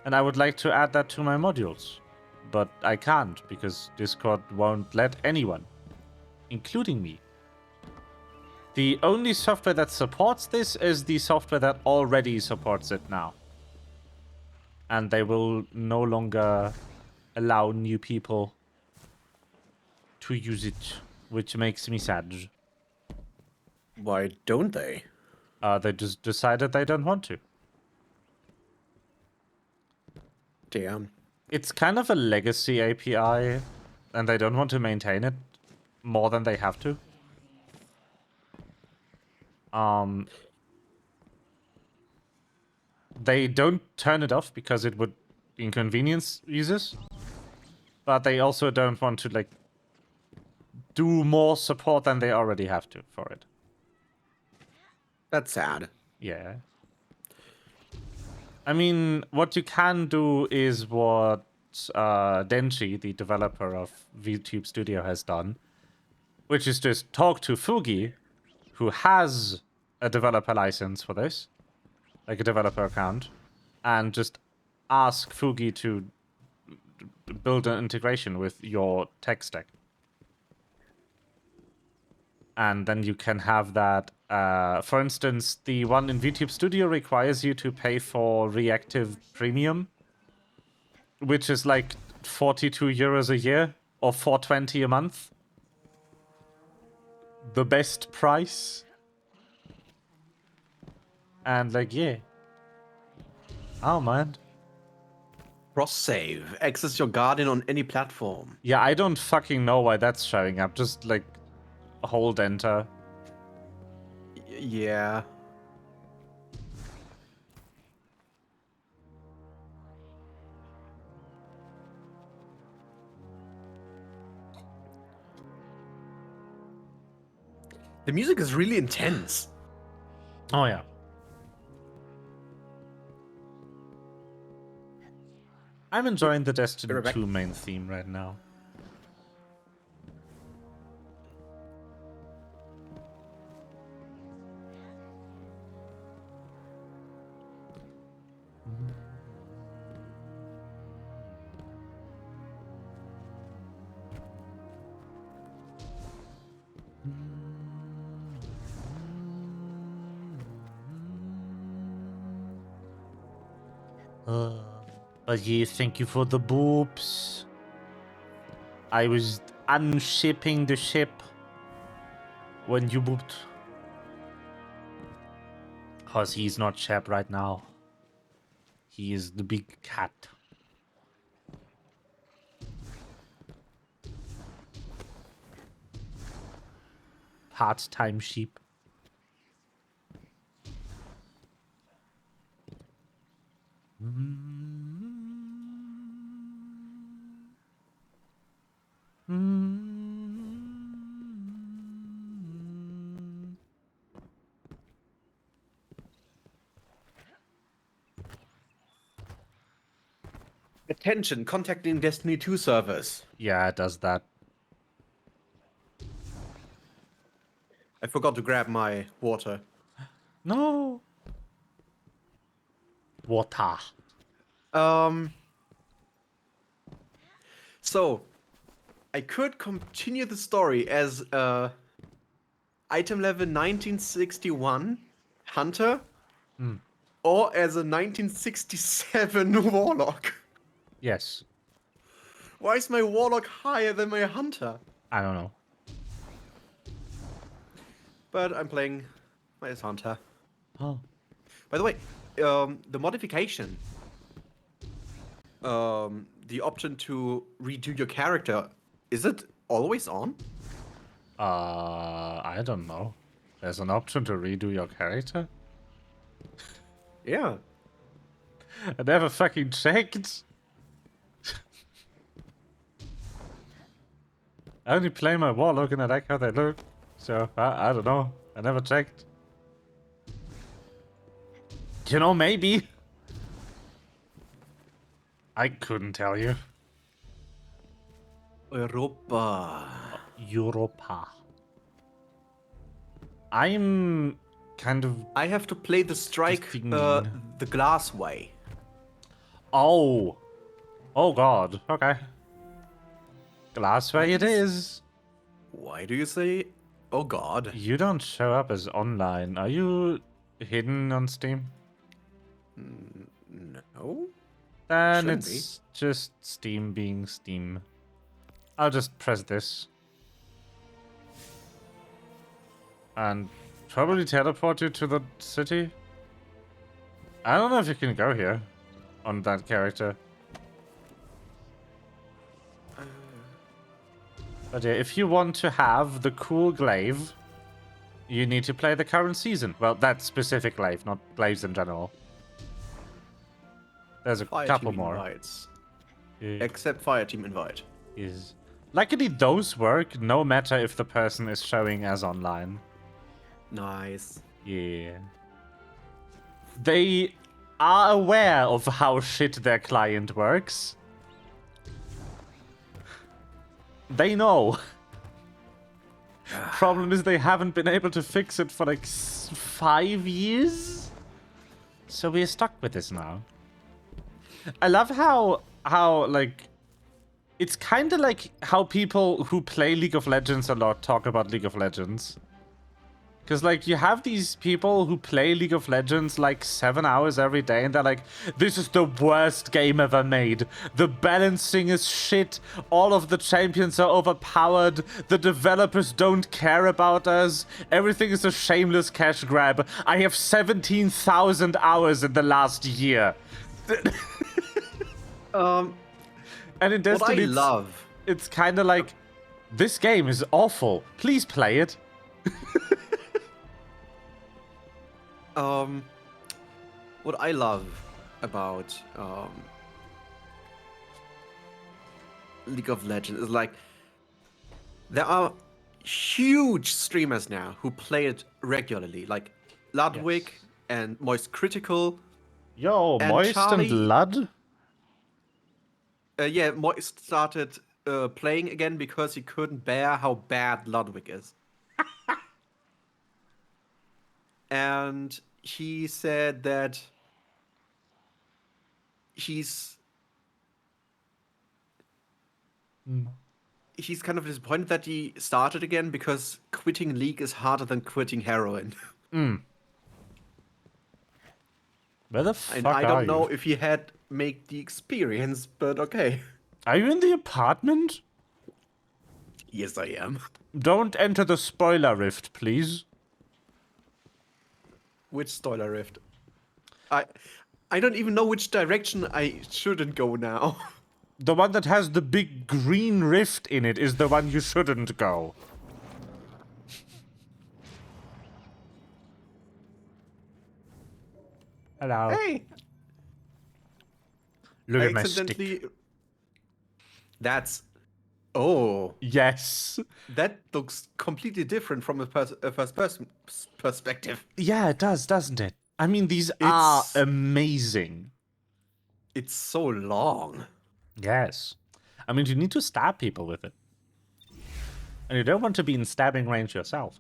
A: And I would like to add that to my modules. But I can't, because Discord won't let anyone, including me. The only software that supports this is the software that already supports it now. And they will no longer allow new people to use it, which makes me sad.
J: Why don't they?
A: They just decided they don't want to.
J: Damn.
A: It's kind of a legacy API, and they don't want to maintain it more than they have to. They don't turn it off because it would inconvenience users, but they also don't want to like do more support than they already have to for it.
J: That's sad.
A: Yeah. I mean, what you can do is what Denchi, the developer of VTube Studio, has done, which is just talk to Fugi, who has a developer license for this, like a developer account, and just ask Fugi to build an integration with your tech stack. And then you can have that. For instance, the one in VTube Studio requires you to pay for Reactive Premium, which is like 42 euros a year or 420 a month. The best price. And like, yeah. Oh, man.
J: Cross save. Access your Guardian on any platform.
A: Yeah, I don't fucking know why that's showing up. Just like hold enter.
J: Yeah. The music is really intense.
A: Oh, yeah. I'm enjoying the Destiny 2 main theme right now. But yeah, thank you for the boobs. I was unshipping the ship when you booped. Cause he's not Shep right now. He is the big cat. Part-time sheep.
J: Attention, contacting Destiny 2 servers.
A: Yeah, it does that.
J: I forgot to grab my water.
A: No. Water.
J: So, I could continue the story as item level 1961 Hunter or as a 1967 Warlock.
A: Yes.
J: Why is my Warlock higher than my Hunter?
A: I don't know.
J: But I'm playing my Hunter.
A: Oh.
J: By the way, the modification, the option to redo your character, is it always on?
A: I don't know. There's an option to redo your character?
J: Yeah.
A: I never fucking checked. I only play my warlock and I like how they look. So, I don't know. I never checked. You know, maybe. I couldn't tell you.
J: Europa.
A: Europa. I'm kind of...
J: I have to play the strike
A: thinking.
J: the glass way.
A: Oh. Oh god. Okay. Glassway it is.
J: Why do you say, oh god?
A: You don't show up as online. Are you hidden on Steam?
J: No?
A: Then
J: Shouldn't
A: it's just Steam being Steam. I'll just press this. And probably teleport you to the city. I don't know if you can go here on that character. But yeah, if you want to have the cool glaive, you need to play the current season. Well, that specific glaive, not glaives in general. There's a couple
J: Fireteam
A: more.
J: invites.
A: Yeah.
J: Except Fireteam invite.
A: Is luckily those work no matter if the person is showing as online.
J: Nice.
A: Yeah. They are aware of how shit their client works. They know. Problem is they haven't been able to fix it for like 5 years. So we're stuck with this now. I love how like it's kind of like how people who play League of Legends a lot talk about League of Legends. Because, like, you have these people who play League of Legends, like, 7 hours every day, and they're like, this is the worst game ever made. The balancing is shit. All of the champions are overpowered. The developers don't care about us. Everything is a shameless cash grab. I have 17,000 hours in the last year. And in Destiny,
J: what I love.
A: it's kind of like, this game is awful. Please play it.
J: What I love about League of Legends is like there are huge streamers now who play it regularly, like Ludwig
A: Yes.
J: and Moist Critical.
A: Yo,
J: And
A: Moist
J: Charlie-
A: and Lud?
J: Yeah, Moist started playing again because he couldn't bear how bad Ludwig is. And he said that he's kind of disappointed that he started again because quitting League is harder than quitting heroin.
A: Where the fuck
J: And I
A: are
J: don't know
A: you?
J: if he had made the experience, but okay.
A: Are you in the apartment?
J: Yes, I am.
A: Don't enter the spoiler rift, please.
J: Which spoiler rift? I don't even know which direction I shouldn't go now.
A: The one that has the big green rift in it is the one you shouldn't go. Hello.
J: Hey!
A: Look
J: I
A: at my
J: accidentally...
A: stick.
J: That's... Oh.
A: Yes.
J: That looks completely different from a first-person perspective.
A: Yeah, it does, doesn't it? I mean, these are
J: It's-
A: amazing.
J: It's so long.
A: Yes. I mean, you need to stab people with it. And you don't want to be in stabbing range yourself.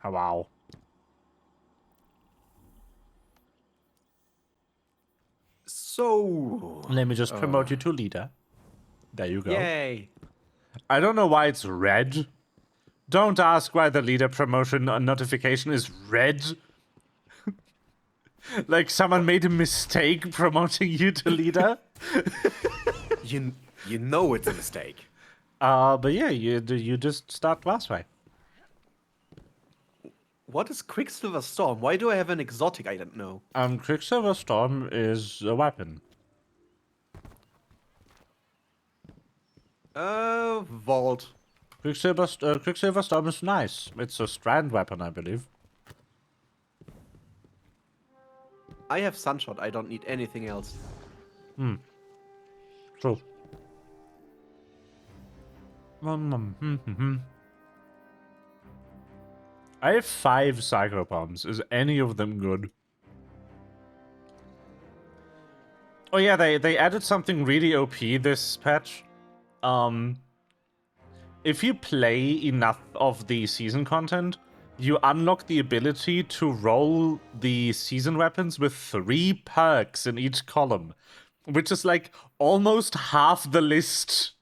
A: Oh, wow.
J: So...
A: Let me just promote you to leader. There you go.
J: Yay.
A: I don't know why it's red. Don't ask why the leader promotion notification is red. Like someone made a mistake promoting you to leader.
J: You know it's a mistake.
A: But yeah, you just start Glassway.
J: What is Quicksilver Storm? Why do I have an exotic? I don't know.
A: Quicksilver Storm is a weapon.
J: Vault.
A: Quicksilver Storm is nice. It's a strand weapon, I believe.
J: I have Sunshot. I don't need anything else.
A: True. I have 5 Psychobombs. Is any of them good? Oh yeah, they added something really OP this patch. If you play enough of the season content, you unlock the ability to roll the season weapons with 3 perks in each column, which is like almost half the list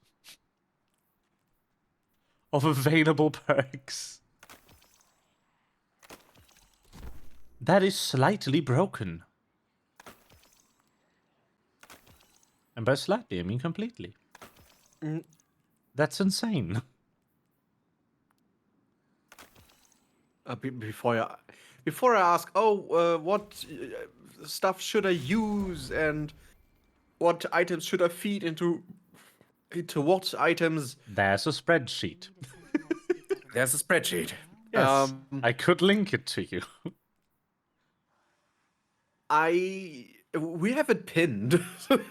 A: of available perks. That is slightly broken. And by slightly, I mean completely. That's insane.
J: Before I ask, what stuff should I use and what items should I feed into what items?
A: There's a spreadsheet.
J: There's a spreadsheet.
A: Yes, I could link it to you.
J: We have it pinned,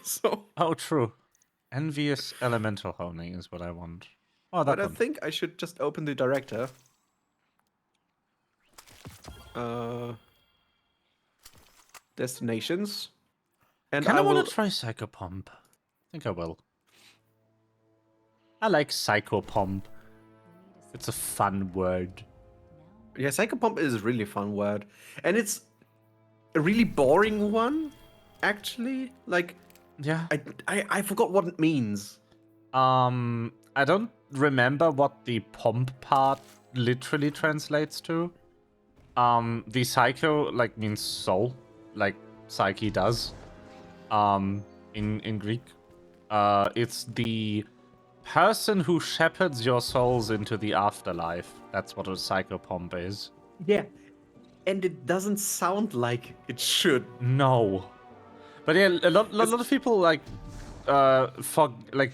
J: so.
A: Oh, true. Envious elemental honing is what I want. Oh, that
J: But I
A: one.
J: think I should just open the director. Destinations. And
A: Kinda
J: I will.
A: want to try Psychopomp. I think I will. I like Psychopomp. It's a fun word.
J: Yeah, Psychopomp is a really fun word. And it's a really boring one, actually. Like,
A: Yeah.
J: I forgot what it means.
A: I don't remember what the pomp part literally translates to. The psycho like means soul, like psyche does. In Greek, it's the person who shepherds your souls into the afterlife. That's what a psychopomp is.
J: Yeah, and it doesn't sound like it should.
A: No, but yeah, a lot of people like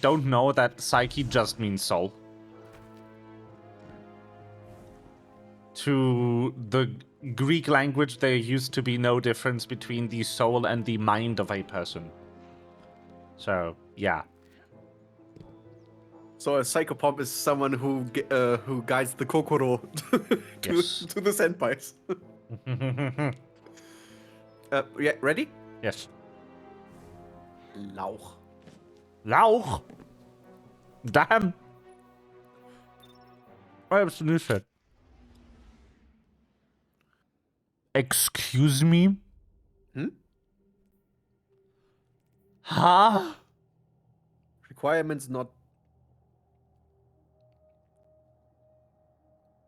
A: don't know that psyche just means soul. To the Greek language, there used to be no difference between the soul and the mind of a person. So, yeah.
J: So a psychopomp is someone who guides the kokoro to the senpais. Yeah, ready?
A: Yes.
J: Lauch.
A: Lauch? Damn. Why have new shit? Excuse me? Huh?
J: Requirements not.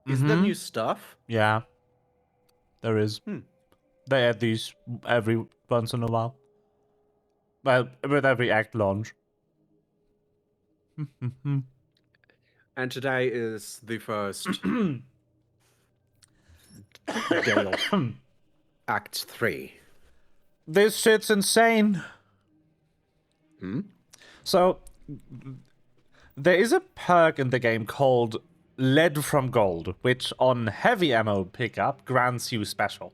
J: Is there new stuff?
A: Yeah. There is. They add these every once in a while. Well, with every act launch.
J: And today is the first day of Act 3.
A: This shit's insane. So, there is a perk in the game called Lead from Gold, which on heavy ammo pickup grants you special.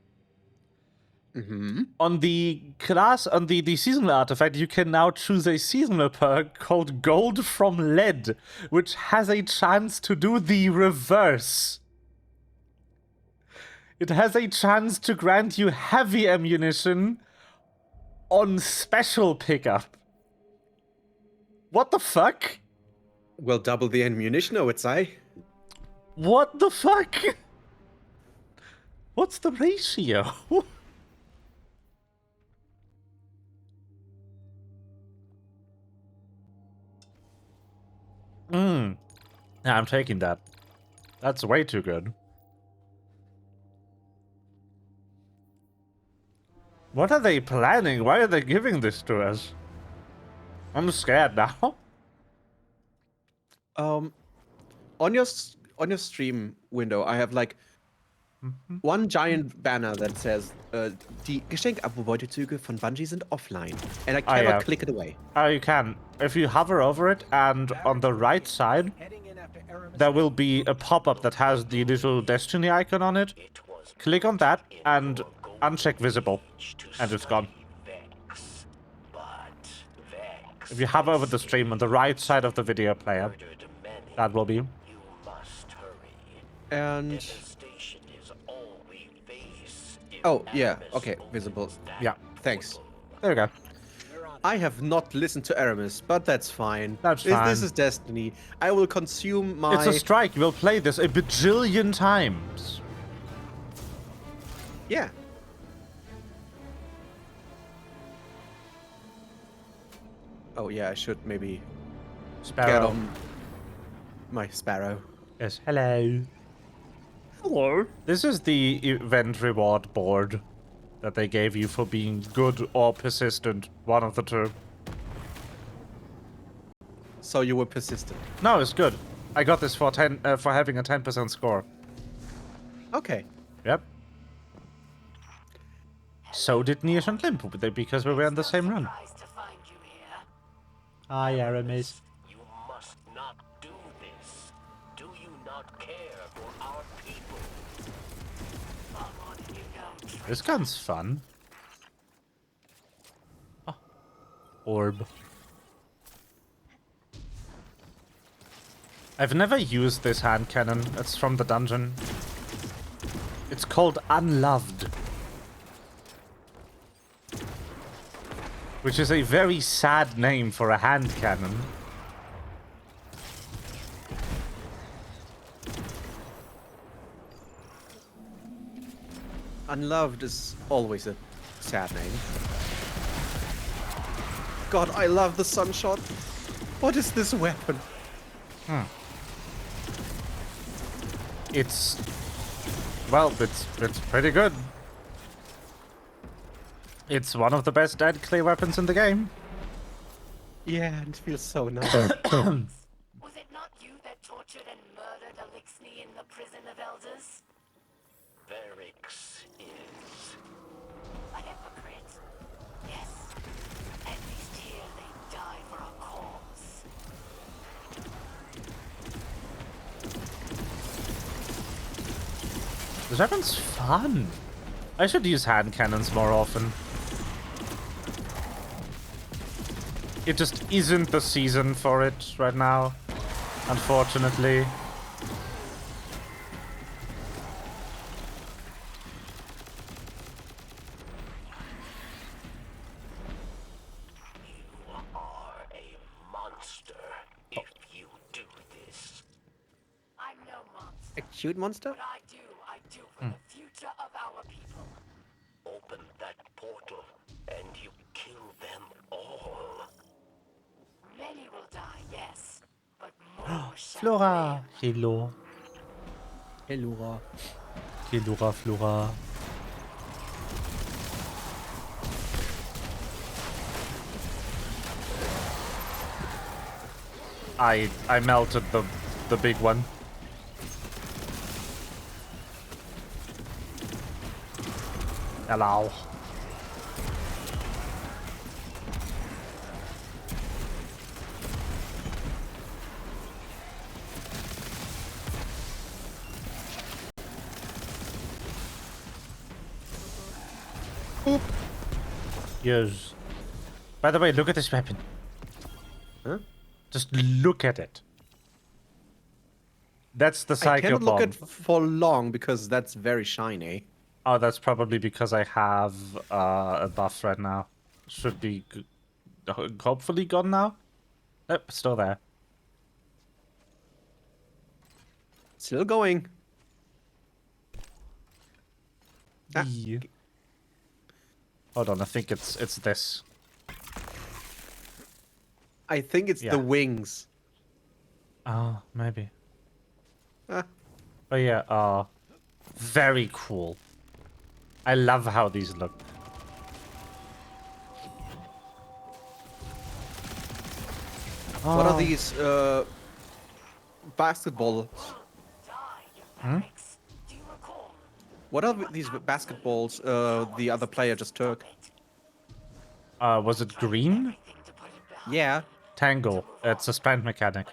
A: On the class, on the seasonal artifact, you can now choose a seasonal perk called Gold from Lead, which has a chance to do the reverse. It has a chance to grant you heavy ammunition on special pickup. What the fuck?
J: Well, double the ammunition, I would say.
A: What the fuck? What's the ratio? Yeah, I'm taking that. That's way too good. What are they planning? Why are they giving this to us? I'm scared now.
J: On your stream window, I have like one giant banner that says, die Geschenkabo-Beutezüge von Bungie sind offline. And I cannot
A: yeah.
J: click it away.
A: Oh, you can. If you hover over it, and on the right side, there will be a pop-up that has the little Destiny icon on it. Click on that, and uncheck visible, and it's gone. If you hover over the stream on the right side of the video player, that will be.
J: And... Oh, yeah. Okay, visible.
A: Yeah.
J: Thanks.
A: There we go.
J: I have not listened to Aramis, but that's fine.
A: That's
J: This
A: fine.
J: is Destiny. I will consume my...
A: It's a strike. We'll play this a bajillion times.
J: Yeah. Oh, yeah, I should maybe get
A: Sparrow.
J: on my Sparrow.
A: Yes, hello.
J: Hello.
A: This is the event reward board that they gave you for being good or persistent. One of the two.
J: So you were persistent.
A: No, it's good. I got this for having a 10% score.
J: Okay.
A: Yep. So did Niash and Limp, because we were in the same run. Hi, Aramis.
F: You must not do this. Do you not care for our people?
A: This gun's fun. Oh. Orb. I've never used this hand cannon. It's from the dungeon. It's called Unloved. Which is a very sad name for a hand cannon.
J: Unloved is always a sad name. God, I love the sunshot. What is this weapon?
A: It's... Well, it's pretty good. It's one of the best dead clay weapons in the game.
J: Yeah, it feels so nice.
I: Was it not you that tortured and murdered Elixni in the prison of elders?
F: Varix is.
I: A hypocrite. Yes. At least here they die for a cause.
A: This weapon's fun. I should use hand cannons more often. It just isn't the season for it right now, unfortunately.
F: You are a monster if you do this.
I: I'm no monster.
J: A cute monster?
I: What I do for the future of our people.
F: Open that portal and you kill them all.
I: Many will die, yes, but more shall
A: Flora! Hello.
J: Hello.
A: Hello, Flora. I melted the big one. Hello. Oop. Yes. By the way, look at this weapon.
J: Huh?
A: Just look at it. That's the
J: I cannot
A: Psycho
J: look
A: Bomb.
J: at for long because that's very shiny.
A: Oh, that's probably because I have a buff right now. Should be hopefully gone now. Nope, still there.
J: Still going. Ah.
A: Yeah. Hold on, I think it's this.
J: I think it's
A: Yeah.
J: the wings.
A: Oh, maybe.
J: Ah.
A: Oh yeah, very cool. I love how these look.
J: What are
A: Oh.
J: these basketball?
I: die, you Varix. Do you recall?
J: What are these basketballs the other player just took?
A: Was it green?
J: Yeah.
A: Tangle. It's a strand mechanic.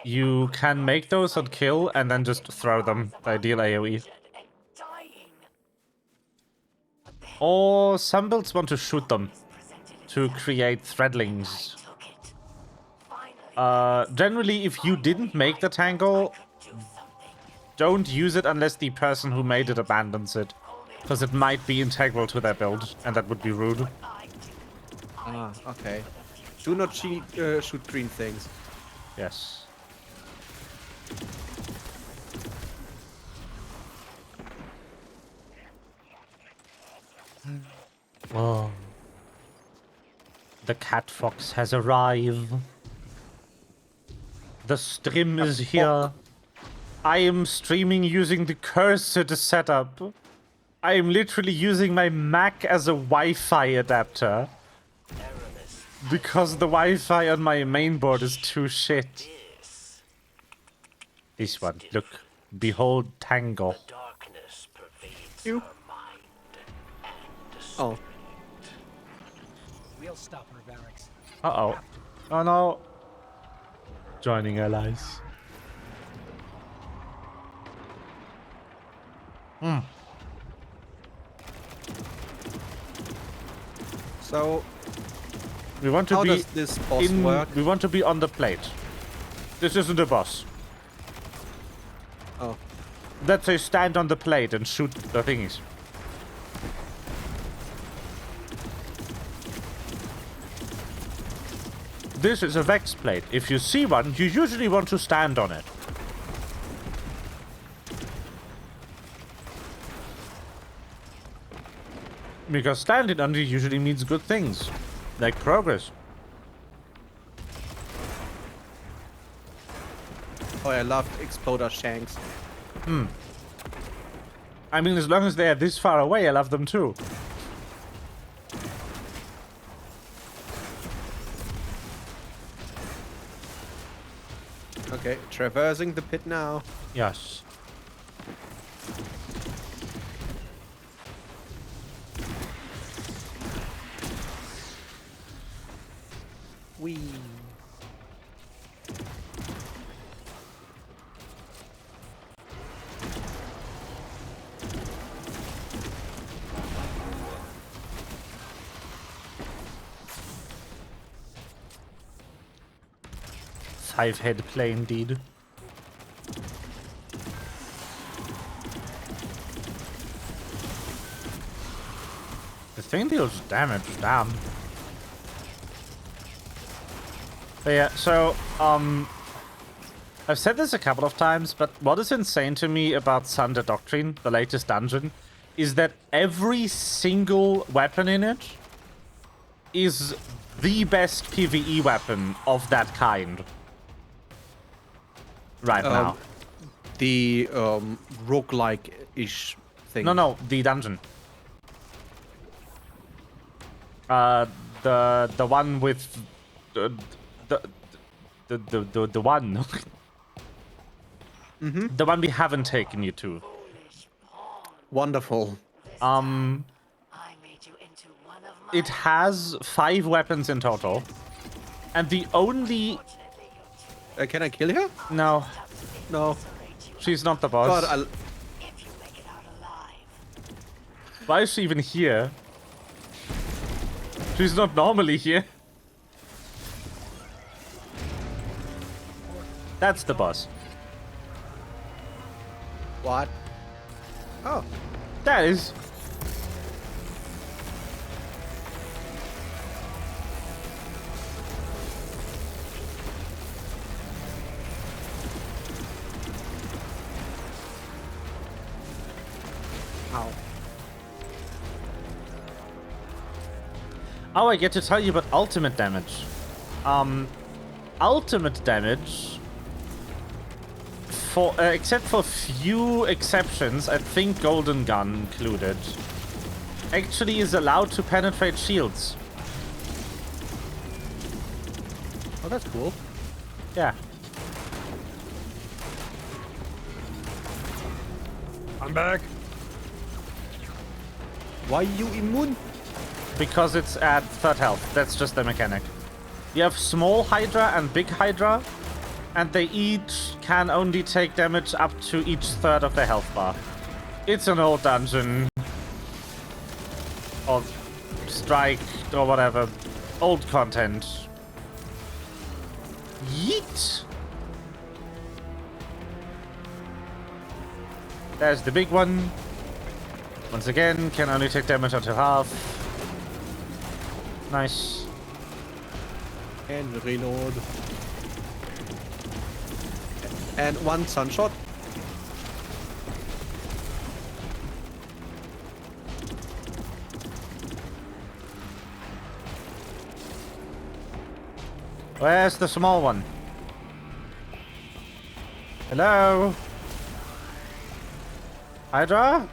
A: You can make those on kill and then just throw them. They deal AoE. Or some builds want to shoot them to create threadlings. Generally, if you didn't make the tangle, don't use it unless the person who made it abandons it. Because it might be integral to their build, and that would be rude.
J: Ah, okay. Do not shoot green things.
A: Yes. Whoa. The cat fox has arrived. The stream is here. I am streaming using the cursed setup. I am literally using my Mac as a Wi-Fi adapter. Because the Wi-Fi on my mainboard is too shit. This one, look. Behold Tango.
J: You? Oh.
G: We'll stop her, Barracks.
A: Uh-oh. Oh no. Joining allies. Hmm.
J: So,
A: We want to
J: how
A: be
J: does this boss work?
A: We want to be on the plate. This isn't a boss.
J: Oh.
A: Let's say stand on the plate and shoot the thingies. This is a Vex plate. If you see one, you usually want to stand on it. Because standing on it usually means good things. Like progress.
J: Oh, I love Exploder Shanks.
A: I mean, as long as they are this far away, I love them too.
J: Okay, traversing the pit now.
A: Yes.
J: Wee.
A: Five-head play indeed. The thing deals damage, damn. But yeah, so, I've said this a couple of times, but what is insane to me about Sunder Doctrine, the latest dungeon, is that every single weapon in it is the best PvE weapon of that kind. Right now.
J: The roguelike-ish thing.
A: No, the dungeon. The one with the one.
J: Mm-hmm.
A: The one we haven't taken you to.
J: Wonderful.
A: It has 5 weapons in total. And the only...
J: Can I kill her?
A: No.
J: No.
A: She's not the boss.
J: God,
A: Why is she even here? She's not normally here. That's the boss.
J: What? Oh.
A: That is.
J: Ow.
A: Oh, I get to tell you about ultimate damage. Ultimate damage, for except for few exceptions, I think Golden Gun included, actually is allowed to penetrate shields.
J: Oh, that's cool.
A: Yeah.
J: I'm back. Why you immune?
A: Because it's at third health. That's just the mechanic. You have small Hydra and big Hydra, and they each can only take damage up to each third of their health bar. It's an old dungeon. Or strike, or whatever. Old content. Yeet! There's the big one. Once again, can only take damage until half. Nice.
J: And reload. And one sunshot.
A: Where's the small one? Hello? Hydra?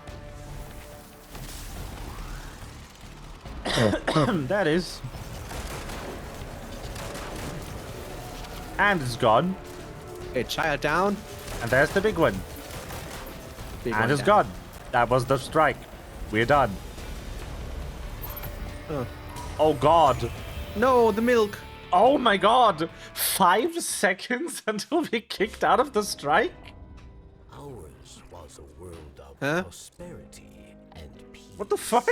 A: That is. And it's gone.
J: A child down.
A: And there's the big one.
J: Big
A: And
J: one
A: it's
J: down.
A: gone. That was the strike. We're done.
J: Oh.
A: Oh god.
J: No, the milk.
A: Oh my god. 5 seconds until we kicked out of the strike?
G: Ours was a world of
J: Huh?
G: prosperity and peace.
A: What the fuck?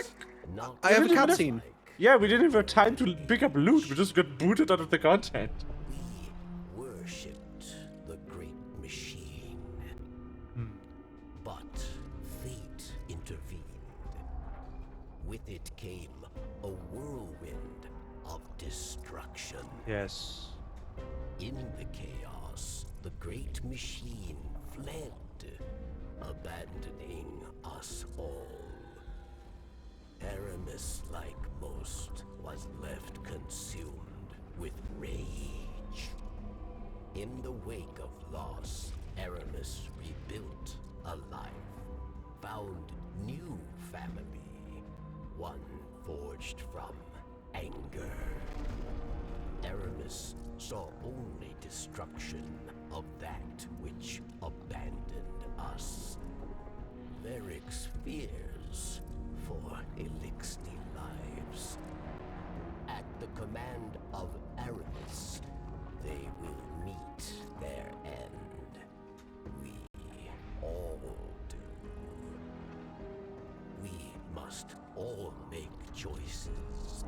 G: Not
J: I have a
A: didn't even
J: cutscene.
A: Yeah, we didn't even have time to pick up loot. We just got booted out of the content.
G: We worshipped the great machine. But fate intervened. With it came a whirlwind of destruction.
A: Yes.
G: In the chaos, the great machine fled, abandoning us all. Aramis, like most, was left consumed with rage. In the wake of loss, Aramis rebuilt a life, found new family, one forged from anger. Aramis saw only destruction of that which abandoned us. Varric's fears for Elixni lives. At the command of Aramis, they will meet their end. We all do. We must all make choices.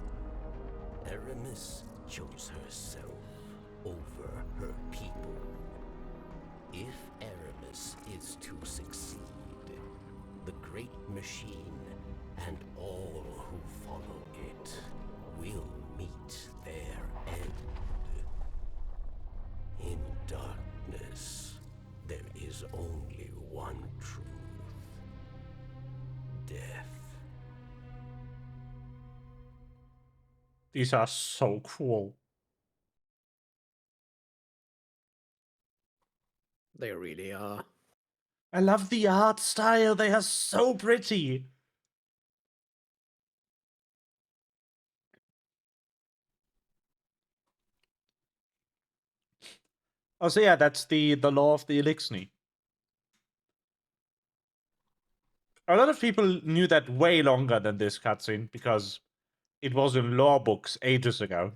G: Aramis chose herself over her people. If Aramis is to succeed, the great machine and all who follow it will meet their end. In darkness, there is only one truth. Death.
A: These are so cool.
J: They really are.
A: I love the art style. They are so pretty. Oh, so yeah, that's the law of the Elixni. A lot of people knew that way longer than this cutscene because it was in lore books ages ago.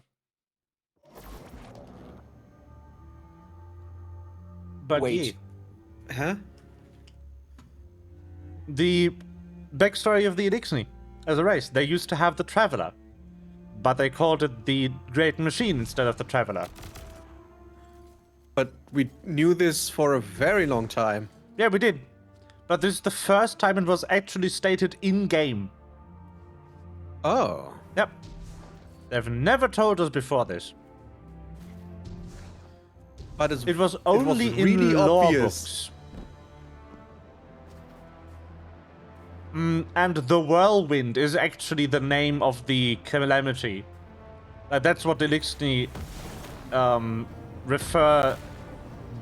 A: But
J: Wait. Huh?
A: the backstory of the Elixni as a race, they used to have the Traveler, but they called it the Great Machine instead of the Traveler.
J: But we knew this for a very long time.
A: Yeah, we did. But this is the first time it was actually stated in-game.
J: Oh.
A: Yep. They've never told us before this.
J: But
A: It was only
J: really
A: in lore
J: obvious.
A: books. And the Whirlwind is actually the name of the calamity. That's what the Elixni refer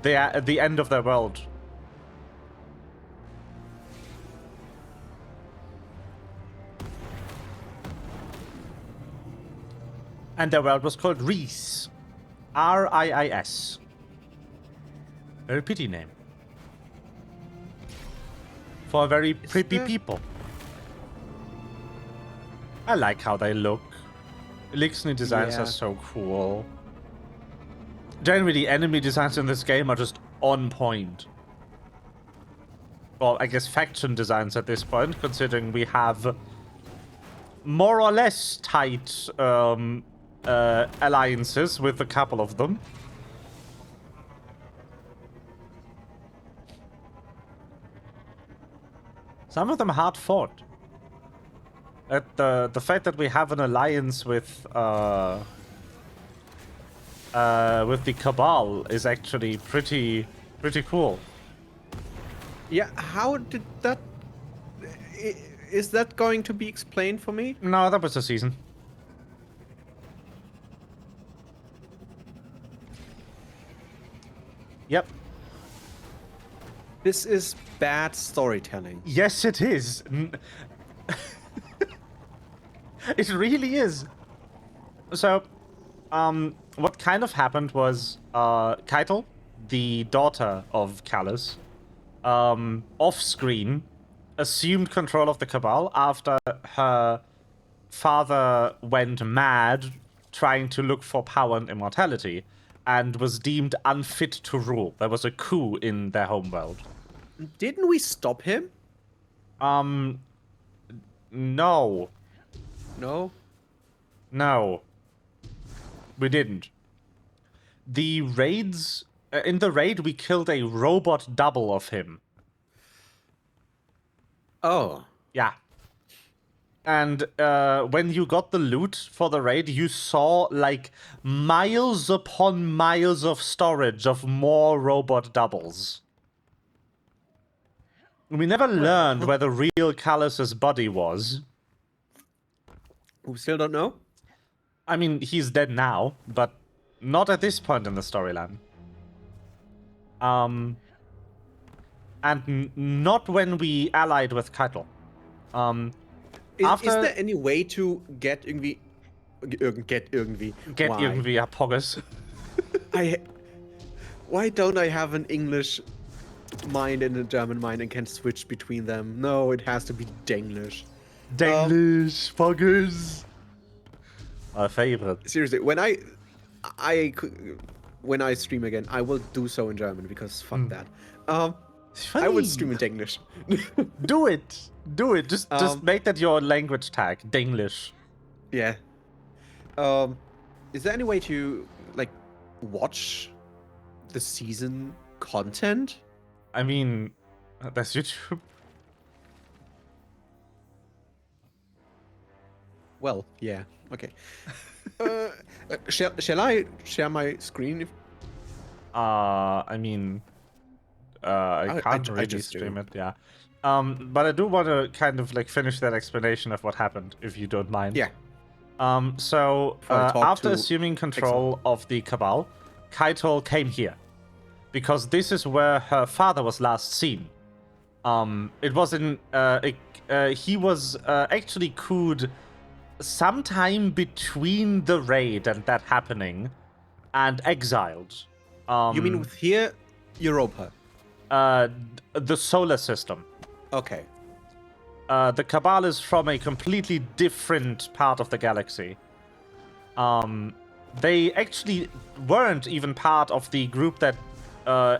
A: the end of their world. And their world was called Riis. R-I-I-S. Very pretty name. For very pretty
J: there-
A: people. I like how they look. Elixir designs
J: Yeah.
A: are so cool. Generally, enemy designs in this game are just on point. Well, I guess faction designs at this point, considering we have more or less tight alliances with a couple of them. Some of them hard fought. The fact that we have an alliance with the Cabal is actually pretty cool.
J: Yeah, how did that... Is that going to be explained for me?
A: No, that was a season. Yep.
J: This is bad storytelling.
A: Yes, it is. It really is. So, what kind of happened was, Keitel, the daughter of Callus, off-screen, assumed control of the Cabal after her father went mad trying to look for power and immortality, and was deemed unfit to rule. There was a coup in their homeworld.
J: Didn't we stop him?
A: No.
J: No?
A: No. We didn't. The raids... in the raid, we killed a robot double of him.
J: Oh.
A: Yeah. And when you got the loot for the raid, you saw, like, miles upon miles of storage of more robot doubles. We never learned where the real Callus's body was.
J: We still don't know?
A: I mean, he's dead now, but not at this point in the storyline. And not when we allied with Keitel.
J: Is there any way to get irgendwie... Get
A: Get irgendwie a Poggers.
J: Why don't I have an English mind and a German mind and can switch between them? No, it has to be Denglish.
A: Denglish, Poggers. Our favorite.
J: Seriously, when I stream again, I will do so in German because fuck that. I would stream in Denglish.
A: Do it. Do it. Just make that your language tag. Denglish.
J: Yeah. Is there any way to like watch the season content?
A: I mean, that's YouTube.
J: Well, yeah. Okay. Shall I share my screen?
A: I mean, I can't really
J: just
A: stream
J: do.
A: it, yeah. But I do want to kind of like finish that explanation of what happened, if you don't mind.
J: Yeah.
A: So after assuming control of the Cabal, Keitel came here because this is where her father was last seen. It was in he was actually couped sometime between the raid and that happening, and exiled.
J: You mean with here, Europa?
A: The solar system.
J: Okay.
A: The Cabal is from a completely different part of the galaxy. They actually weren't even part of the group that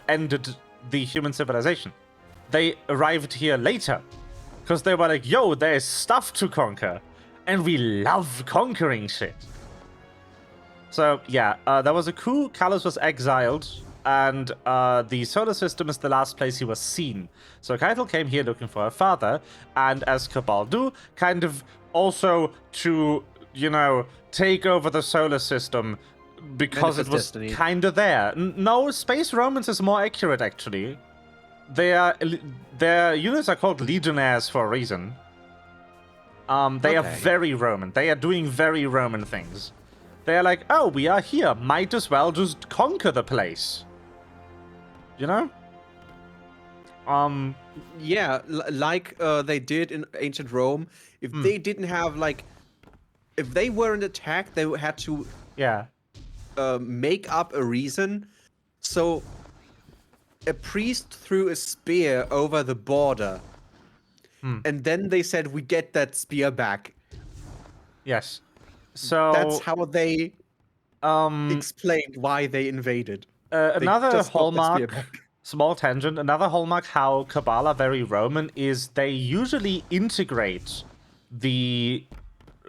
A: ended the human civilization. They arrived here later, because they were like, yo, there's stuff to conquer, and we love conquering shit. So, yeah, there was a coup, Callus was exiled, and the solar system is the last place he was seen. So Keitel came here looking for her father, and as Cabal do, kind of also to, you know, take over the solar system because it was kind of there. No, Space Romans is more accurate, actually. Their units are called Legionnaires for a reason. They are very Roman. They are doing very Roman things. They are like, oh, we are here. Might as well just conquer the place. You know?
J: Yeah, like they did in ancient Rome. If they didn't have like, if they weren't attacked, they had to make up a reason. So a priest threw a spear over the border, and then they said, "We get that spear back."
A: Yes. So
J: That's how they explained why they invaded.
A: Another
J: just got the spear
A: hallmark,
J: back.
A: small tangent, another hallmark how Cabal are very Roman is they usually integrate the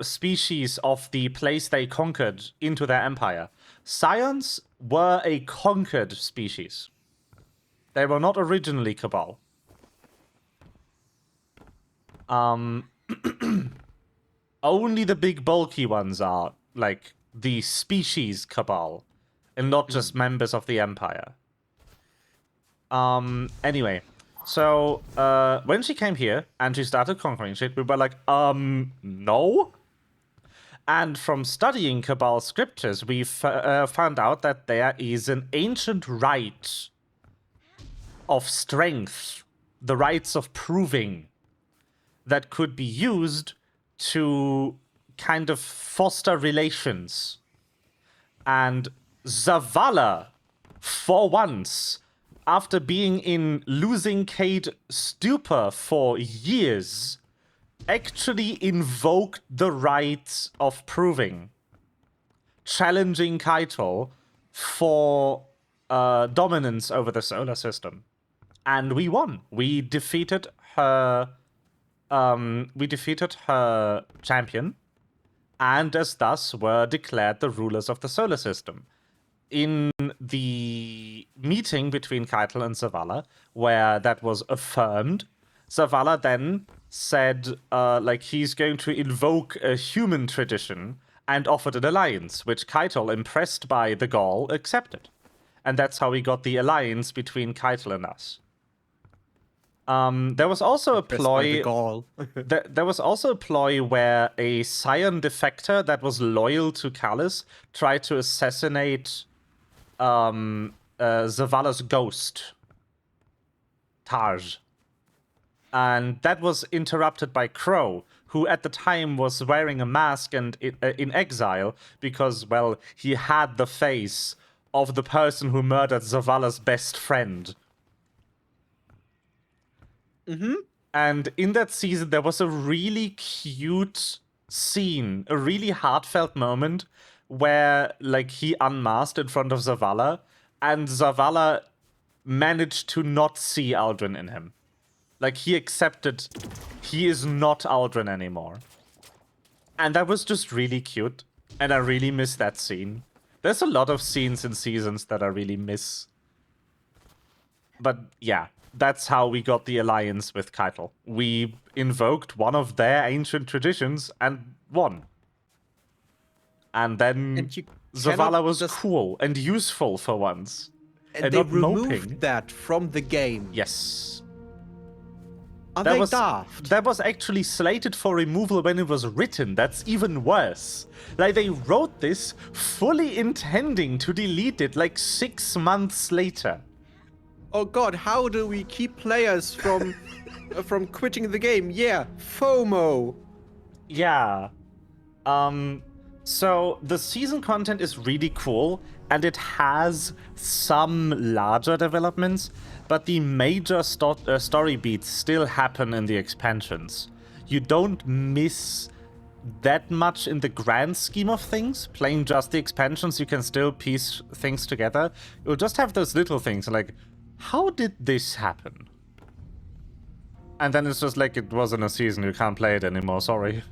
A: species of the place they conquered into their empire. Scions were a conquered species. They were not originally Cabal. Only the big bulky ones are, like, the species Cabal, and not just members of the Empire. Anyway, so, when she came here, and she started conquering shit, we were like, no? And from studying Cabal scriptures, we found out that there is an ancient rite of strength, the rites of proving, that could be used to kind of foster relations. And Zavala, for once, after being in losing Cade stupor for years, actually invoked the rites of proving, challenging Keitel for dominance over the solar system. And we won. We defeated her champion, and as thus were declared the rulers of the solar system. In the meeting between Keitel and Zavala, where that was affirmed, Zavala then said, he's going to invoke a human tradition and offered an alliance, which Keitel, impressed by the Gaul, accepted. And that's how we got the alliance between Keitel and us. There was also a ploy. There was also a ploy where a Scion defector that was loyal to Callis tried to assassinate Zavala's ghost, Taj. And that was interrupted by Crow, who at the time was wearing a mask and in exile because, well, he had the face of the person who murdered Zavala's best friend. And in that season, there was a really cute scene, a really heartfelt moment where, he unmasked in front of Zavala, and Zavala managed to not see Aldrin in him. He accepted he is not Aldrin anymore. And that was just really cute, and I really miss that scene. There's a lot of scenes in seasons that I really miss. But yeah. That's how we got the alliance with Keitel. We invoked one of their ancient traditions and won. And then Zavala was cool and useful for once.
J: And they removed that from the game.
A: Yes.
J: Are they daft?
A: That was actually slated for removal when it was written. That's even worse. They wrote this fully intending to delete it 6 months later.
J: Oh god, how do we keep players from from quitting the game? Yeah, FOMO.
A: Yeah. So the season content is really cool, and it has some larger developments, but the major story beats still happen in the expansions. You don't miss that much in the grand scheme of things. Playing just the expansions, you can still piece things together. You'll just have those little things how did this happen? And then it's just it wasn't a season, you can't play it anymore, sorry.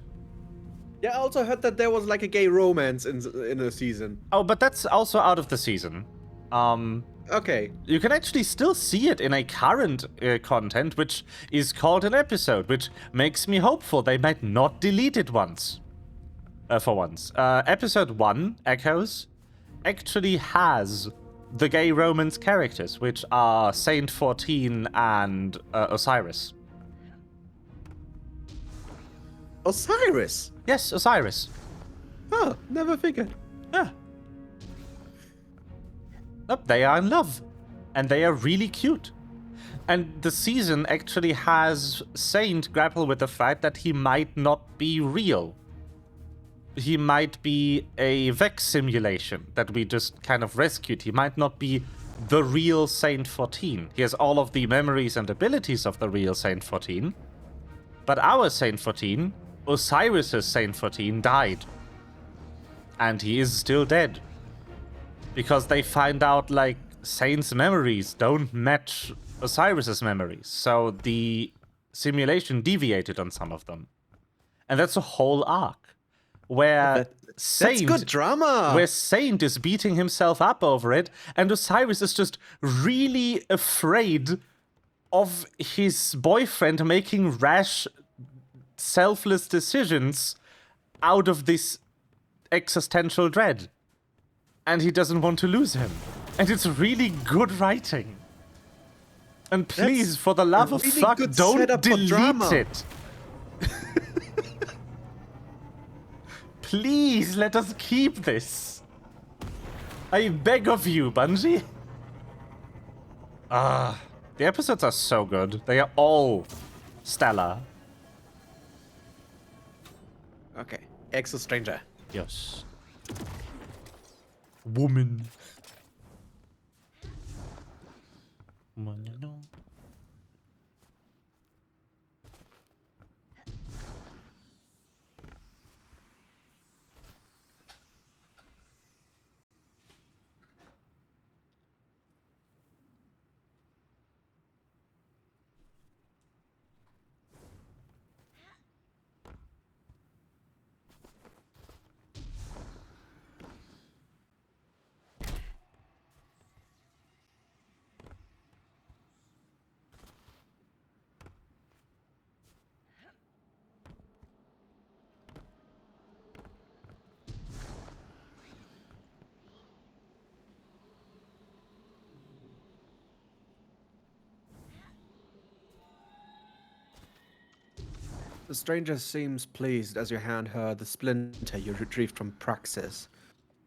J: Yeah, I also heard that there was a gay romance in the season.
A: Oh, but that's also out of the season.
J: Okay.
A: You can actually still see it in a current content, which is called an episode, which makes me hopeful they might not delete it for once. Episode 1, Echoes, actually has the gay romance characters, which are Saint 14 and Osiris.
J: Osiris?
A: Yes, Osiris.
J: Oh, never figured.
A: Yeah. Nope, they are in love. And they are really cute. And the season actually has Saint grapple with the fact that he might not be real. He might be a Vex simulation that we just kind of rescued. He might not be the real Saint 14. He has all of the memories and abilities of the real Saint 14. But our Saint 14 Osiris's Saint 14 died. And he is still dead. Because they find out, like, Saint's memories don't match Osiris's memories. So the simulation deviated on some of them. And that's a whole arc. Where Saint...
J: That's good drama!
A: Where Saint is beating himself up over it, and Osiris is just really afraid of his boyfriend making rash, selfless decisions out of this existential dread. And he doesn't want to lose him. And it's really good writing. And please,
J: That's
A: for the love of
J: really
A: fuck,
J: good
A: don't
J: setup for drama.
A: delete it. Please, let us keep this. I beg of you, Bungie. The episodes are so good. They are all stellar.
J: Okay, Exo Stranger.
A: Yes. Woman.
J: The stranger seems pleased as you hand her the splinter you retrieved from Praxis.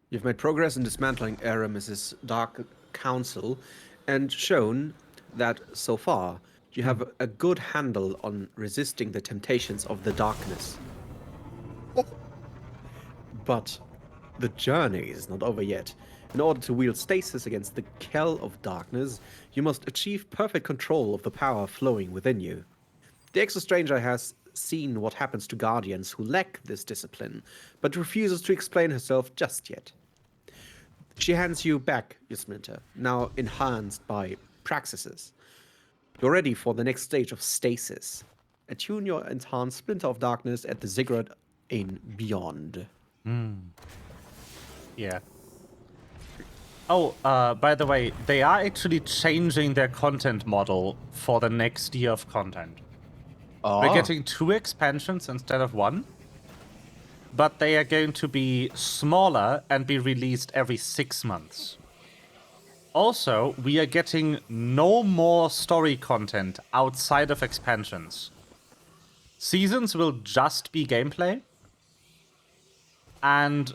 J: You've made progress in dismantling Aramis's Dark Council and shown that, so far, you have a good handle on resisting the temptations of the darkness. But the journey is not over yet. In order to wield stasis against the Kell of Darkness, you must achieve perfect control of the power flowing within you. The Exo-Stranger has seen what happens to Guardians who lack this discipline, but refuses to explain herself just yet. She hands you back your splinter, now enhanced by Praxis's. You're ready for the next stage of stasis. Attune your enhanced Splinter of Darkness at the ziggurat in Beyond.
A: Yeah. Oh, by the way, they are actually changing their content model for the next year of content. We're getting 2 expansions instead of 1. But they are going to be smaller and be released every 6 months. Also, we are getting no more story content outside of expansions. Seasons will just be gameplay. And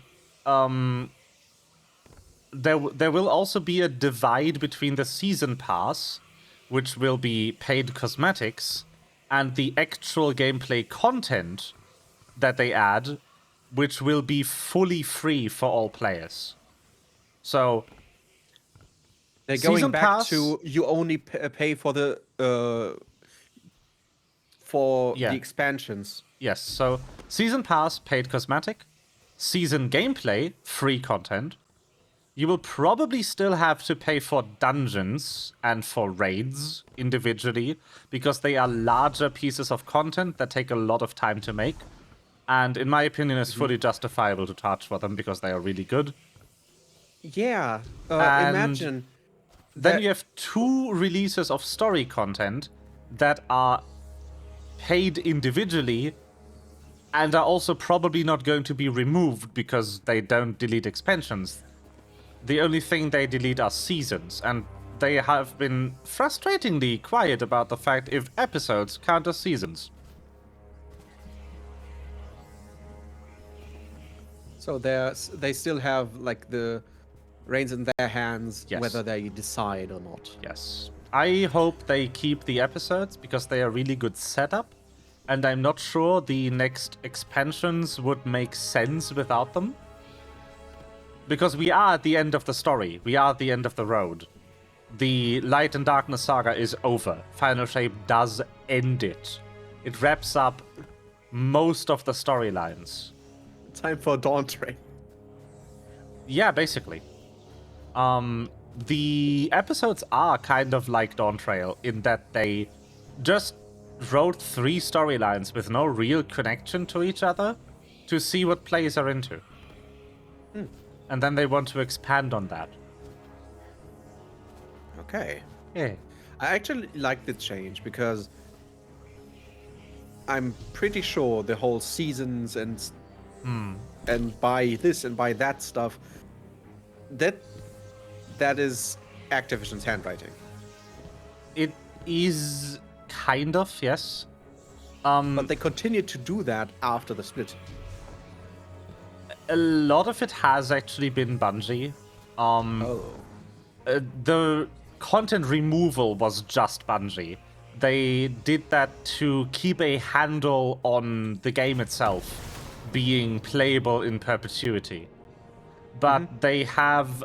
A: there will also be a divide between the season pass, which will be paid cosmetics, and the actual gameplay content that they add, which will be fully free for all players. So
J: they're going
A: season
J: back
A: pass,
J: to you only pay for the the expansions.
A: Yes, so season pass, paid cosmetic, season gameplay, free content. You will probably still have to pay for dungeons and for raids individually, because they are larger pieces of content that take a lot of time to make. And in my opinion, it's fully justifiable to charge for them because they are really good.
J: Yeah, imagine.
A: Then you have 2 releases of story content that are paid individually and are also probably not going to be removed because they don't delete expansions. The only thing they delete are seasons, and they have been frustratingly quiet about the fact if episodes count as seasons.
J: So they still have like the reins in their hands,
A: Yes.
J: whether they decide or not.
A: Yes. I hope they keep the episodes because they are really good setup, and I'm not sure the next expansions would make sense without them. Because we are at the end of the story. We are at the end of the road. The Light and Darkness saga is over. Final Shape does end it. It wraps up most of the storylines.
J: Time for Dawn Train.
A: Yeah, basically. The episodes are kind of like Dawn Trail in that they just wrote 3 storylines with no real connection to each other to see what players are into. And then they want to expand on that.
J: Okay.
A: Yeah.
J: I actually like the change because I'm pretty sure the whole seasons and buy this and buy that stuff that is Activision's handwriting.
A: It is kind of, yes.
J: But they continue to do that after the split.
A: A lot of it has actually been Bungie. The content removal was just Bungie. They did that to keep a handle on the game itself being playable in perpetuity. But they have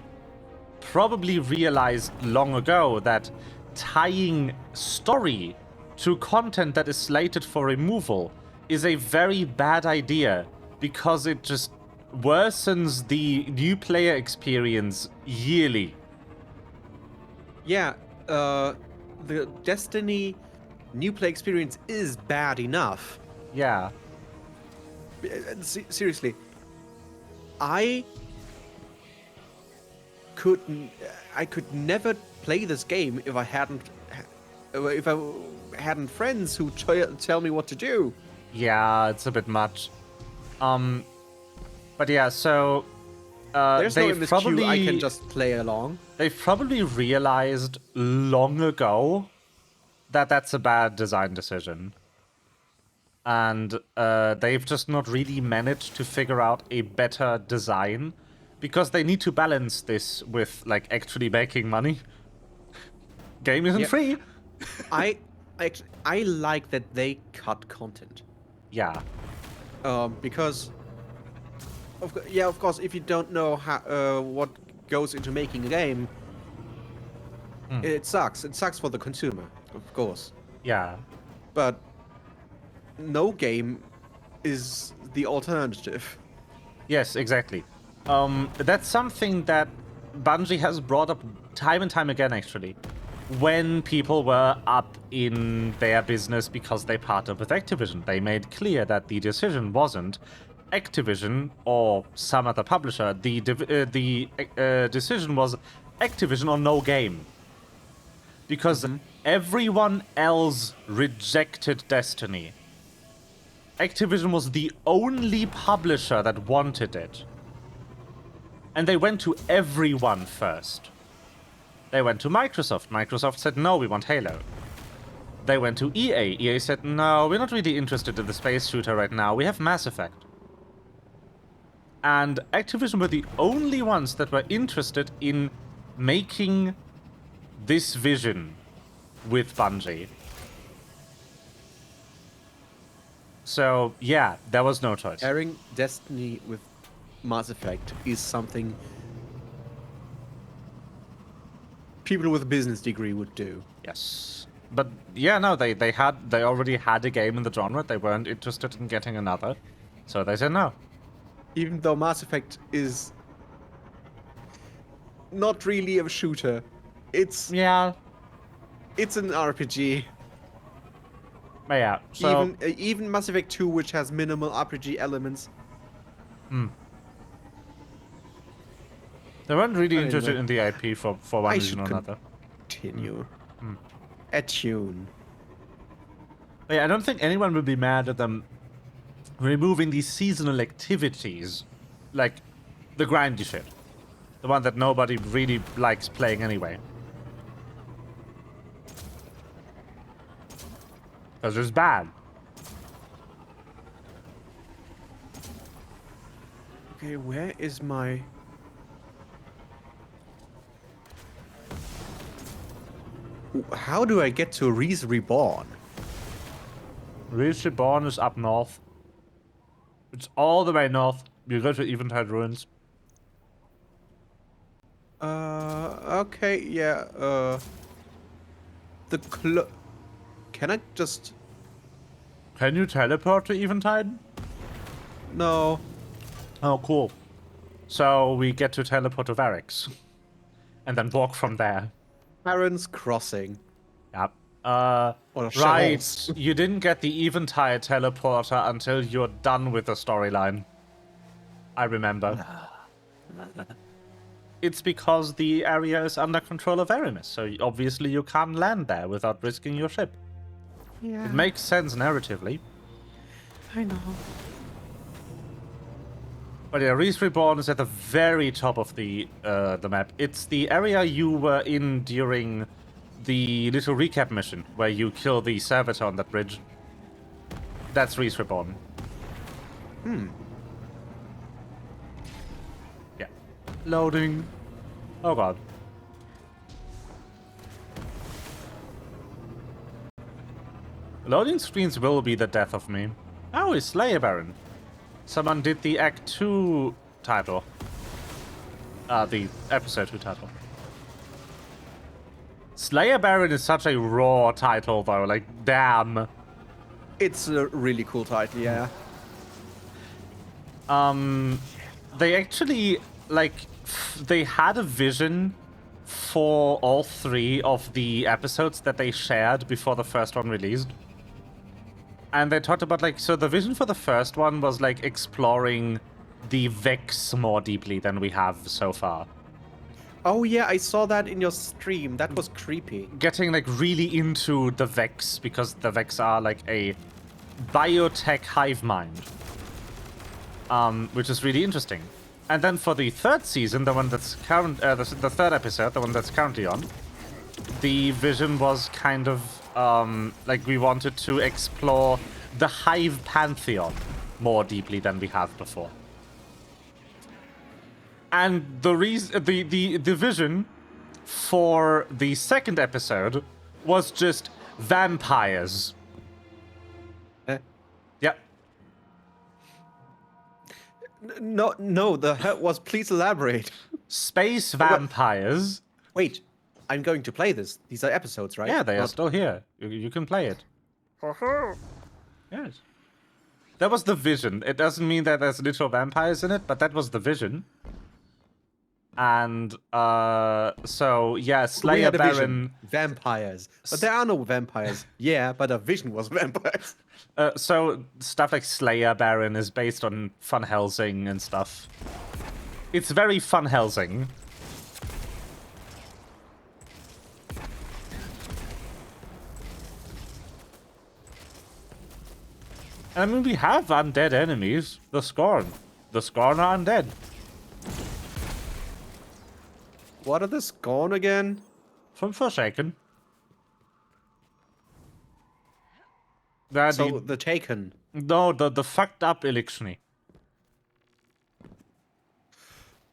A: probably realized long ago that tying story to content that is slated for removal is a very bad idea because it just worsens the new player experience yearly.
J: Yeah, the Destiny new play experience is bad enough.
A: Yeah.
J: Seriously, I could never play this game if I hadn't friends who tell me what to do.
A: Yeah, it's a bit much. But yeah, so
J: there's no MSQ I can just play along.
A: They've probably realized long ago that that's a bad design decision. And they've just not really managed to figure out a better design because they need to balance this with like actually making money. Game isn't free.
J: I like that they cut content.
A: Yeah.
J: Because of course, if you don't know how what goes into making a game, it sucks. It sucks for the consumer, of course.
A: Yeah.
J: But no game is the alternative.
A: Yes, exactly. That's something that Bungie has brought up time and time again, actually. When people were up in their business because they partnered with Activision, they made clear that the decision wasn't Activision or some other publisher. The decision was Activision or no game. Because everyone else rejected Destiny. Activision was the only publisher that wanted it. And they went to everyone first. They went to Microsoft. Microsoft said, no, we want Halo. They went to EA. EA said, no, we're not really interested in the space shooter right now. We have Mass Effect. And Activision were the only ones that were interested in making this vision with Bungie. So, yeah, there was no choice.
J: Pairing Destiny with Mass Effect is something people with a business degree would do.
A: Yes. But, yeah, no, they already had a game in the genre. They weren't interested in getting another. So they said no.
J: Even though Mass Effect is not really a shooter. It's an RPG.
A: Yeah, so...
J: Even Mass Effect 2, which has minimal RPG elements.
A: They weren't really interested in the IP for one reason or another.
J: Continue. Attune.
A: Yeah, I don't think anyone would be mad at them removing these seasonal activities, like the grindy shit. The one that nobody really likes playing anyway. Because it's bad.
J: Okay, where is my... How do I get to Reese Reborn?
A: Reese Reborn is up north. It's all the way north. You go to Eventide Ruins.
J: Okay, yeah, Can I just
A: Can you teleport to Eventide?
J: No.
A: Oh, cool. So we get to teleport to Varix. And then walk from there.
J: Baron's Crossing.
A: Yep.
J: Or
A: Right.
J: Shells.
A: You didn't get the Eventide teleporter until you're done with the storyline. I remember. It's because the area is under control of Aramis, so obviously you can't land there without risking your ship.
J: Yeah.
A: It makes sense narratively.
J: I know.
A: But yeah, Reese Reborn is at the very top of the map. It's the area you were in during the little recap mission, where you kill the servitor on that bridge. That's Reese Reborn. Yeah. Loading. Oh god. Loading screens will be the death of me. Oh, it's Slayer Baron. Someone did the Act 2 title. The Episode 2 title. Slayer Baron is such a raw title, though. Like, damn.
J: It's a really cool title, yeah.
A: They actually, like, they had a vision for all 3 of the episodes that they shared before the first one released. And they talked about, like, so the vision for the first one was, like, exploring the Vex more deeply than we have so far.
J: Oh yeah, I saw that in your stream. That was creepy.
A: Getting, like, really into the Vex, because the Vex are, like, a biotech hive mind. Which is really interesting. And then for the third season, the one that's the third episode, the one that's currently on, the vision was kind of, like, we wanted to explore the hive pantheon more deeply than we have before. And the vision for the second episode was just vampires. Yep.
J: No, the hell was, please elaborate.
A: Space vampires.
J: Wait, I'm going to play this. These are episodes, right?
A: Yeah, they are still here. You can play it. Yes. That was the vision. It doesn't mean that there's literal vampires in it, but that was the vision. And, so, yeah, Slayer Baron...
J: Vampires. But there are no vampires. Yeah, but a vision was vampires.
A: So, stuff like Slayer Baron is based on Van Helsing and stuff. It's very Van Helsing. I mean, we have undead enemies. The Scorn. The Scorn are undead.
J: What are the Scorn again?
A: From Forsaken.
J: So, the Taken.
A: No, the fucked up Eliksni.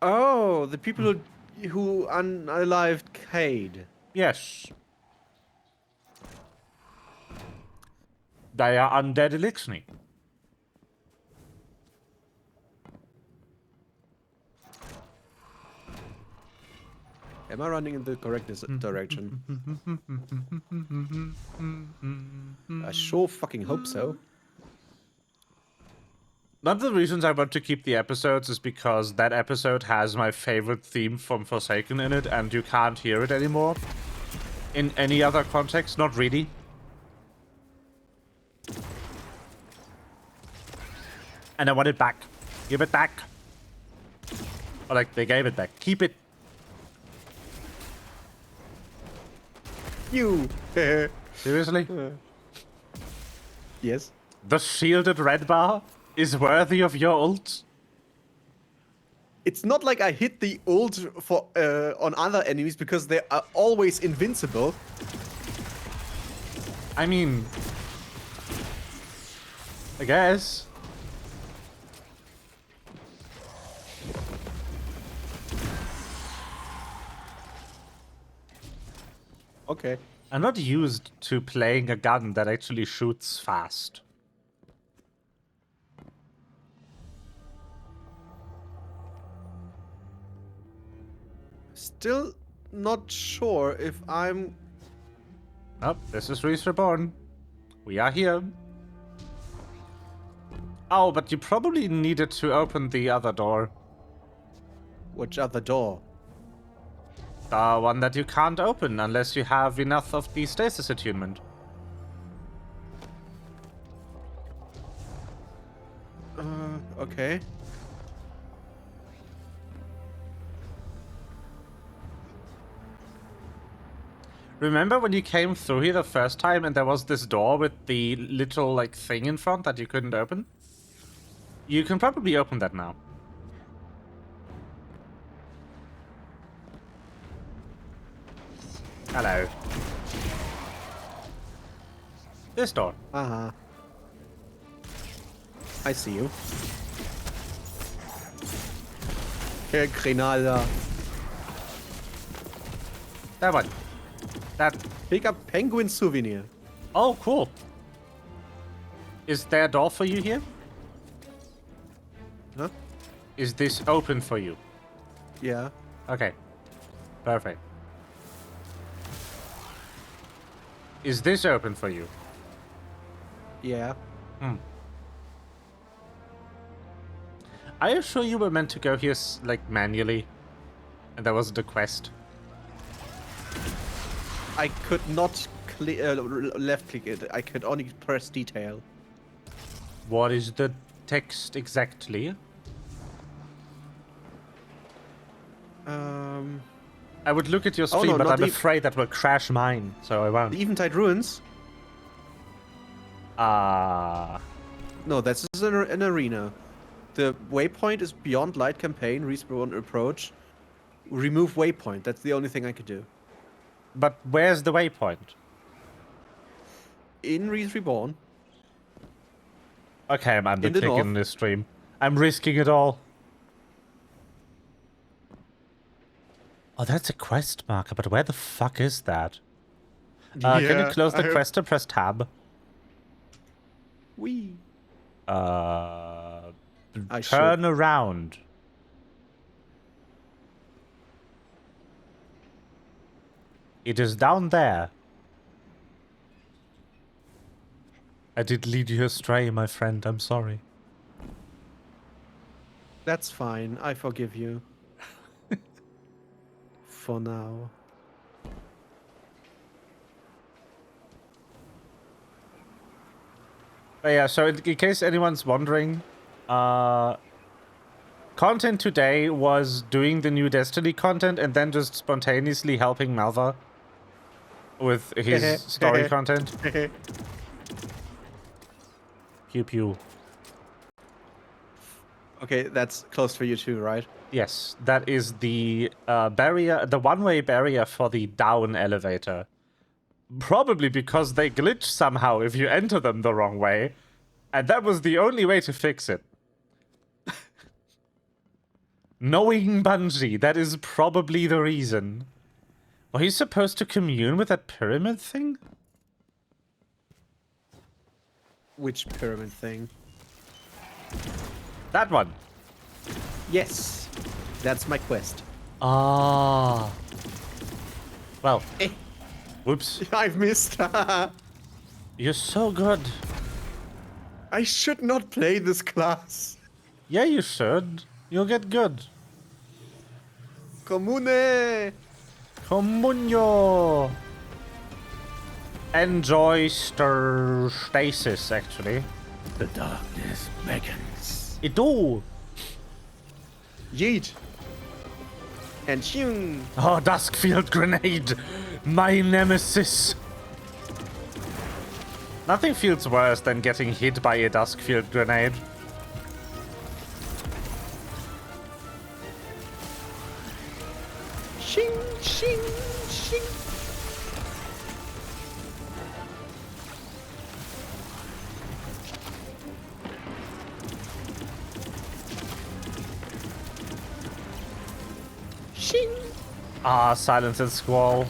J: Oh, the people who unalived Cade.
A: Yes. They are undead Eliksni.
J: Am I running in the correct direction? I sure fucking hope so.
A: One of the reasons I want to keep the episodes is because that episode has my favorite theme from Forsaken in it, and you can't hear it anymore. In any other context, not really. And I want it back. Give it back. Or like, they gave it back. Keep it.
J: You.
A: Seriously?
J: Yes.
A: The shielded red bar is worthy of your ult?
J: It's not like I hit the ult for on other enemies because they are always invincible.
A: I mean... I guess.
J: Okay.
A: I'm not used to playing a gun that actually shoots fast.
J: Still not sure if I'm...
A: Oh, this is Reese Reborn. We are here. Oh, but you probably needed to open the other door.
J: Which other door?
A: The one that you can't open unless you have enough of the stasis attunement.
J: Okay.
A: Remember when you came through here the first time and there was this door with the little, like, thing in front that you couldn't open? You can probably open that now. Hello. This door.
J: Uh-huh. I see you. Herr Grenada.
A: That one. That.
J: Pick up penguin souvenir.
A: Oh, cool. Is there a door for you here?
J: Huh?
A: Is this open for you?
J: Yeah.
A: Okay. Perfect. Is this open for you?
J: Yeah.
A: Are you sure you were meant to go here, like, manually? And that wasn't a quest?
J: I could not left click it. I could only press detail.
A: What is the text exactly? I would look at your stream,
J: no,
A: but
J: not
A: I'm afraid that will crash mine, so I won't.
J: The Eventide Ruins? No, that's an arena. The waypoint is Beyond Light campaign, respawn approach. Remove waypoint. That's the only thing I could do.
A: But where's the waypoint?
J: In Reese Reborn.
A: Okay, I'm
J: In the
A: undertaking
J: north.
A: this stream. I'm risking it all. Oh, that's a quest marker, but where the fuck is that? Can you close the quest and press tab?
J: Wee.
A: Turn around. It is down there. I did lead you astray, my friend. I'm sorry.
J: That's fine. I forgive you. For now.
A: But yeah, so in case anyone's wondering, content today was doing the new Destiny content and then just spontaneously helping Malva with his story content. Pew pew.
J: Okay, that's close for you too, right?
A: Yes, that is the barrier, the one-way barrier for the down elevator. Probably because they glitch somehow if you enter them the wrong way. And that was the only way to fix it. Knowing Bungie, that is probably the reason. Were you supposed to commune with that pyramid thing?
J: Which pyramid thing?
A: That one.
J: Yes. That's my quest.
A: Ah. Well. Whoops.
J: I've missed.
A: You're so good.
J: I should not play this class.
A: Yeah, you should. You'll get good.
J: Commune.
A: Comunio. Enjoy stasis, actually.
G: The darkness beckons.
A: It do.
J: Yeet. And shung.
A: Oh, Duskfield Grenade. My nemesis. Nothing feels worse than getting hit by a Duskfield Grenade.
J: Shing, shing, shing. Shing.
A: Ah, Silence and Squall.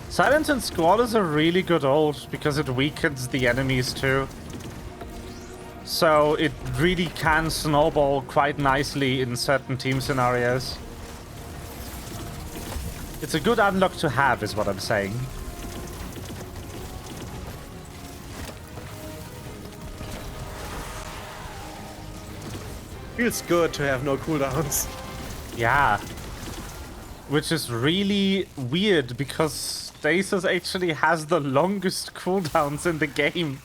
A: Silence and Squall is a really good ult because it weakens the enemies too. So it really can snowball quite nicely in certain team scenarios. It's a good unlock to have, is what I'm saying.
J: Feels good to have no cooldowns.
A: Yeah. Which is really weird because Stasis actually has the longest cooldowns in the game.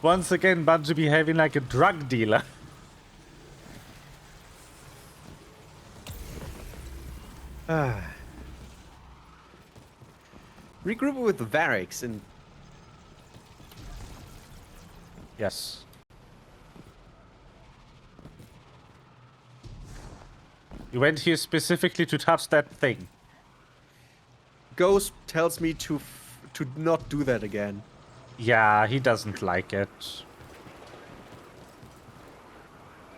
A: Once again, Bungie behaving like a drug dealer.
J: Regroup with the Varrics and...
A: Yes. You went here specifically to touch that thing.
J: Ghost tells me to not do that again.
A: Yeah, he doesn't like it.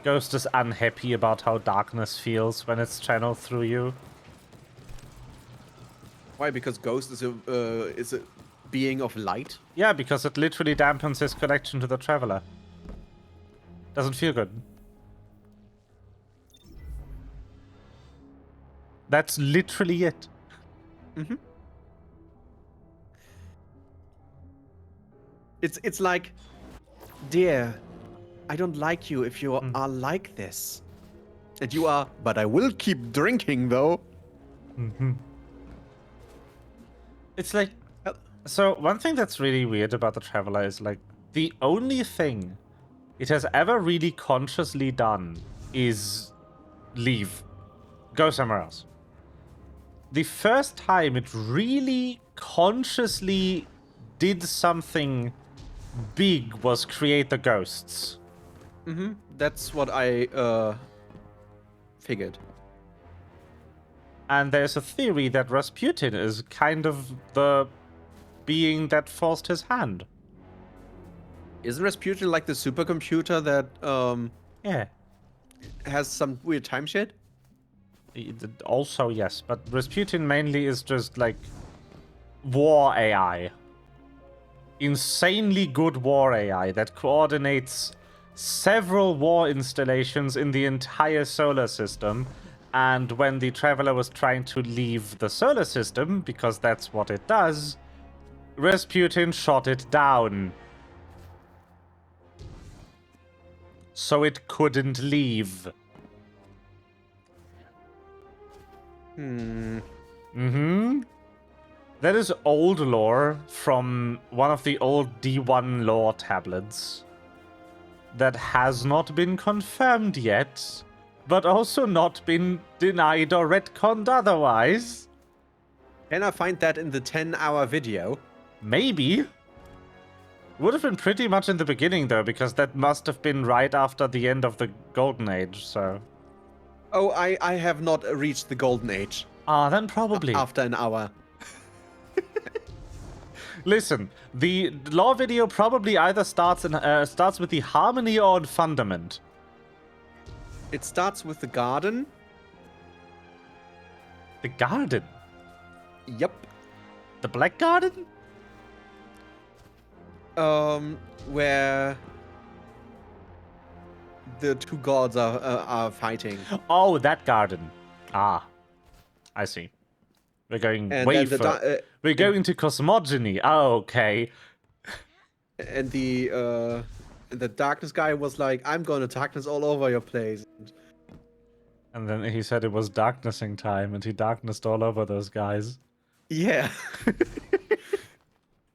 A: Ghost is unhappy about how darkness feels when it's channeled through you.
J: Why? Because Ghost is a being of light?
A: Yeah, because it literally dampens his connection to the Traveler. Doesn't feel good. That's literally it.
J: Mm-hmm. It's like, dear, I don't like you if you are like this. And you are, but I will keep drinking though.
A: Mm-hmm. It's like, so one thing that's really weird about the Traveler is like, the only thing it has ever really consciously done is leave. Go somewhere else. The first time it really consciously did something big was create the ghosts.
J: Mm-hmm. That's what I figured.
A: And there's a theory that Rasputin is kind of the being that forced his hand.
J: Isn't Rasputin like the supercomputer that
A: Yeah.
J: has some weird time shit?
A: Also, yes, but Rasputin mainly is just like war AI. Insanely good war AI that coordinates several war installations in the entire solar system. And when the Traveler was trying to leave the solar system, because that's what it does, Rasputin shot it down. So it couldn't leave. Mm-hmm. That is old lore from one of the old D1 lore tablets that has not been confirmed yet, but also not been denied or retconned otherwise.
J: Can I find that in the 10-hour video?
A: Maybe. Would have been pretty much in the beginning, though, because that must have been right after the end of the Golden Age, so...
J: Oh, I have not reached the Golden Age.
A: Ah, then probably.
J: After an hour.
A: Listen, the lore video probably either starts with the Harmony or in Fundament.
J: It starts with the garden.
A: The garden?
J: Yep.
A: The Black Garden?
J: Where the two gods are fighting.
A: Oh, that garden. Ah, I see. We're going
J: And
A: way
J: then
A: further. We're going to cosmogony. Oh, okay.
J: And the darkness guy was like, I'm going to darkness all over your place.
A: And then he said it was darknessing time, and he darknessed all over those guys.
J: Yeah.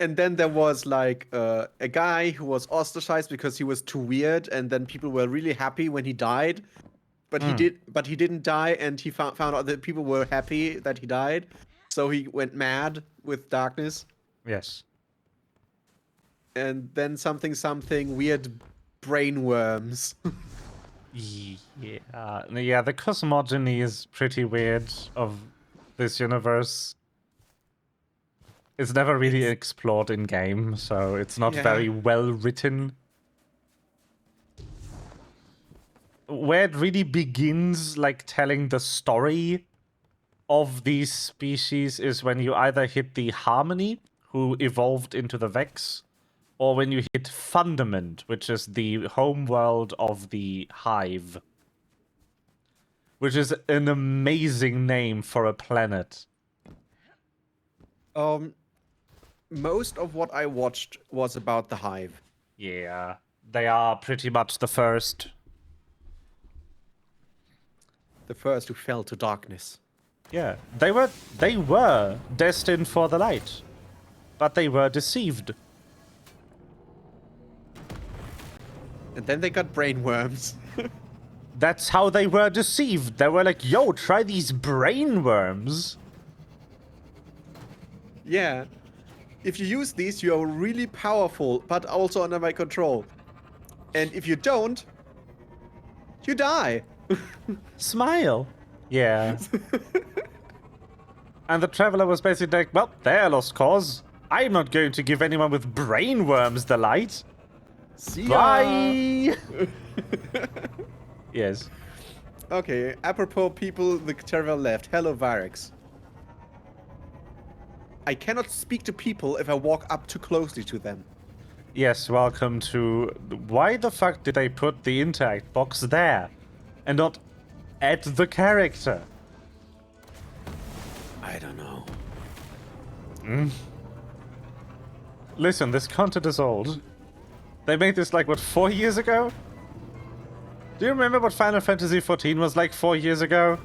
J: And then there was like a guy who was ostracized because he was too weird, and then people were really happy when he died. But he didn't die, and he found out that people were happy that he died. So he went mad with darkness.
A: Yes.
J: And then something weird brain worms.
A: Yeah, the cosmogony is pretty weird of this universe. It's never really explored in game, so it's not very well written. Where it really begins, like, telling the story of these species is when you either hit the Harmony, who evolved into the Vex, or when you hit Fundament, which is the homeworld of the Hive. Which is an amazing name for a planet.
J: Most of what I watched was about the Hive.
A: Yeah. They are pretty much the first.
J: The first who fell to darkness.
A: Yeah, they were destined for the light, but they were deceived.
J: And then they got brainworms.
A: That's how they were deceived. They were like, yo, try these brain worms.
J: Yeah. If you use these, you are really powerful, but also under my control. And if you don't, you die.
A: Smile. Yeah. And the Traveler was basically like, well, they're lost cause. I'm not going to give anyone with brain worms the light.
J: See ya.
A: Bye! Yes.
J: Okay, apropos people, the Traveler left. Hello, Varix. I cannot speak to people if I walk up too closely to them.
A: Yes, welcome to... Why the fuck did they put the interact box there? And not at the character?
J: I don't know.
A: Listen, this content is old. They made this like, what, 4 years ago? Do you remember what Final Fantasy XIV was like 4 years ago?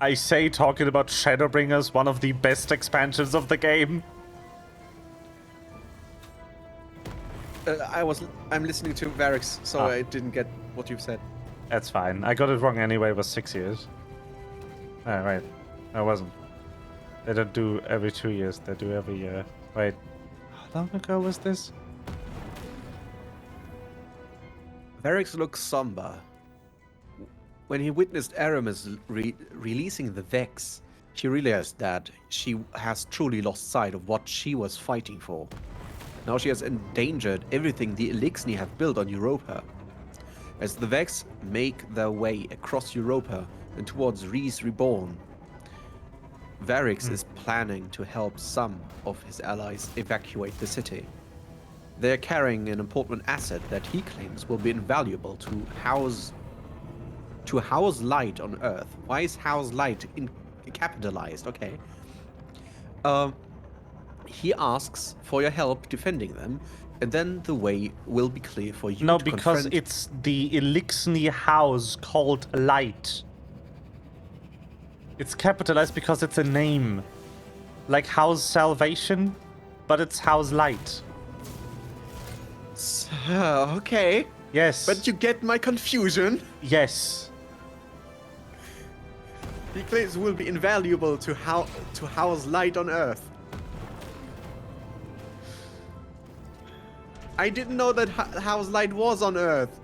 A: I say talking about Shadowbringers, one of the best expansions of the game.
J: I'm listening to Varix, so I didn't get what you've said.
A: That's fine. I got it wrong anyway, it was 6 years. Oh, right. I wasn't. They don't do every 2 years, they do every year. Wait, how long ago was this?
J: Varix looks somber. When he witnessed Aramis releasing the Vex, he realized that she has truly lost sight of what she was fighting for. Now she has endangered everything the Elixni have built on Europa. As the Vex make their way across Europa and towards Reese Reborn, Varix is planning to help some of his allies evacuate the city. They are carrying an important asset that he claims will be invaluable to house light on Earth. Why is house light capitalized? Okay. He asks for your help defending them, and then the way will be clear for you.
A: No,
J: to
A: because
J: confront...
A: it's the Elixni house called Light. It's capitalized because it's a name. Like House Salvation, but it's House Light.
J: Okay.
A: Yes.
J: But you get my confusion.
A: Yes.
J: He claims will be invaluable to house light on Earth. I didn't know that house light was on Earth.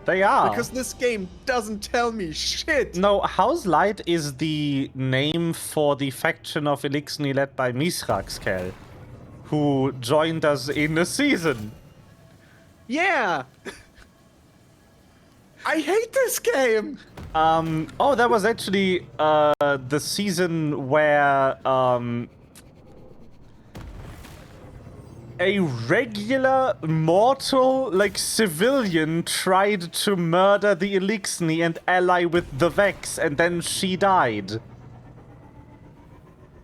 A: They are.
J: Because this game doesn't tell me shit.
A: No, House Light is the name for the faction of Elixni led by Mithraxkel, who joined us in a season.
J: Yeah. I hate this game.
A: Oh, that was actually the season where a regular mortal, like civilian, tried to murder the Elixni and ally with the Vex, and then she died.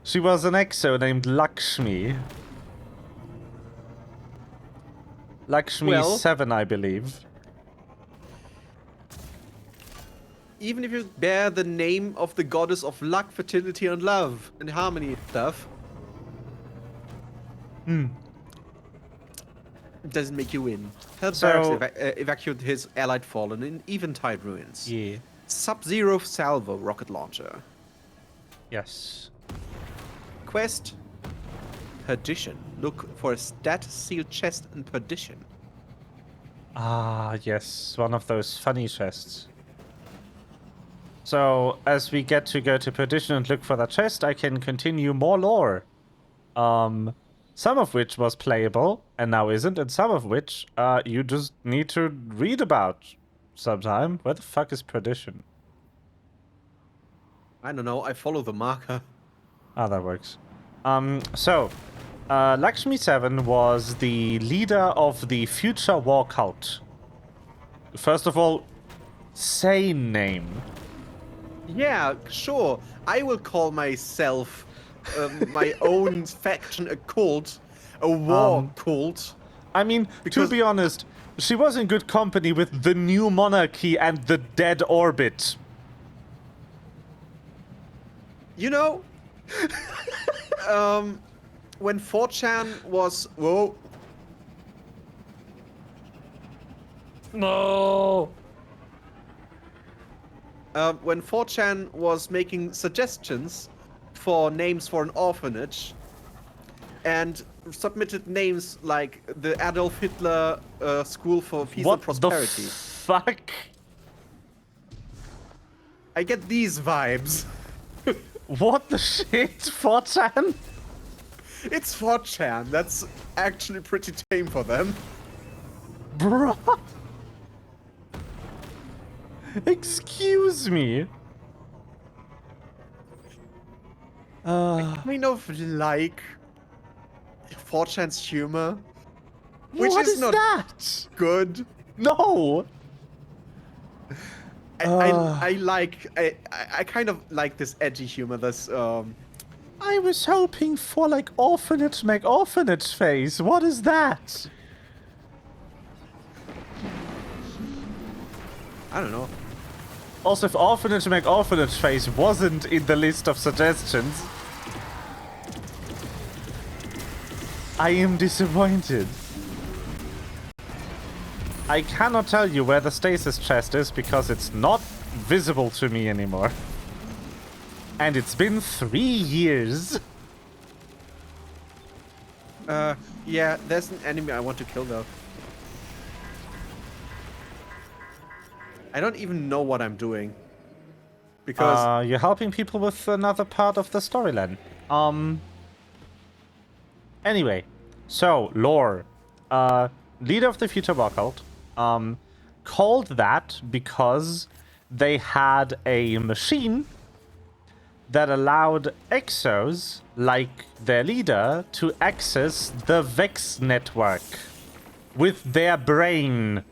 A: She was an exo named Lakshmi. Lakshmi 7, I believe.
J: Even if you bear the name of the goddess of luck, fertility, and love, and harmony and stuff, it doesn't make you win. Help Varix evacuate his allied fallen in Eventide ruins.
A: Yeah.
J: Sub-Zero Salvo rocket launcher.
A: Yes.
J: Quest: Perdition. Look for a stat sealed chest in Perdition.
A: Ah, yes, one of those funny chests. So, as we get to go to Perdition and look for that chest, I can continue more lore. Some of which was playable, and now isn't, and some of which you just need to read about sometime. Where the fuck is Perdition?
J: I don't know, I follow the marker.
A: Ah, that works. Lakshmi 7 was the leader of the Future War Cult. First of all, sane name.
J: Yeah, sure. I will call myself my own faction a cult, a war cult.
A: I mean, to be honest, she was in good company with the new monarchy and the dead orbit.
J: You know, when 4chan was
A: No.
J: When 4chan was making suggestions for names for an orphanage, and submitted names like the Adolf Hitler School for Peace and Prosperity.
A: What the fuck?
J: I get these vibes.
A: What the shit, 4chan?
J: It's 4chan. That's actually pretty tame for them.
A: Bruh. Excuse me.
J: I kind of like 4chan's humor, which
A: What
J: is not
A: that?
J: good.
A: No.
J: I kind of like this edgy humor. This
A: I was hoping for like orphanage make orphanage face. What is that?
J: I don't know.
A: Also, if orphanage make orphanage face wasn't in the list of suggestions, I am disappointed. I cannot tell you where the stasis chest is because it's not visible to me anymore. And it's been 3 years.
J: Yeah, there's an enemy I want to kill though. I don't even know what I'm doing. Because
A: you're helping people with another part of the storyline. Anyway, so lore. Leader of the Future War Cult. Called that because they had a machine that allowed Exos, like their leader, to access the Vex network with their brain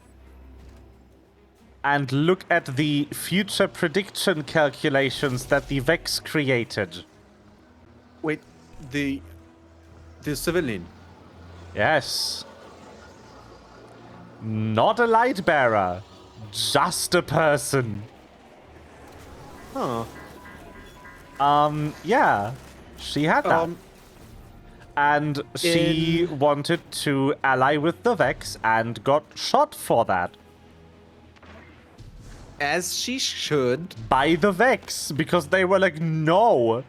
A: and look at the future prediction calculations that the Vex created.
J: wait, the civilian.
A: Yes. Not a light bearer, just a person.
J: Huh.
A: Yeah, she had that. And she wanted to ally with the Vex and got shot for that.
J: As she should.
A: By the Vex, because they were like, no.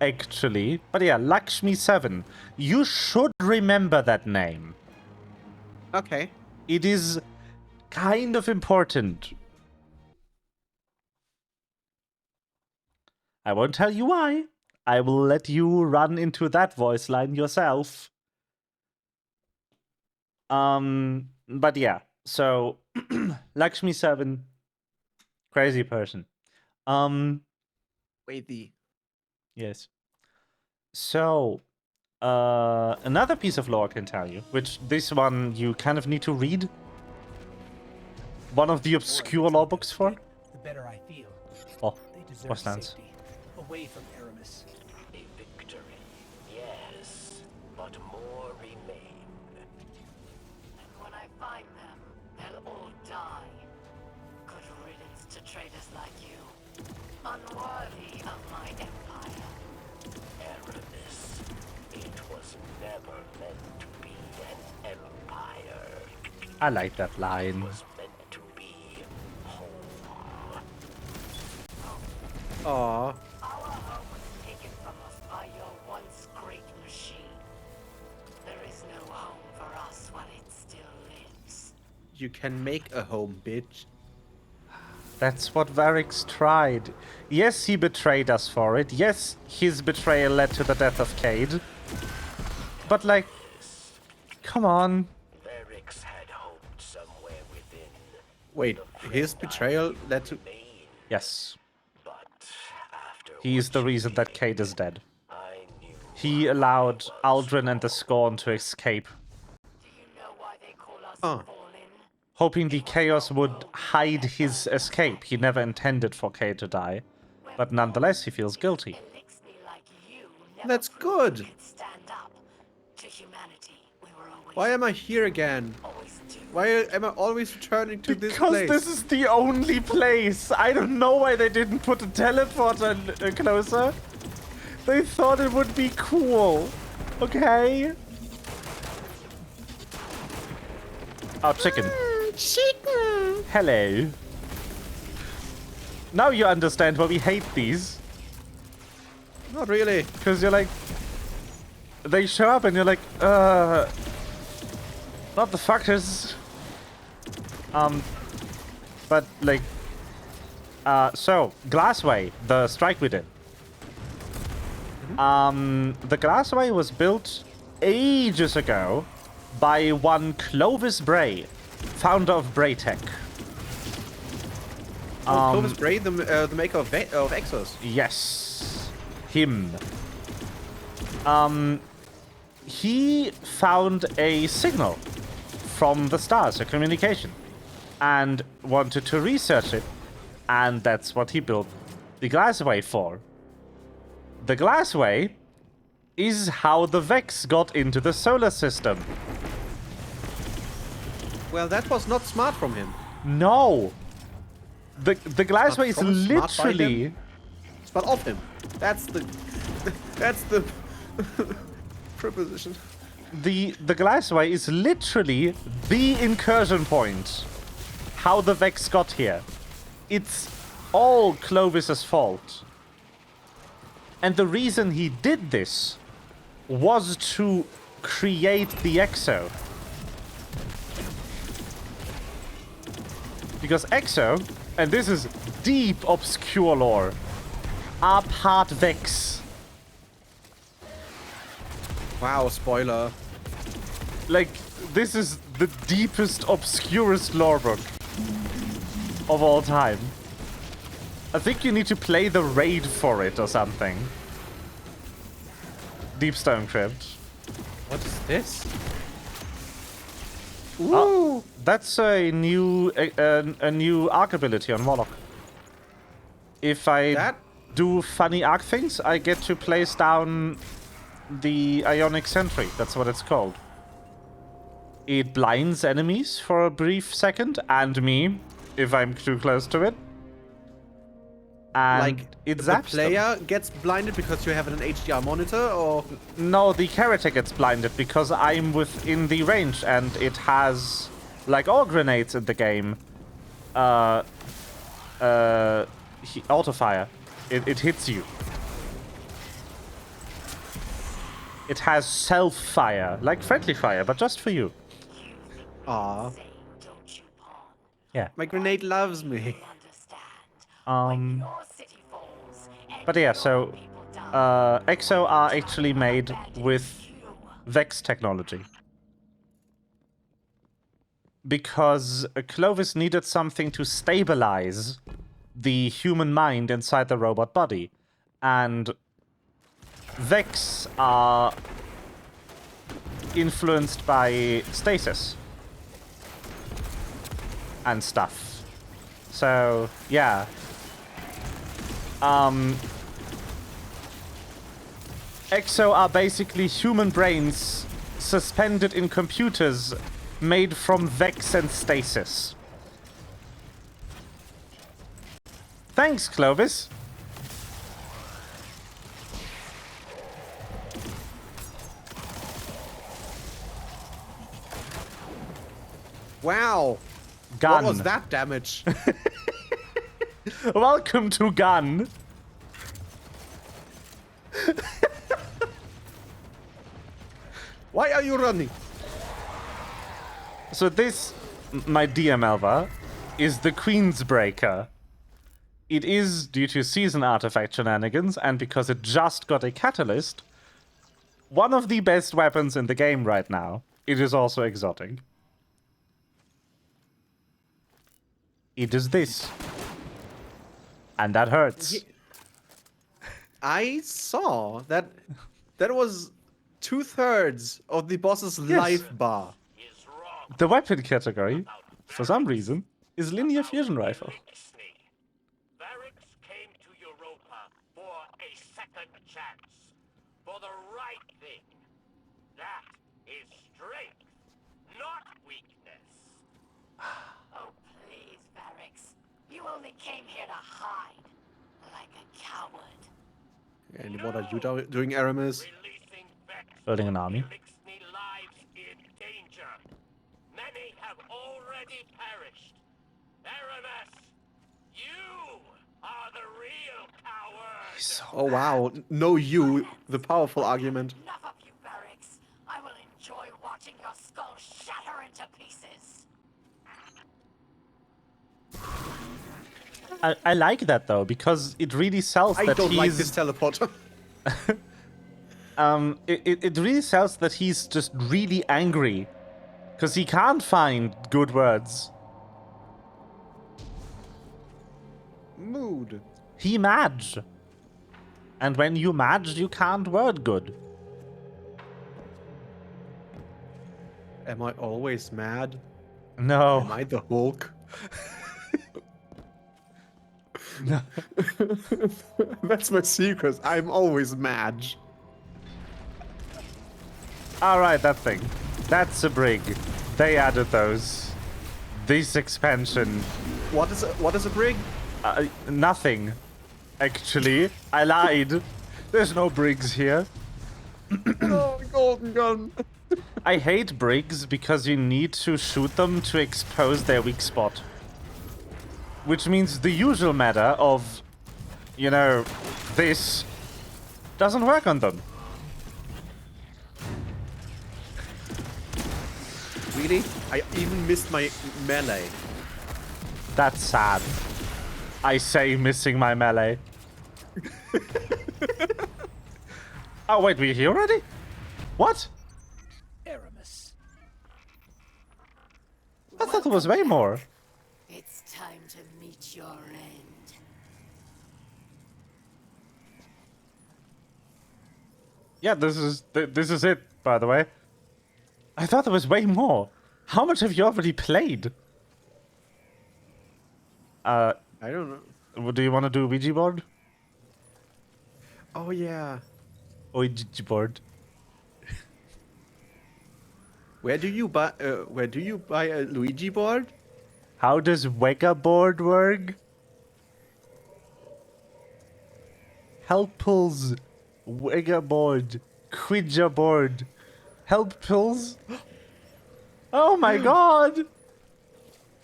A: Actually. But yeah, Lakshmi 7. You should remember that name.
J: Okay.
A: It is kind of important. I won't tell you why. I will let you run into that voice line yourself. But yeah, so Lakshmi 7, crazy person.
J: Wait,
A: yes. So, another piece of lore I can tell you, which this one you kind of need to read. One of the obscure lore books for.
K: The better I feel.
A: Oh,
K: They deserve
A: what's that?
K: safety, away from Aramis.
F: A victory, yes, but more remain.
I: And when I find them, they'll all die. Good riddance to traitors like you. Unworthy of my empire.
F: Aramis, it was never meant to be an empire.
A: I like that line.
F: It was meant to be home.
J: Aww.
I: Our home was taken from us by your once great machine. There is no home for us while it still lives.
J: You can make a home, bitch.
A: That's what Varix tried. Yes, he betrayed us for it. Yes, his betrayal led to the death of Cade. But like, come on.
F: Varix had hoped somewhere within.
J: Wait, his betrayal led to...
A: Yes.
F: But after
A: He is the reason that Cade is dead.
F: I knew
A: He allowed Aldrin and the Scorn to escape,
I: Do you know why they call us
J: Oh.
I: fallen?
A: hoping the Chaos would hide his escape. He never intended for Cade to die, but nonetheless he feels guilty.
I: Elixir like you
J: That's good.
I: Can stand up to humanity. We were always
J: Why am I here again? Why am I always returning to this
A: Because
J: place?
A: this is the only place. I don't know why they didn't put a teleporter closer. They thought it would be cool. Okay? Oh, chicken.
J: Chicken.
A: Hello. Now you understand why we hate these.
J: Not really.
A: Because you're like... They show up and you're like, not the fuckers. But like... so, Glassway, the strike we did. The Glassway was built ages ago by one Clovis Bray, founder of Braytech.
J: Clovis Bray, the maker of Exos.
A: Yes. Him. He found a signal from the stars, a communication, and wanted to research it, and that's what he built the Glassway for. The Glassway is how the Vex got into the solar system.
J: Well, that was not smart from him.
A: No. The Glassway is literally...
J: Smart of him. That's the preposition.
A: The Glassway is literally the incursion point. How the Vex got here. It's all Clovis's fault. And the reason he did this was to create the Exo. Because Exo, and this is deep obscure lore, are part Vex.
J: Wow, spoiler.
A: Like, this is the deepest, obscurest lore book of all time. I think you need to play the raid for it or something. Deep Stone Crypt.
J: What is this?
A: Ooh. Oh, that's a new arc ability on Warlock. If I do funny arc things, I get to place down the Ionic Sentry. That's what it's called. It blinds enemies for a brief second, and me, if I'm too close to it. And
J: like,
A: it
J: the
A: zaps
J: player
A: them.
J: gets blinded because you have an HDR monitor, or...?
A: No, the character gets blinded because I'm within the range, and it has, like all grenades in the game, auto-fire. It hits you. It has self-fire, like friendly fire, but just for you.
J: Aww.
A: Yeah.
J: My grenade loves me.
A: But yeah, so Exo are actually made with Vex technology. Because Clovis needed something to stabilize the human mind inside the robot body. And Vex are influenced by stasis and stuff. So, yeah. Exo are basically human brains suspended in computers made from Vex and stasis. Thanks, Clovis.
J: Wow.
A: Gun.
J: What was that damage?
A: Welcome to Gun.
J: Why are you running?
A: So this, my dear Melva, is the Queen's Breaker. It is due to season artifact shenanigans, and because it just got a catalyst, one of the best weapons in the game right now. It is also exotic. It is this. And that hurts.
J: I saw that was 2/3 of the boss's life bar.
A: The weapon category, for some reason, is linear fusion rifle.
F: Varix came to Europa for a second chance. For
I: came here to hide, like a coward.
J: And what are you doing, Aramis?
F: Releasing Vex
A: Building an army.
F: Elixni lives in danger. Many have already perished. Aramis, you are the real coward.
J: Oh wow, no you, the powerful argument.
I: Enough of you, Barracks. I will enjoy watching your skull shatter into pieces.
A: I like that though, because it really sells
J: I
A: that
J: don't
A: he's...
J: like this teleporter.
A: It really sells that he's just really angry. Because he can't find good words.
J: Mood.
A: He mad. And when you mad, you can't word good.
J: Am I always mad?
A: No.
J: Am I the Hulk?
A: No.
J: That's my secret. I'm always mad.
A: Alright, that thing. That's a brig. They added those. This expansion.
J: What is a brig?
A: Nothing. Actually, I lied. There's no brigs here.
J: Oh, golden gun.
A: I hate brigs because you need to shoot them to expose their weak spot. Which means the usual matter of, you know, this doesn't work on them.
J: Really? I even missed my melee.
A: That's sad. I say missing my melee. Oh wait, we're here already? What?
K: Aramis.
A: I thought there was way more.
I: It's time to meet your end.
A: Yeah, this is it, by the way. I thought there was way more. How much have you already played?
J: I don't know.
A: Do you want to do a Ouija board?
J: Oh yeah.
A: Ouija board.
J: Where do you buy a Luigi board?
A: How does Wega board work? Help pulls. Wega board. Quidja board. Help pulls. Oh my god!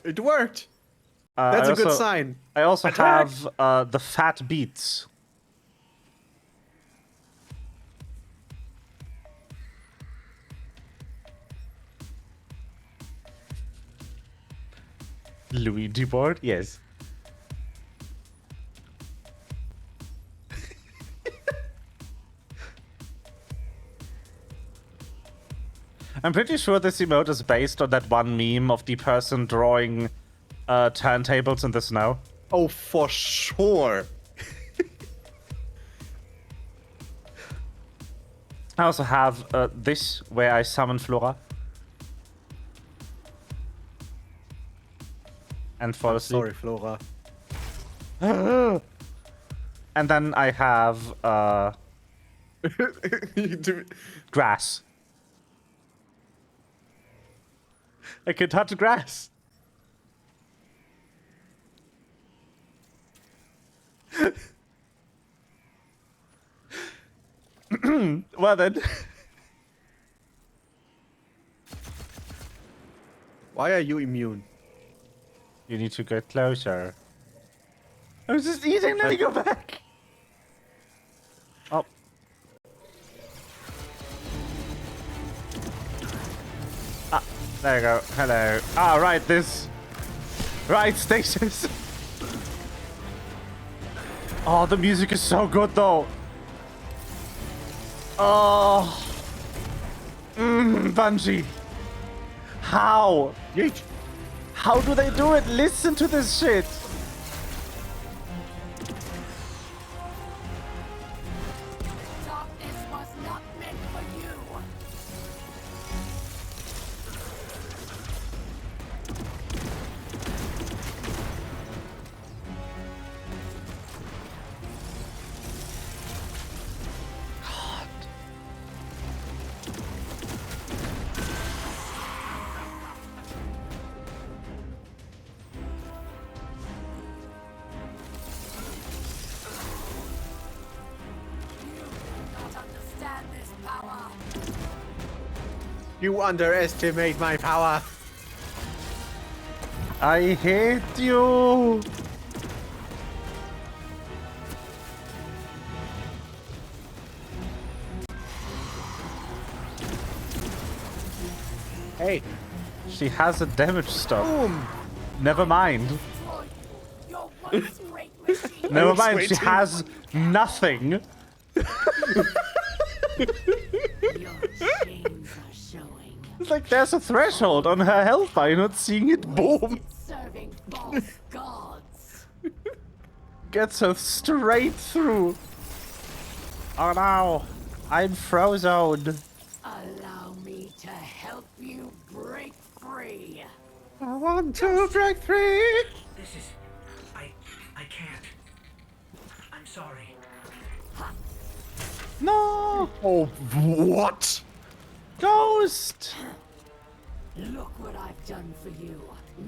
J: It worked.
A: I
J: That's a good
A: also-
J: sign.
A: I also
J: Attack!
A: have the fat beats. Luigi board? Yes. I'm pretty sure this emote is based on that one meme of the person drawing turntables in the snow.
J: Oh, for sure.
A: I also have this, where I summon Flora. And fall asleep.
J: Sorry, Flora.
A: And then I have grass. I can touch grass. Well then.
J: Why are you immune?
A: You need to get closer. I was just eating, let me go back. Oh. Ah, there you go. Hello. Ah, right, this. Right, stasis. Oh, the music is so good, though. Oh. Bungie. How?
J: Yeet.
A: How do they do it? Listen to this shit.
I: Darkness was not meant for you.
J: You underestimate my power.
A: I hate you.
J: Hey.
A: She has a damage stop.
J: Boom.
A: Never mind.
G: Your once great machine.
A: Never mind, she has nothing.
G: Your chains are showing.
A: It's like there's a threshold on her health bar, you're not seeing it. Boom!
G: Serving false gods.
A: Gets her straight through. Oh no, I'm frozen.
G: Allow me to help you break free.
J: I want to break free.
K: This is... I can't. I'm sorry.
A: No!
J: Oh, what?
A: Ghost!
G: Look what I've done for you.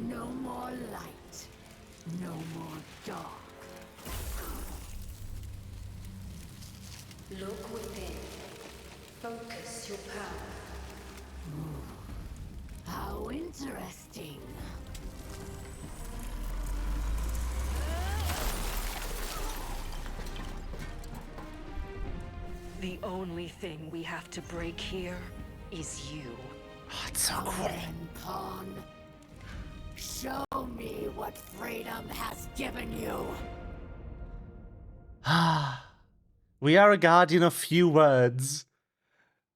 G: No more light. No more dark.
I: Look within. Focus your power.
G: How interesting.
C: The only thing we have to break here is you.
A: Oh, it's so cool.
G: Then, Khan. Show me what freedom has given you.
A: We are a guardian of few words.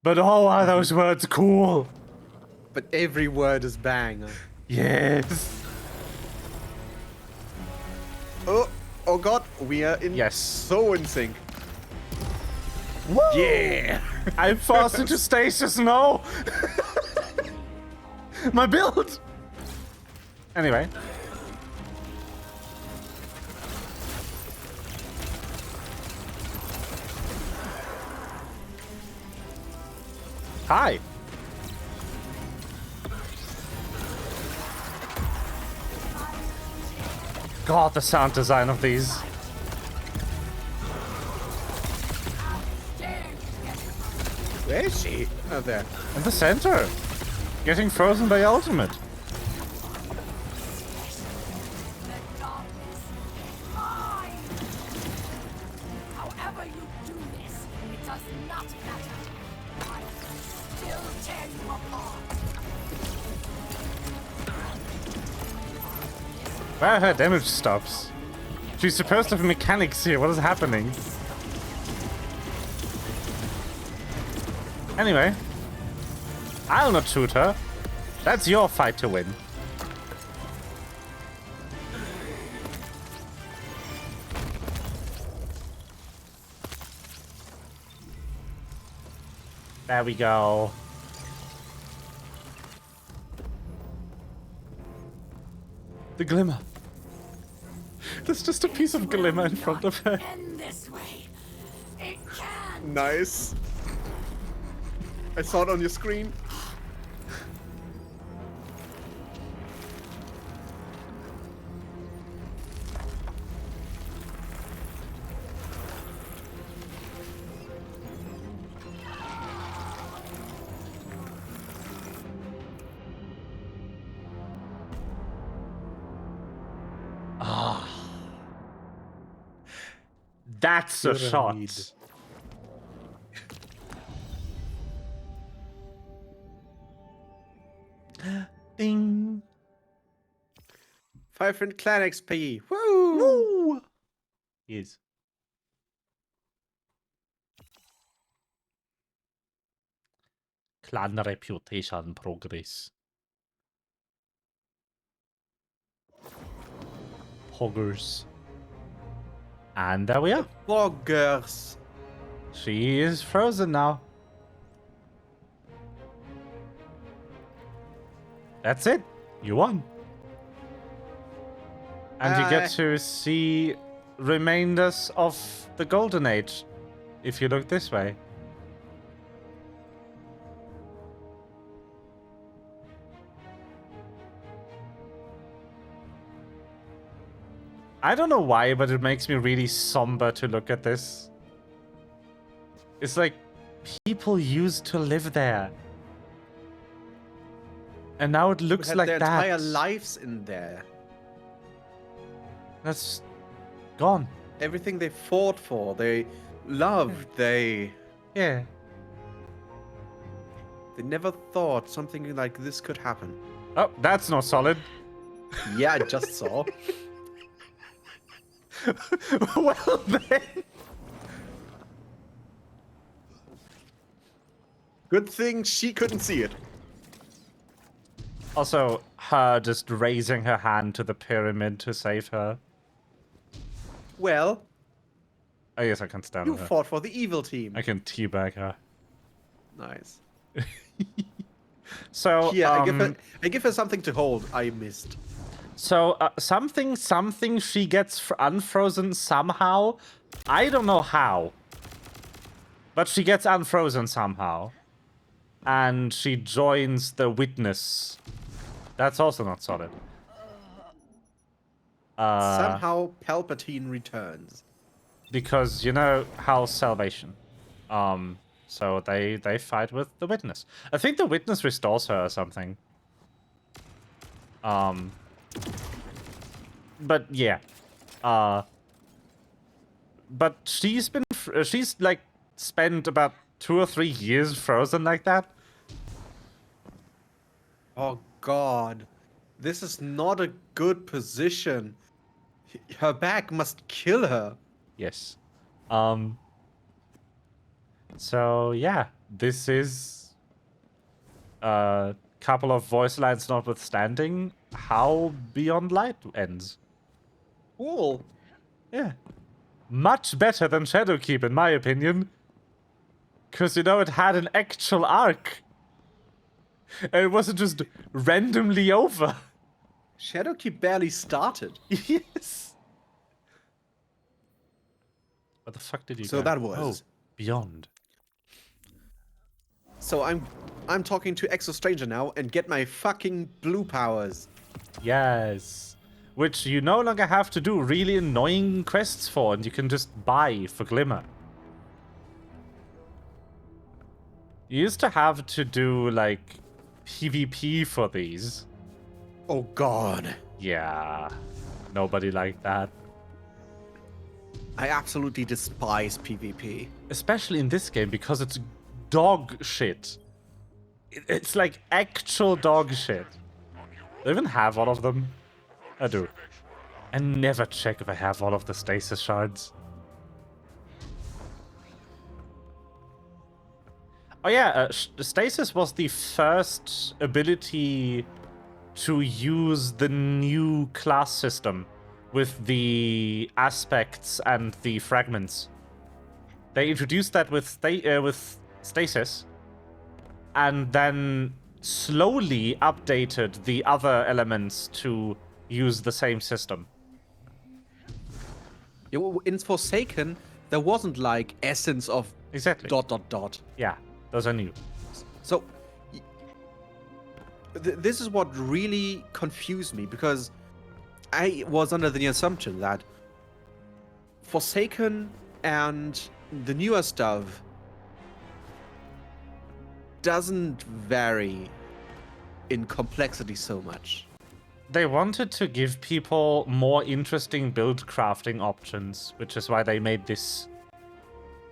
A: But oh, are those words cool!
J: But every word is bang.
A: Yes!
J: Oh god, we are in so in sync.
A: Woo!
J: Yeah!
A: I'm forced into stasis, no! My build! Anyway. Hi! God, the sound design of these.
J: Where is she? Oh, there.
A: In the center. Getting frozen by ultimate.
G: However you do this, it does not matter. I will still tear you apart.
A: Where are her damage stops? She's supposed to have mechanics here. What is happening? Anyway. I'll not shoot her. That's your fight to win. There we go. The glimmer. There's just a piece of glimmer in front of her.
G: End this way. It can.
J: Nice. I saw it on your screen.
A: That's a shot. Ding.
J: 5 in clan XP. Woo!
A: Woo! Yes. Clan reputation progress. Poggers. And there we are.
J: Poggers.
A: She is frozen now. That's it. You won. And you get to see remainders of the Golden Age if you look this way. I don't know why, but it makes me really somber to look at this. It's like people used to live there. And now it
J: Who
A: looks
J: had
A: like
J: their
A: that.
J: entire lives in there.
A: That's gone.
J: Everything they fought for, they loved, they never thought something like this could happen.
A: Oh, that's not solid.
J: Yeah, I just saw.
A: Well then.
J: Good thing she couldn't see it.
A: Also, her just raising her hand to the pyramid to save her.
J: Well,
A: I guess I can stand
J: you
A: with her.
J: fought for the evil team.
A: I can teabag her.
J: Nice.
A: So,
J: Here, I give her something to hold. I missed.
A: So, something she gets unfrozen somehow. I don't know how. But she gets unfrozen somehow. And she joins the witness. That's also not solid.
J: Somehow Palpatine returns.
A: Because you know how salvation. So they fight with the witness. I think the witness restores her or something. But yeah. But she's like spent about 2 or 3 years frozen like that.
J: Oh god. This is not a good position. Her back must kill her.
A: Yes. So yeah, this is a couple of voice lines notwithstanding how Beyond Light ends.
J: Cool.
A: Yeah. Much better than Shadowkeep, in my opinion. Because, you know, it had an actual arc. And it wasn't just randomly over.
J: Shadowkeep barely started.
A: Yes. What the fuck did you
J: So
A: go?
J: that was...
A: Oh, Beyond.
J: So I'm talking to Exo Stranger now and get my fucking blue powers.
A: Yes. Which you no longer have to do really annoying quests for, and you can just buy for Glimmer. You used to have to do, like, PvP for these.
J: Oh god.
A: Yeah. Nobody liked that.
J: I absolutely despise PvP.
A: Especially in this game, because it's dog shit. It's like actual dog shit. Do I even have all of them? I do. I never check if I have all of the stasis shards. Oh yeah, stasis was the first ability to use the new class system with the aspects and the fragments. They introduced that with stasis, and then slowly updated the other elements to use the same system.
J: In Forsaken, there wasn't like essence of
A: Exactly. ... Yeah, those are new.
J: So, this is what really confused me, because I was under the assumption that Forsaken and the newer stuff doesn't vary in complexity so much.
A: They wanted to give people more interesting build crafting options, which is why they made this.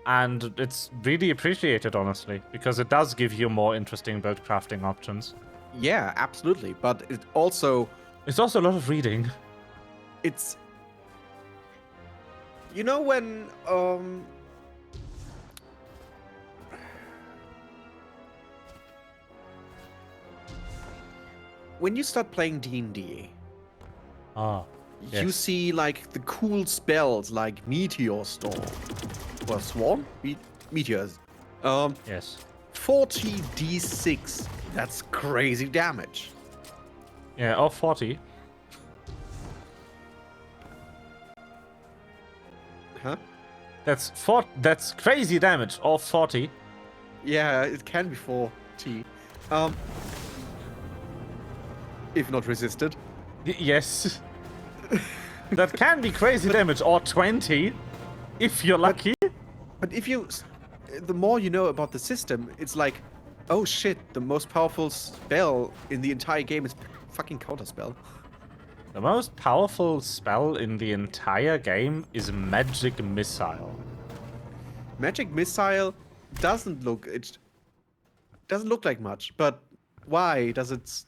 A: And it's really appreciated, honestly, because it does give you more interesting build crafting options.
J: Yeah, absolutely. But it's also
A: a lot of reading.
J: It's... You know when, when you start playing D&D,
A: yes.
J: You see like the cool spells like Meteor Storm or Swarm? Meteors.
A: Yes.
J: 40d6. That's crazy damage.
A: Yeah, or 40.
J: Huh?
A: That's crazy damage, or 40.
J: Yeah, it can be 40. If not resisted.
A: Yes. That can be crazy damage, or 20, if you're lucky.
J: But if you... The more you know about the system, it's like Oh shit, the most powerful spell in the entire game is fucking Counterspell.
A: The most powerful spell in the entire game is Magic Missile.
J: Magic Missile doesn't look like much, but why does it's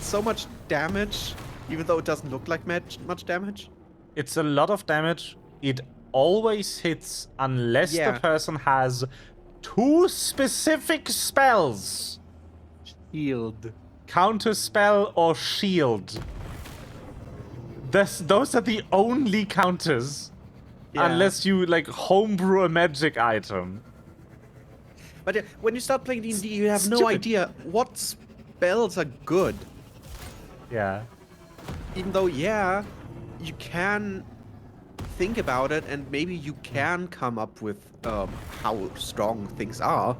J: so much damage even though it doesn't look like much damage?
A: It's a lot of damage. It always hits unless the person has 2 specific spells.
J: Shield.
A: Counterspell or shield. Those are the only counters.
J: Yeah.
A: Unless you, like, homebrew a magic item.
J: But when you start playing D&D, you have no
A: Stupid.
J: idea what spells are good.
A: Yeah.
J: Even though, yeah, you can think about it and maybe you can come up with how strong things are.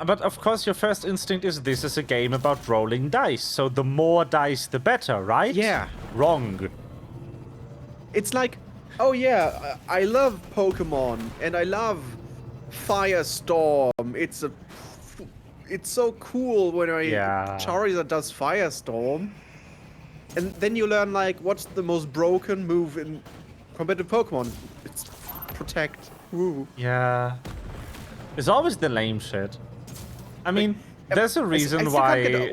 A: But of course your first instinct is this is a game about rolling dice, so the more dice the better, right?
J: Yeah.
A: Wrong.
J: It's like, oh yeah, I love Pokemon and I love Firestorm. It's so cool when Charizard does Firestorm. And then you learn, like, what's the most broken move in competitive Pokemon? It's Protect. Woo.
A: Yeah. It's always the lame shit. I mean, there's a reason why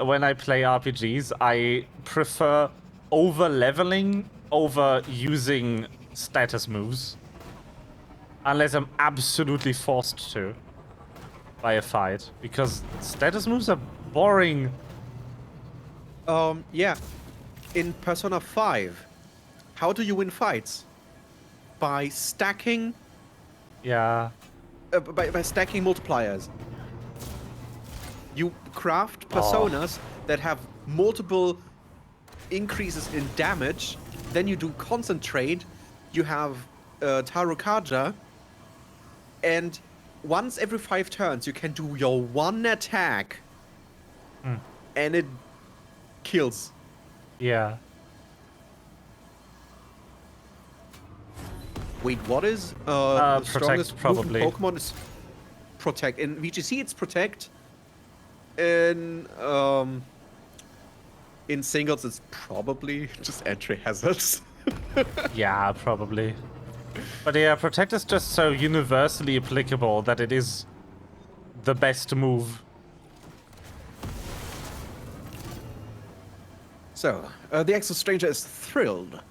A: when I play RPGs, I prefer over-leveling over using status moves. Unless I'm absolutely forced to by a fight. Because status moves are boring.
J: Yeah. In Persona 5, how do you win fights? By stacking...
A: Yeah.
J: By stacking multipliers. You craft personas that have multiple increases in damage. Then you do concentrate. You have Tarukaja. And once every 5 turns, you can do your one attack. And it kills.
A: Yeah.
J: Wait, what is the strongest
A: Protect, probably.
J: Pokemon is Protect. In VGC, it's Protect. In singles, it's probably just entry hazards.
A: Yeah, probably. But yeah, Protect is just so universally applicable that it is the best move.
J: So, the Exo Stranger is thrilled.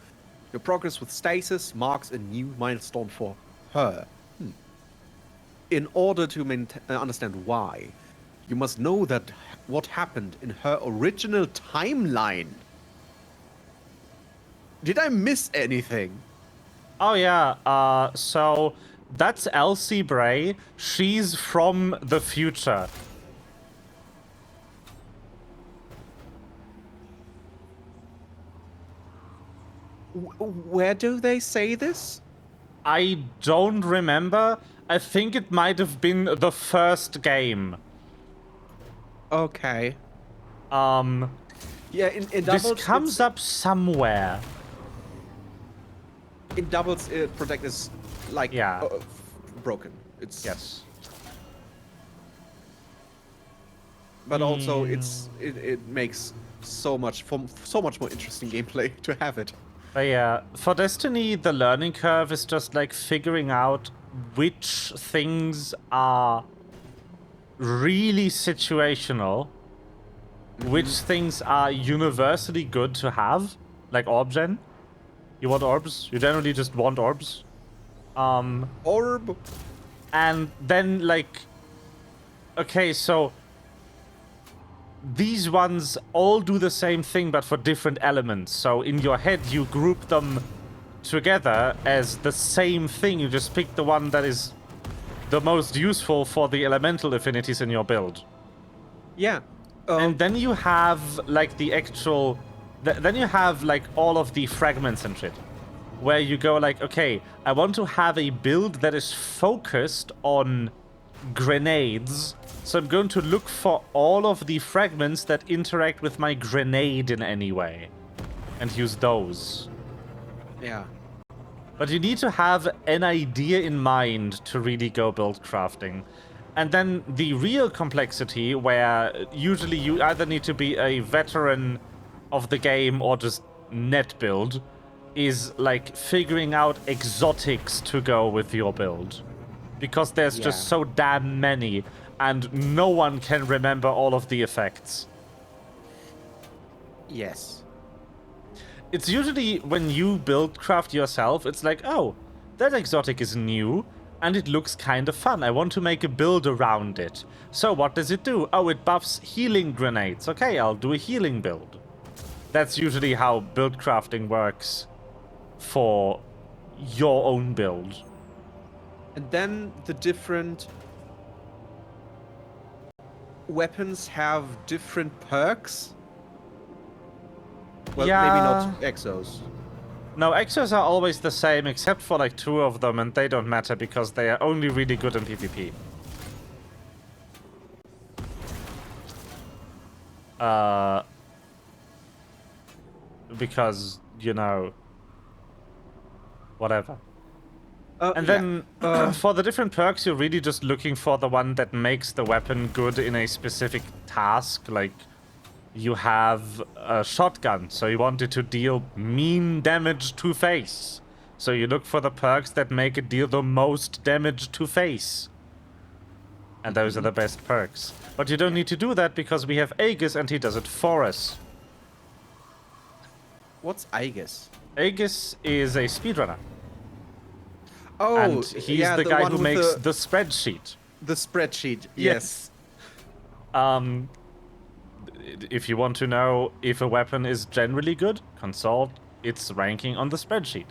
J: Your progress with Stasis marks a new milestone for her. In order to understand why, you must know that what happened in her original timeline. Did I miss anything?
A: Oh yeah, so that's Elsie Bray. She's from the future.
J: Where do they say this?
A: I don't remember. I think it might have been the first game.
J: Okay.
A: Yeah,
J: in Doubles,
A: this comes up somewhere.
J: In Doubles, Protect is like broken. It's
A: yes.
J: But also, it makes so much more interesting gameplay to have it.
A: But yeah, for Destiny, the learning curve is just like figuring out which things are really situational, which things are universally good to have, like orb gen. You want orbs? You generally just want orbs.
J: Orb.
A: And then like, okay, so these ones all do the same thing, but for different elements. So in your head, you group them together as the same thing. You just pick the one that is the most useful for the elemental affinities in your build.
J: Yeah.
A: And then you have like the actual... then you have like all of the fragments and shit. Where you go like, okay, I want to have a build that is focused on grenades. So I'm going to look for all of the fragments that interact with my grenade in any way. And use those.
J: Yeah.
A: But you need to have an idea in mind to really go build crafting. And then the real complexity, where usually you either need to be a veteran of the game or just net build, is like figuring out exotics to go with your build. Because there's just so damn many, and no one can remember all of the effects.
J: Yes.
A: It's usually when you build craft yourself, it's like, oh, that exotic is new, and it looks kind of fun. I want to make a build around it. So what does it do? Oh, it buffs healing grenades. Okay, I'll do a healing build. That's usually how build crafting works for your own build.
J: And then the different weapons have different perks. Well,
A: Yeah.
J: maybe not exos.
A: No, exos are always the same, except for like 2 of them, and they don't matter because they are only really good in PvP. Because, you know, whatever. And then, for the different perks, you're really just looking for the one that makes the weapon good in a specific task, like you have a shotgun, so you want it to deal mean damage to face. So you look for the perks that make it deal the most damage to face. And those are the best perks. But you don't need to do that because we have Aegis and he does it for us.
J: What's Aegis?
A: Aegis is a speedrunner.
J: Oh,
A: and he's the guy who makes the spreadsheet.
J: The spreadsheet, yes.
A: If you want to know if a weapon is generally good, consult its ranking on the spreadsheet.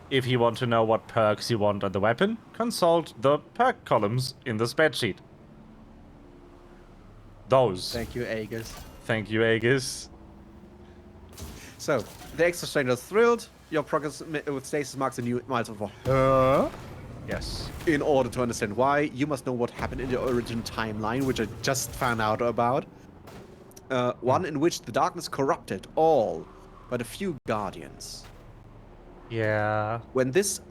A: If you want to know what perks you want on the weapon, consult the perk columns in the spreadsheet. Those.
J: Thank you, Aegis.
A: Thank you, Aegis.
J: So, the extra stranger is thrilled. Your progress with stasis marks a new milestone for her.
A: Yes.
J: In order to understand why, you must know what happened in the origin timeline, which I just found out about. One in which the darkness corrupted all but a few guardians.
A: Yeah.
J: When this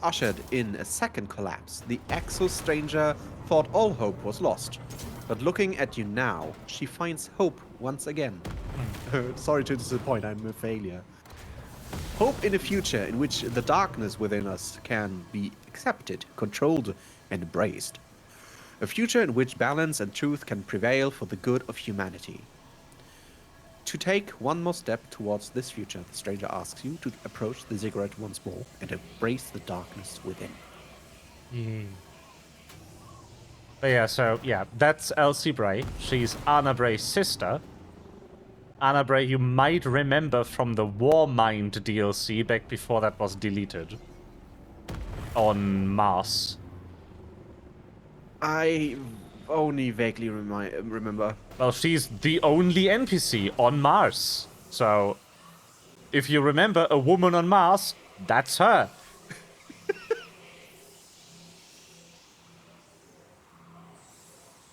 J: ushered in a second collapse, the Exo Stranger thought all hope was lost. But looking at you now, she finds hope once again. Sorry to disappoint, I'm a failure. Hope in a future in which the darkness within us can be accepted, controlled, and embraced. A future in which balance and truth can prevail for the good of humanity. To take one more step towards this future, the stranger asks you to approach the ziggurat once more and embrace the darkness within.
A: But yeah, so, yeah, that's Elsie Bray. She's Anna Bray's sister. Anna Bray, you might remember from the Warmind DLC back before that was deleted. On Mars.
J: I only vaguely remember.
A: Well, she's the only NPC on Mars. So, if you remember a woman on Mars, that's her.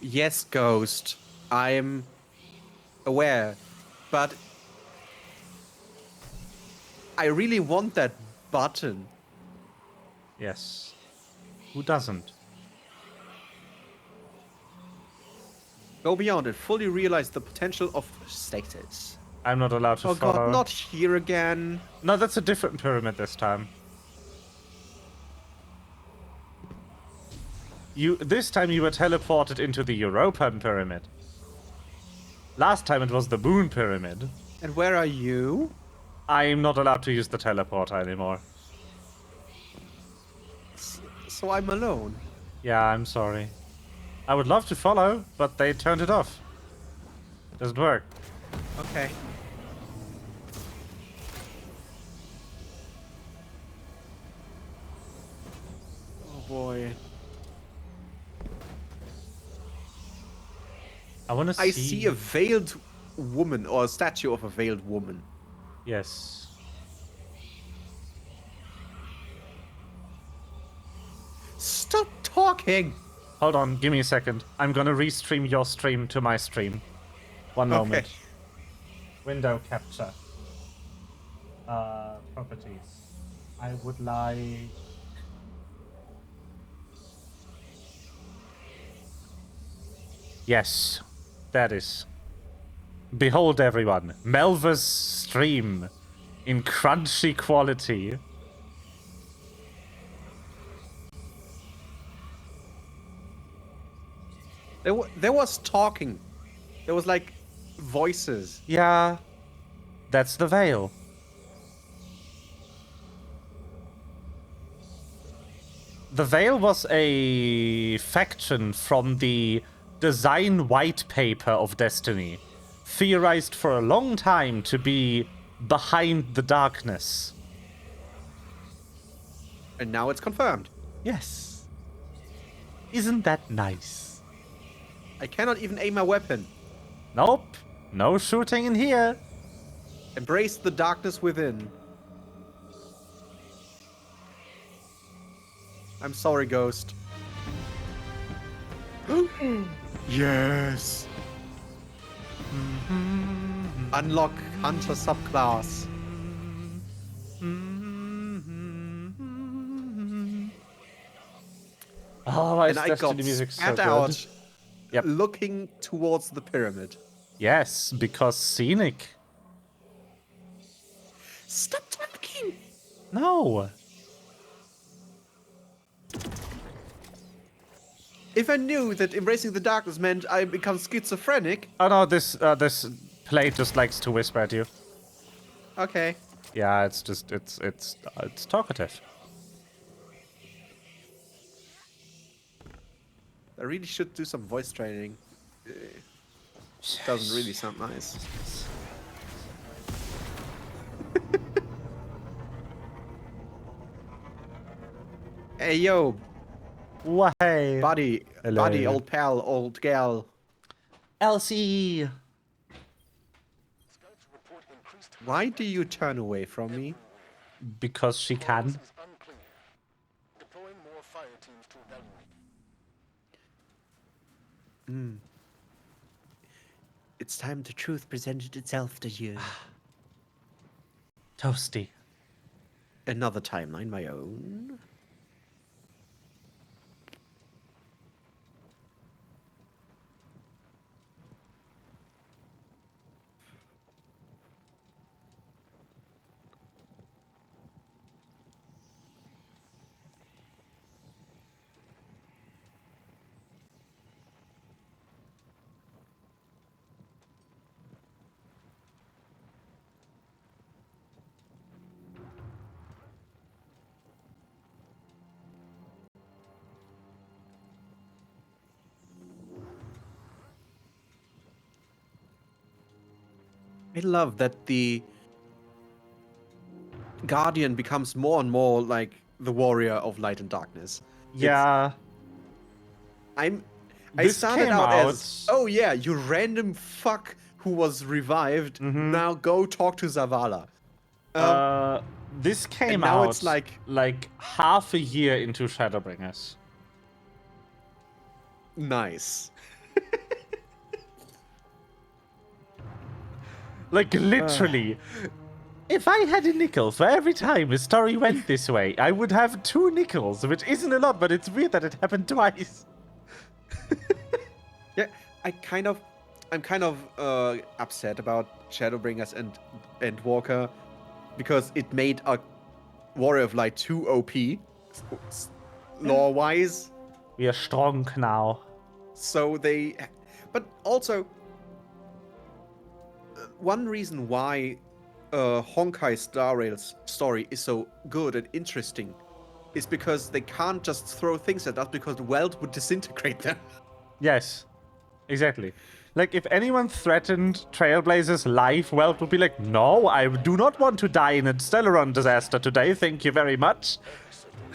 J: Yes, Ghost. I'm aware. But I really want that button.
A: Yes. Who doesn't?
J: Go beyond and fully realize the potential of stasis.
A: I'm not allowed to follow.
J: Oh god, not here again.
A: No, that's a different pyramid this time. This time you were teleported into the European pyramid. Last time it was the Moon pyramid.
J: And where are you?
A: I'm not allowed to use the teleporter anymore.
J: So I'm alone.
A: Yeah, I'm sorry. I would love to follow, but they turned it off. Doesn't work.
J: Okay. Oh boy.
A: I want to see...
J: I see a veiled woman, or a statue of a veiled woman.
A: Yes.
J: Stop talking!
A: Hold on, give me a second. I'm gonna restream your stream to my stream. One moment. Window capture. Properties. I would like... Yes, that is. Behold, everyone, Melva's stream in crunchy quality.
J: There was talking. There was like voices.
A: Yeah, that's the Veil. The Veil was a faction from the design white paper of Destiny, theorized for a long time to be behind the darkness.
J: And now it's confirmed.
A: Yes. Isn't that nice?
J: I cannot even aim my weapon.
A: Nope. No shooting in here.
J: Embrace the darkness within. I'm sorry, Ghost. Yes. Unlock Hunter subclass.
A: Oh, my
J: And I got
A: Destiny music's so
J: spat
A: good.
J: out
A: Yep.
J: looking towards the pyramid.
A: Yes, because scenic.
J: Stop talking!
A: No.
J: If I knew that embracing the darkness meant I become schizophrenic...
A: Oh no, this plate just likes to whisper at you.
J: Okay.
A: Yeah, it's just, it's talkative.
J: I really should do some voice training. Doesn't really sound nice. Hey, yo.
A: Why?
J: Buddy.
A: Hello.
J: Buddy, old pal, old gal.
A: Elsie!
J: Why do you turn away from me?
A: Because she can.
J: It's time the truth presented itself to you.
A: Toasty.
J: Another timeline, my own. I love that the Guardian becomes more and more like the warrior of light and darkness.
A: Yeah.
J: I
A: This
J: started
A: came
J: out
A: out-
J: as, oh yeah, you random fuck who was revived. Now go talk to Zavala.
A: This came
J: and now
A: out
J: it's like
A: half a year into Shadowbringers.
J: Nice.
A: Like, literally. If I had a nickel for every time a story went this way, I would have 2 nickels, which isn't a lot, but it's weird that it happened twice.
J: Yeah, I'm kind of upset about Shadowbringers and Walker because it made a Warrior of Light too OP, lore-wise.
A: We are strong now.
J: So they, but also one reason why Honkai Star Rail's story is so good and interesting is because they can't just throw things at us because the world would disintegrate them.
A: Yes, exactly. Like, if anyone threatened Trailblazer's life, Welt would be like, no, I do not want to die in a Stellaron disaster today, thank you very much.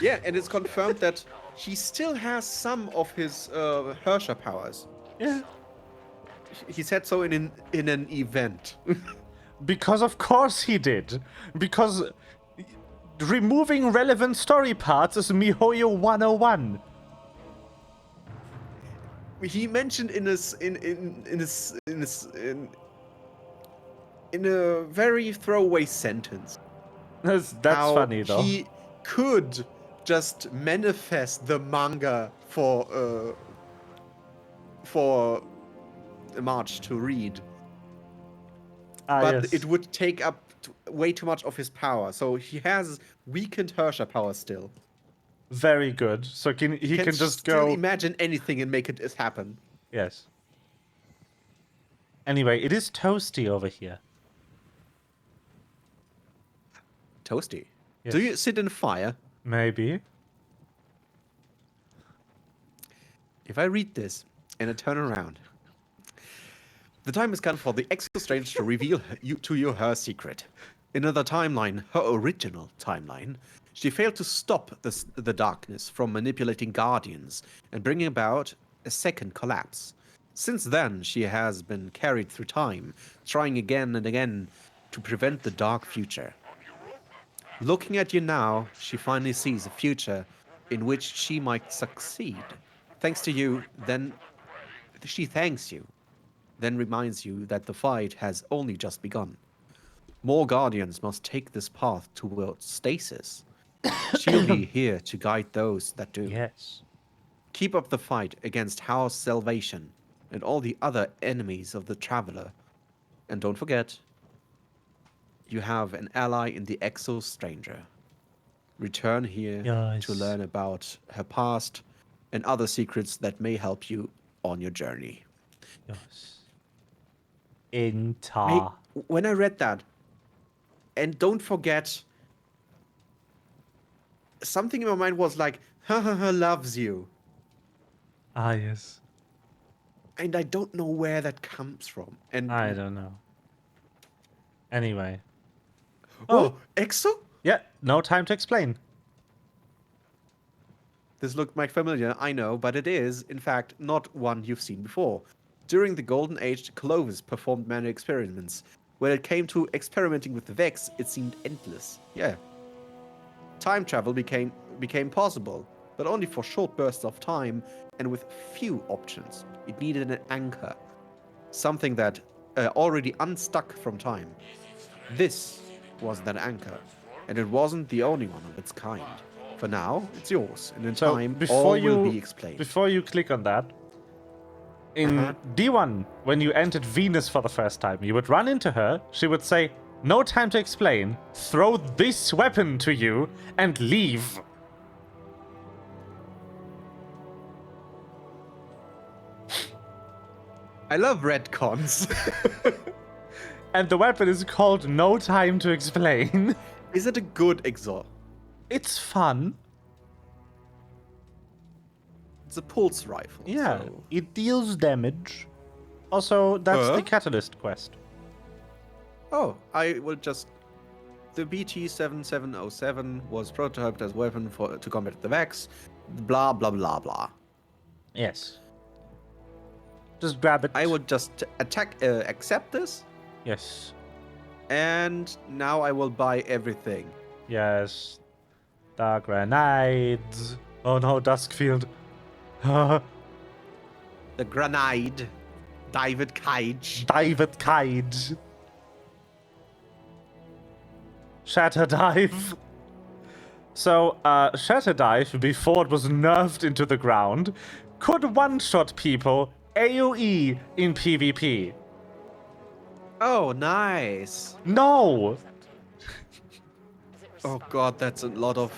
J: Yeah, and it's confirmed that he still has some of his Herrscher powers.
A: Yeah.
J: He said so in an event.
A: Because of course he did. Because removing relevant story parts is MiHoYo 101.
J: He mentioned in a very throwaway sentence.
A: That's
J: how
A: funny though.
J: He could just manifest the manga for much to read.
A: Ah,
J: But
A: yes.
J: it would take up way too much of his power. So he has weakened Herrscher power still.
A: Very good. So he can just
J: still
A: go...
J: imagine anything and make it happen.
A: Yes. Anyway, it is toasty over here.
J: Toasty?
A: Yes.
J: Do you sit in fire?
A: Maybe.
J: If I read this and I turn around, the time has come for the Exo-Strange to reveal to you her secret. In another timeline, her original timeline, she failed to stop the darkness from manipulating Guardians and bringing about a second collapse. Since then, she has been carried through time, trying again and again to prevent the dark future. Looking at you now, she finally sees a future in which she might succeed. Thanks to you, then she thanks you, then reminds you that the fight has only just begun. More Guardians must take this path towards stasis. She'll be here to guide those that do.
A: Yes.
J: Keep up the fight against House Salvation and all the other enemies of the Traveler. And don't forget, you have an ally in the Exo-Stranger. Return here to learn about her past and other secrets that may help you on your journey.
A: Yes. Inta.
J: When I read that, and don't forget, something in my mind was like, ha loves you.
A: Ah, yes.
J: And I don't know where that comes from. And
A: I don't know. Anyway.
J: Oh, Exo?
A: Yeah, no time to explain.
J: This looked like familiar, I know, but it is, in fact, not one you've seen before. During the Golden Age, Clovis performed many experiments. When it came to experimenting with the Vex, it seemed endless. Yeah. Time travel became possible, but only for short bursts of time and with few options. It needed an anchor. Something that already unstuck from time. This was that anchor, and it wasn't the only one of its kind. For now, it's yours, and in time, all will be explained.
A: Before you click on that, in D1, when you entered Venus for the first time, you would run into her, she would say, "No time to explain, throw this weapon to you, and leave."
J: I love retcons.
A: And the weapon is called No Time to Explain.
J: Is it a good Exo?
A: It's fun.
J: It's a pulse rifle.
A: Yeah,
J: so...
A: it deals damage. Also, that's the Catalyst quest.
J: Oh, I will just... The BT-7707 was prototyped as a weapon to combat the Vex. Blah, blah, blah, blah.
A: Yes. Just grab it.
J: I would just accept this.
A: Yes.
J: And now I will buy everything.
A: Yes. The grenades. Oh no, Duskfield. The
J: grenade. David Cage.
A: David Cage. Shatter Dive. So, Shatter Dive, before it was nerfed into the ground, could one-shot people AoE in PvP.
J: Oh, nice.
A: No!
J: Oh god, that's a lot of...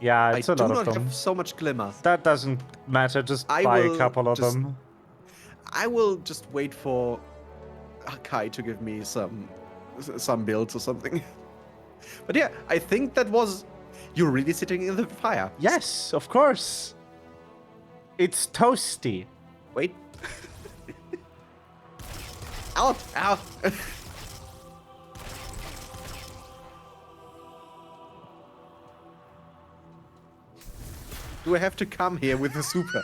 A: Yeah, it's a lot of them.
J: I do not have so much glimmer.
A: That doesn't matter, just buy a couple of them.
J: I will just wait for Kai to give me some builds or something. But yeah, I think that was... You're really sitting in the fire.
A: Yes, of course. It's toasty.
J: Wait. Out! Out! Do I have to come here with the super?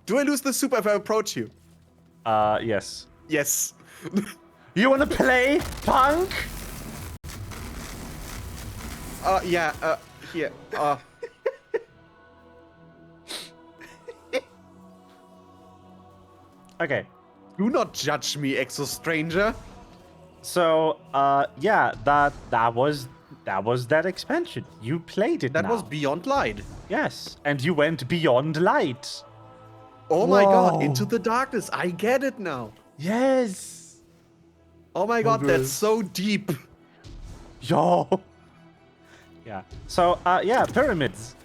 J: Do I lose the super if I approach you?
A: Yes.
J: Yes.
A: You wanna play, punk?
J: Yeah, here.
A: Okay.
J: Do not judge me, Exo-Stranger.
A: So, yeah, that was that expansion. You played it
J: That
A: now.
J: was Beyond Light.
A: Yes, and you went beyond light.
J: Oh my god, Into the Darkness. I get it now.
A: Yes.
J: Oh my god, that's so deep.
A: Yo. Yeah. So, yeah, pyramids.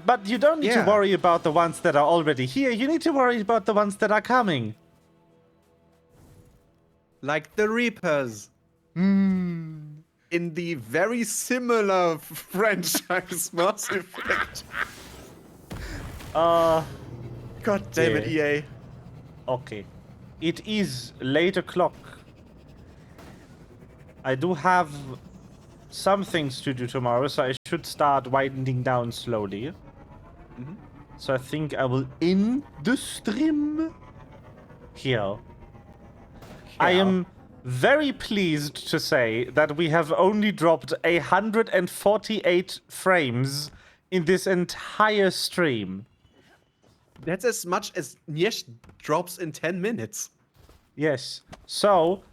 A: But you don't need to worry about the ones that are already here. You need to worry about the ones that are coming.
J: Like the Reapers. In the very similar franchise Mass Effect. God damn it, EA.
A: Okay. It is late o'clock. I do have some things to do tomorrow, so I should start winding down slowly. So I think I will end the stream here. I am very pleased to say that we have only dropped 148 frames in this entire stream.
J: That's as much as Niesh drops in 10 minutes.
A: Yes. So,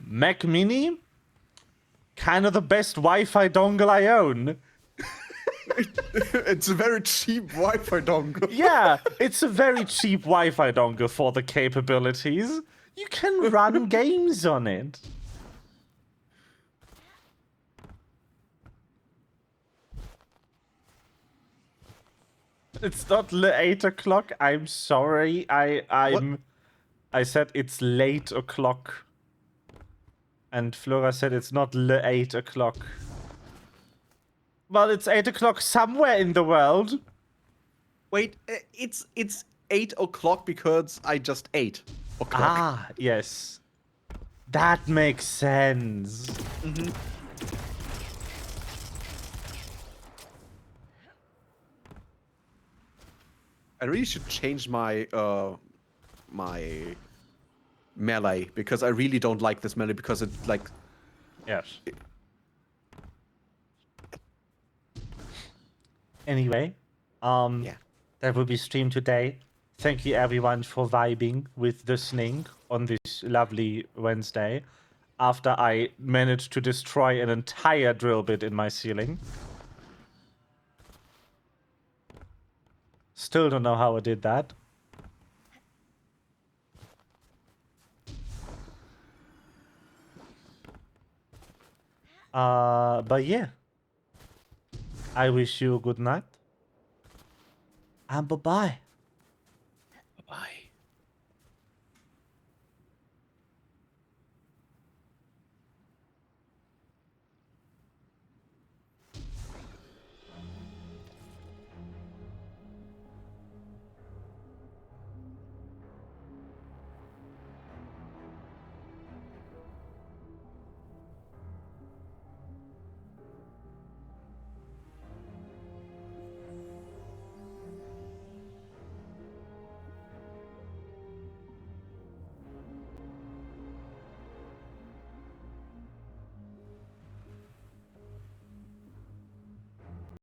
A: Mac Mini, kind of the best Wi-Fi dongle I own.
J: It's a very cheap Wi-Fi dongle.
A: Yeah, it's a very cheap Wi-Fi dongle for the capabilities. You can run games on it. It's not 8 o'clock. I'm sorry. I said it's late o'clock. And Flora said it's not 8 o'clock. Well, it's 8 o'clock somewhere in the world.
J: Wait, it's 8 o'clock because I just ate o'clock.
A: Ah, yes. That makes sense.
J: I really should change my my melee because I really don't like this melee because it like.
A: Yes. Anyway, that will be streamed today. Thank you everyone for vibing with the Sning on this lovely Wednesday. After I managed to destroy an entire drill bit in my ceiling. Still don't know how I did that. But yeah. I wish you a good night. And bye-bye.